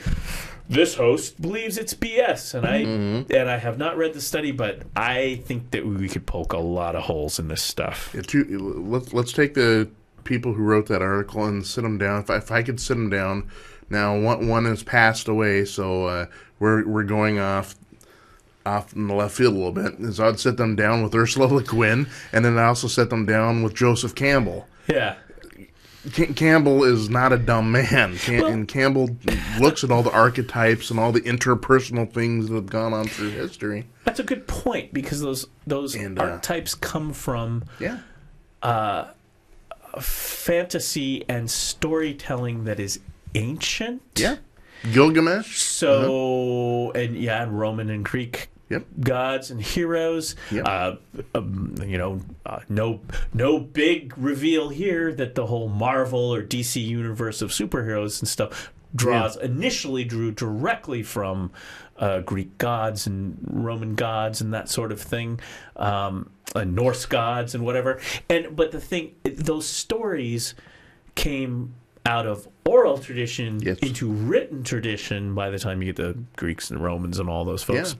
this host believes it's BS, and I have not read the study, but I think that we could poke a lot of holes in this stuff. Let's take the people who wrote that article and sit them down. If I could sit them down. Now, one has passed away, so we're going off in the left field a little bit. So I'd sit them down with Ursula Le Guin, and then I also sit them down with Joseph Campbell. Yeah. Campbell is not a dumb man. And Campbell looks at all the archetypes and all the interpersonal things that have gone on through history. That's a good point, because those archetypes come from fantasy and storytelling that is ancient. Yeah. Gilgamesh. So, and Roman and Greek gods and heroes. Yep. No big reveal here that the whole Marvel or DC universe of superheroes and stuff initially drew directly from Greek gods and Roman gods and that sort of thing, Norse gods and whatever. But the thing, those stories came out of oral tradition into written tradition by the time you get the Greeks and Romans and all those folks.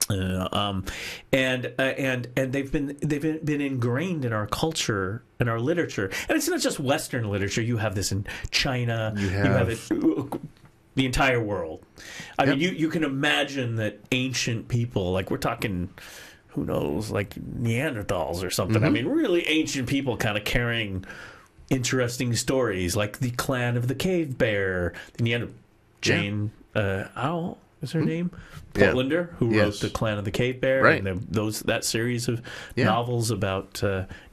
And they've been ingrained in our culture and our literature, and it's not just Western literature. You have this in China. You have it the entire world. I mean, you can imagine that ancient people, like we're talking, who knows, like Neanderthals or something. I mean, really ancient people kind of carrying interesting stories, like the clan of the cave bear, the Jane Owl is her name, Portlander, who wrote the Clan of the Cave Bear, and that series of novels about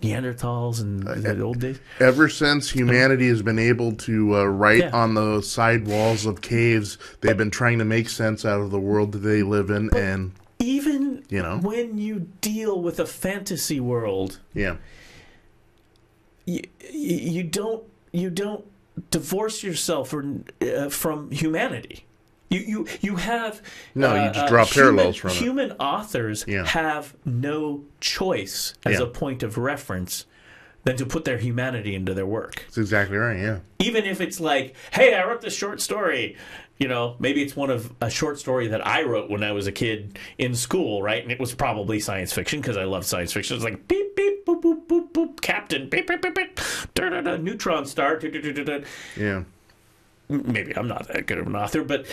Neanderthals and the old days. Ever since humanity has been able to write on the side walls of caves, they've been trying to make sense out of the world that they live in. But and even when you deal with a fantasy world, you don't divorce yourself from humanity. You have you just draw parallels from it. Human authors have no choice as a point of reference than to put their humanity into their work. That's exactly right. Yeah. Even if it's like, hey, I wrote this short story. Maybe it's a short story that I wrote when I was a kid in school, right? And it was probably science fiction because I love science fiction. It's like beep beep boop boop boop boop, Captain beep beep beep beep, da da da, neutron star, da da da da. Yeah. Maybe I'm not that good of an author, but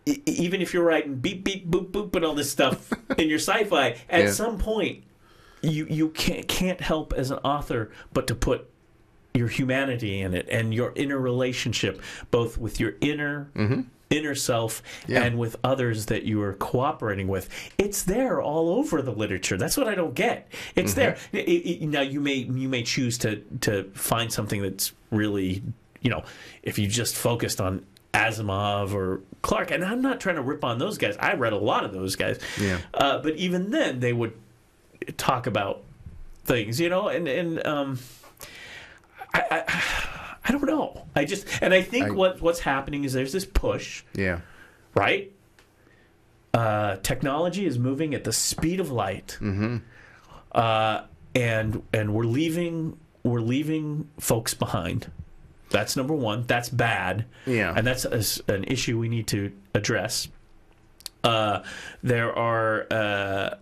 even if you're writing beep beep boop boop and all this stuff in your sci-fi, at some point you can't help as an author but to put your humanity in it and your inner relationship, both with your inner self and with others that you are cooperating with. It's there all over the literature. That's what I don't get. It's there. Now you may choose to find something that's really, if you just focused on Asimov or Clark, and I'm not trying to rip on those guys. I read a lot of those guys. But even then they would talk about things, I don't know. I think what's happening is there's this push. Right? Technology is moving at the speed of light. And we're leaving folks behind. That's number one. That's bad. And that's an issue we need to address. There are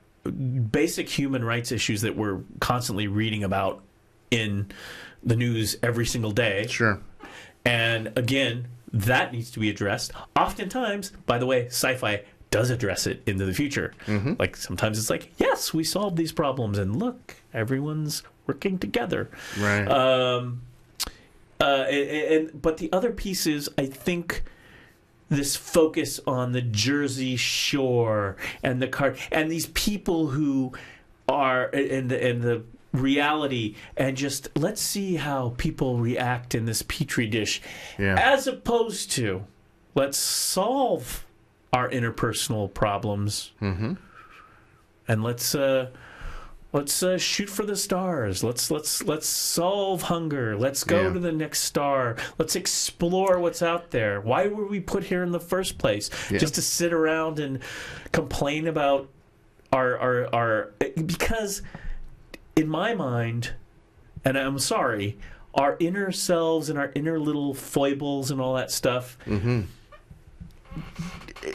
basic human rights issues that we're constantly reading about in the news every single day. Sure. And again, that needs to be addressed. Oftentimes, by the way, sci-fi does address it into the future. Like sometimes it's like, yes, we solved these problems, and look, everyone's working together. Right. But the other piece is, I think, this focus on the Jersey Shore and and these people who are and the reality, and just let's see how people react in this petri dish, as opposed to let's solve our interpersonal problems, and let's shoot for the stars. Let's solve hunger. Let's go to the next star. Let's explore what's out there. Why were we put here in the first place? Just to sit around and complain about our because in my mind, and I'm sorry, our inner selves and our inner little foibles and all that stuff,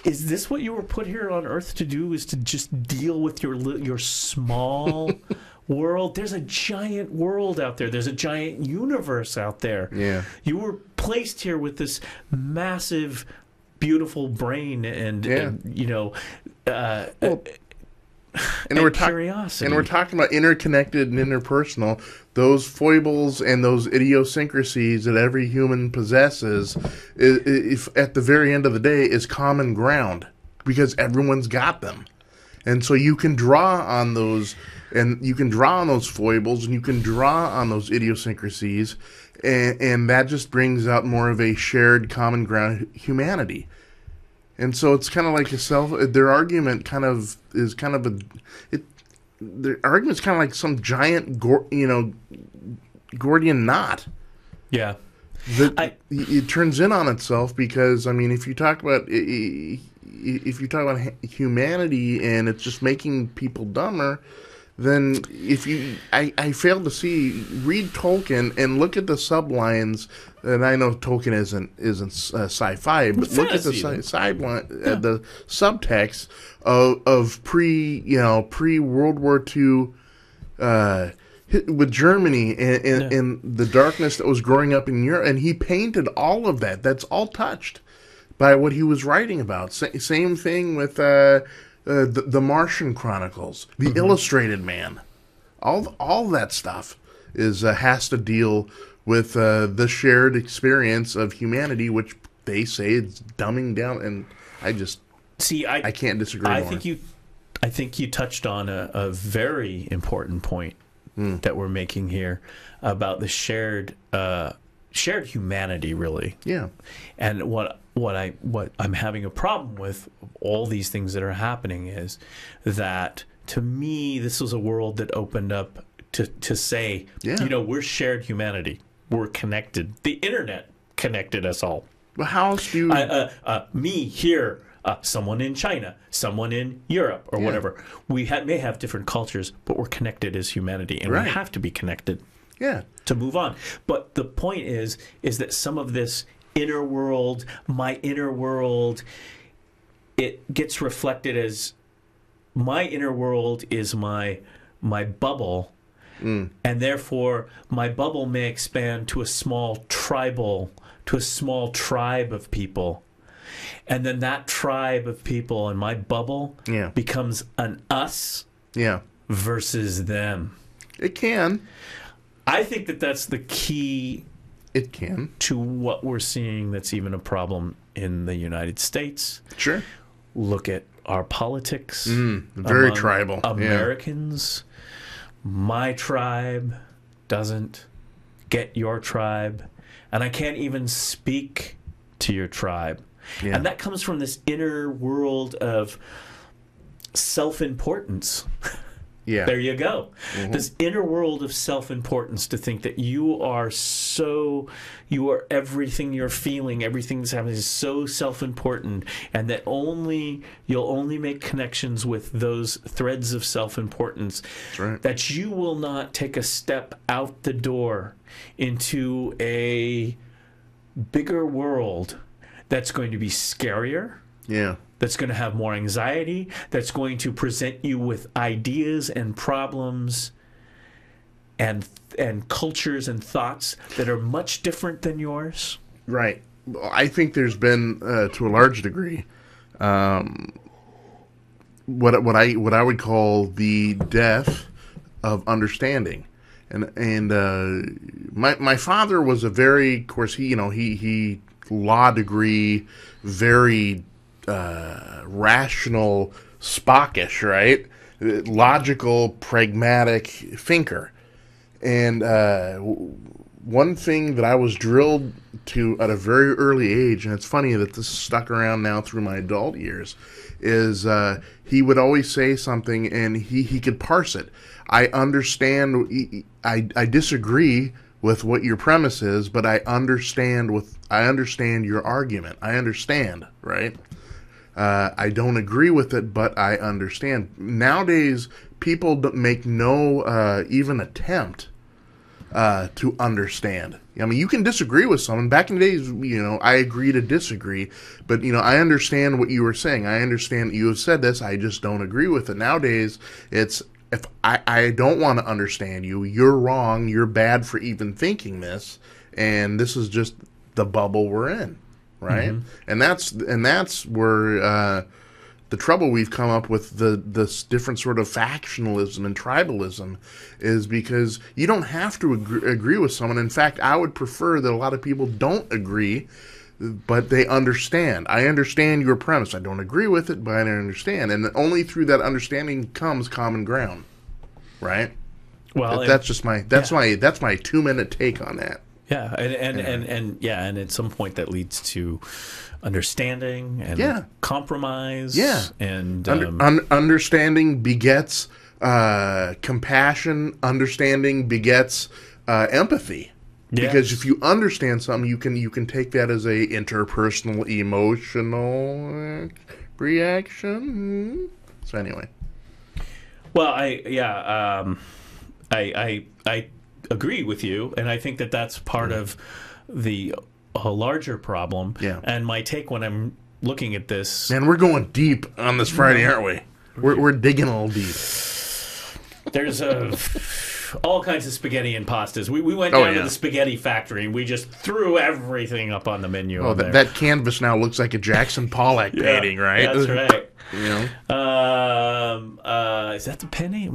is this what you were put here on Earth to do, is to just deal with your small world? There's a giant world out there. There's a giant universe out there. You were placed here with this massive, beautiful brain and curiosity. And we're talking about interconnected and interpersonal. Those foibles and those idiosyncrasies that every human possesses, if at the very end of the day, is common ground because everyone's got them. And so you can draw on those, and you can draw on those foibles, and you can draw on those idiosyncrasies, and that just brings out more of a shared common ground humanity. And so it's kind of like their argument kind of is kind of their argument's kind of like some giant, Gordian knot. Yeah. It turns in on itself because, I mean, if you talk about humanity and it's just making people dumber, then I fail to read Tolkien and look at the sublines, and I know Tolkien isn't sci-fi, but look at the the subtext of pre World War II, with Germany and the darkness that was growing up in Europe, and he painted all of that. That's all touched by what he was writing about. Same thing with the Martian Chronicles, the Illustrated Man. All that stuff has to deal with the shared experience of humanity, which they say it's dumbing down. And I can't disagree more. I think you touched on a very important point that we're making here about the shared humanity, really. Yeah. And what I'm having a problem with all these things that are happening is that, to me, this was a world that opened up to say, we're shared humanity. We're connected. The internet connected us all. Well, how else do you... me here, someone in China, someone in Europe, or whatever. We may have different cultures, but we're connected as humanity, and we have to be connected to move on. But the point is that some of this inner world, my inner world, it gets reflected as my inner world is my bubble, and therefore my bubble may expand to a small tribe of people. And then that tribe of people in my bubble becomes an us versus them. It can. I think that's the key. It can. To what we're seeing that's even a problem in the United States. Sure. Look at our politics. Very tribal. Americans. My tribe doesn't get your tribe. And I can't even speak to your tribe. Yeah. And that comes from this inner world of self-importance. Yeah. There you go. This inner world of self-importance, to think that you are everything you're feeling, everything that's happening is so self-important, and that you'll only make connections with those threads of self-importance. That's right. That you will not take a step out the door into a bigger world that's going to be scarier. Yeah. That's going to have more anxiety, that's going to present you with ideas and problems and cultures and thoughts that are much different than yours. Right. I think there's been, to a large degree, what I would call the death of understanding. And my father was a very, of course, he law degree, very rational, Spockish, right? Logical, pragmatic thinker. And one thing that I was drilled to at a very early age, and it's funny that this stuck around now through my adult years, is he would always say something and he could parse it. I understand, I disagree with what your premise is, but I understand your argument. I understand, right? I don't agree with it, but I understand. Nowadays, people make no even attempt to understand. I mean, you can disagree with someone. Back in the days, I agree to disagree, but I understand what you were saying. I understand that you have said this. I just don't agree with it. Nowadays, it's if I don't want to understand you, you're wrong. You're bad for even thinking this, and this is just the bubble we're in. Right, and that's where the trouble we've come up with this different sort of factionalism and tribalism is, because you don't have to agree with someone. In fact, I would prefer that a lot of people don't agree, but they understand. I understand your premise. I don't agree with it, but I understand, and only through that understanding comes common ground. Right. Well, that's just my 2-minute take on that. Yeah, and at some point that leads to understanding and compromise. Yeah, and understanding begets compassion. Understanding begets empathy. Yes. Because if you understand something, you can take that as a interpersonal emotional reaction. So anyway, well, I agree with you, and I think that that's part of the larger problem. Yeah. And my take when I'm looking at this, man, we're going deep on this Friday, aren't we? We're digging a little deep. There's all kinds of spaghetti and pastas. We went down to the spaghetti factory and we just threw everything up on the menu. Oh, that canvas now looks like a Jackson Pollock painting, right? That's right. You know? Is that the penny?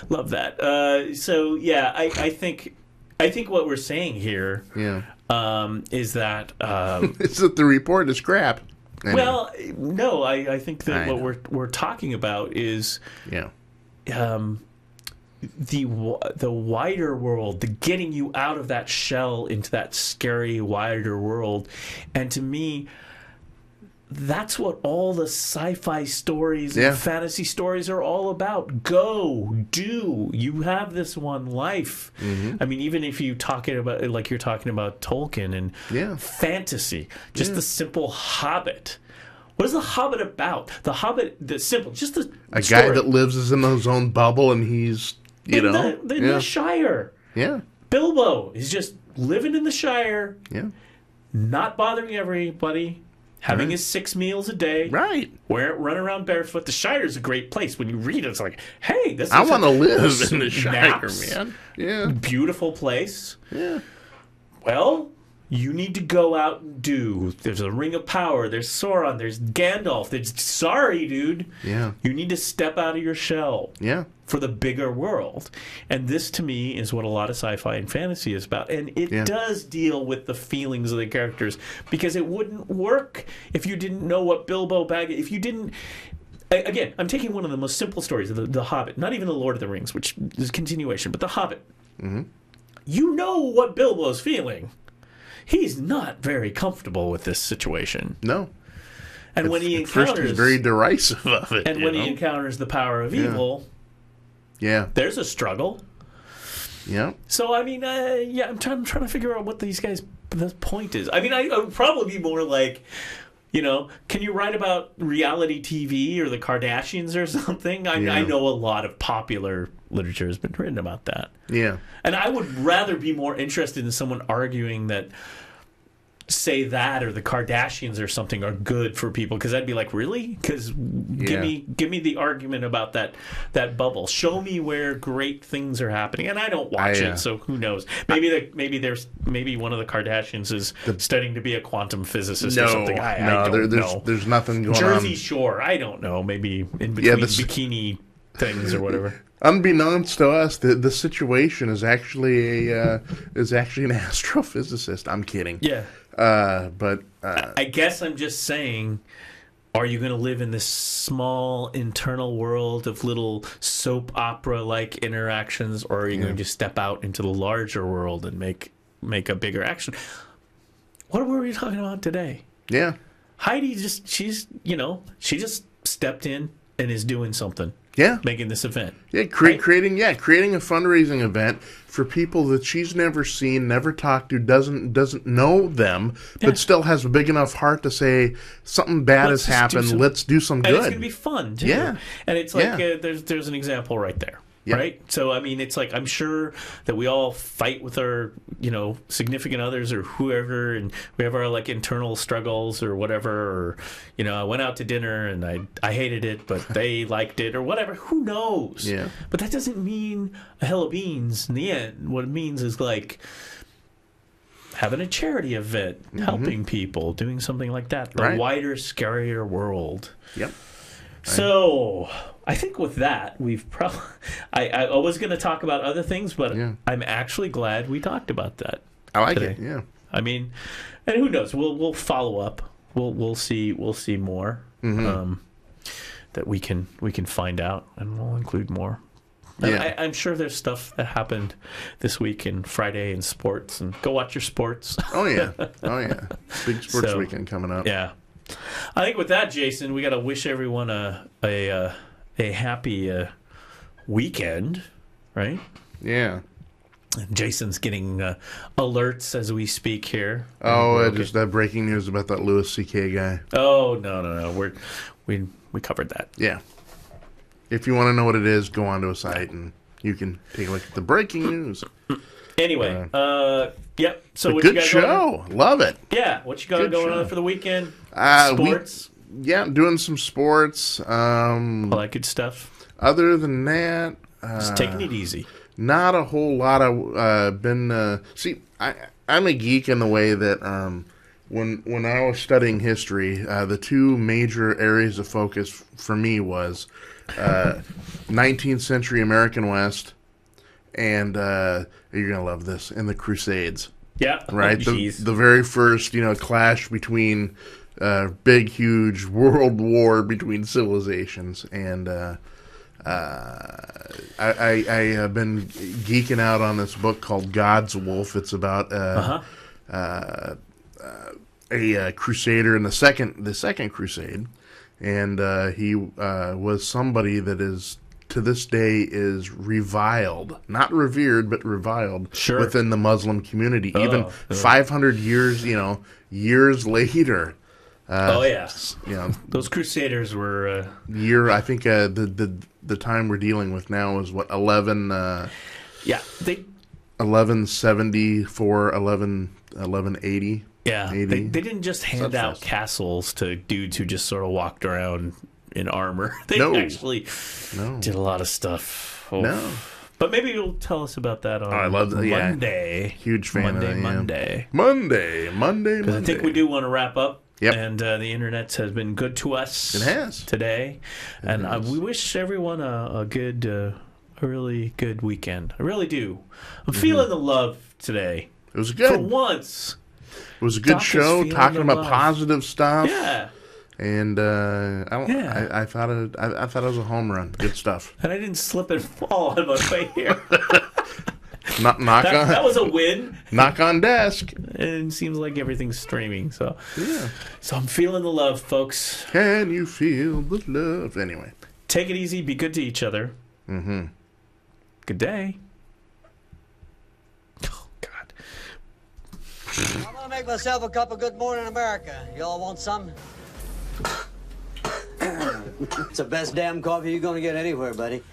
Love that. So yeah, I think what we're saying here, is that is that the report is crap. Anyway. Well, no, I think that what we're talking about is the wider world, the getting you out of that shell into that scary wider world. And to me, that's what all the sci-fi stories and fantasy stories are all about. Go, do. You have this one life. I mean, even if you talking about like you're talking about Tolkien and fantasy, just the simple Hobbit. What is the Hobbit about? The Hobbit, the simple, just a guy that lives in his own bubble, and he's in the Shire. Yeah, Bilbo is just living in the Shire. Yeah, not bothering everybody. Having his 6 meals a day. Right. Run around barefoot. The Shire's a great place. When you read it, it's like, hey, this is I want to live in the Shire, man. Yeah. Beautiful place. Yeah. Well, you need to go out and do. There's a Ring of Power. There's Sauron. There's Gandalf. Sorry, dude. Yeah. You need to step out of your shell. Yeah. For the bigger world. And this, to me, is what a lot of sci-fi and fantasy is about. And it does deal with the feelings of the characters, because it wouldn't work if you didn't know what Bilbo Baggins... If you didn't... Again, I'm taking one of the most simple stories, the Hobbit. Not even The Lord of the Rings, which is a continuation, but The Hobbit. You know what Bilbo's feeling. He's not very comfortable with this situation. No. And when he encounters... First, he's very derisive of it. And when he encounters the power of evil... Yeah, there's a struggle. Yeah. So I mean, I'm trying to figure out what these guys' the point is. I mean, I would probably be more like, can you write about reality TV or the Kardashians or something? I know a lot of popular literature has been written about that. Yeah. And I would rather be more interested in someone arguing that, say that or the Kardashians or something are good for people, because I'd be like, really? Because give me the argument about that bubble. Show me where great things are happening, and I don't watch it, so who knows? Maybe one of the Kardashians is studying to be a quantum physicist or something. I don't know. There's nothing going on. Jersey Shore, I don't know. Maybe in between bikini things or whatever. Unbeknownst to us, the situation is actually an astrophysicist. I'm kidding. Yeah. But I guess I'm just saying, are you going to live in this small internal world of little soap opera-like interactions, or are you going to just step out into the larger world and make a bigger action? What were we talking about today? Yeah. Heidi she just stepped in and is doing something. Yeah, making this event. Yeah, creating a fundraising event for people that she's never seen, never talked to, doesn't know them, but still has a big enough heart to say something bad has happened. Let's do some good. And it's going to be fun too. Yeah, and it's like there's an example right there. Yep. Right? So, I mean, it's like, I'm sure that we all fight with our, significant others or whoever, and we have our, like, internal struggles or whatever, or, I went out to dinner and I hated it, but they liked it or whatever. Who knows? Yeah. But that doesn't mean a hell of beans in the end. What it means is, like, having a charity event, helping people, doing something like that. The wider, scarier world. Yep. So, I think with that, we've probably... I was going to talk about other things, but I'm actually glad we talked about that. I like today. it, yeah. I mean, and who knows? We'll follow up. We'll see more that we can find out, and we'll include more Yeah. I'm sure there's stuff that happened this week and Friday in sports, and go watch your sports. Oh yeah, big sports weekend coming up. Yeah, I think with that, Jason, we got to wish everyone a happy weekend, right? Yeah. Jason's getting alerts as we speak here. Just that breaking news about that Louis C.K. guy. Oh no, we covered that. Yeah. If you want to know what it is, go onto a site and you can take a look at the breaking news. Anyway, yep. So what good you got show. Love it. Yeah. What you got going on for the weekend? Sports. Doing some sports. All that good stuff. Other than that, just taking it easy. Not a whole lot. I'm a geek in the way that when I was studying history, the two major areas of focus for me was 19th century American West, and you're gonna love this, and the Crusades. Yeah, right. The very first clash between big, huge world war between civilizations, and I have been geeking out on this book called God's Wolf. It's about a crusader in the second crusade, and he was somebody that is to this day is reviled, not revered, but reviled within the Muslim community. Even 500 years, years later. Those crusaders were I think the time we're dealing with now is what 1174, 1180. Yeah, they didn't just hand out castles to dudes who just sort of walked around in armor. They actually did a lot of stuff. Oh. No. But maybe you'll tell us about that on Monday. Huge fan of that. Monday. Because I think we do want to wrap up. Yep. And the internet has been good to us. It has. Today. We wish everyone a really good weekend. I really do. I'm feeling the love today. It was good. For once. It was a good show, talking about positive stuff. Yeah. And I thought it was a home run. Good stuff. And I didn't slip and fall on my way here. That was a win. Knock on desk. And it seems like everything's streaming. So I'm feeling the love, folks. Can you feel the love? Anyway. Take it easy. Be good to each other. Mm-hmm. Good day. Oh, God. I'm going to make myself a cup of Good Morning America. You all want some? It's the best damn coffee you're going to get anywhere, buddy.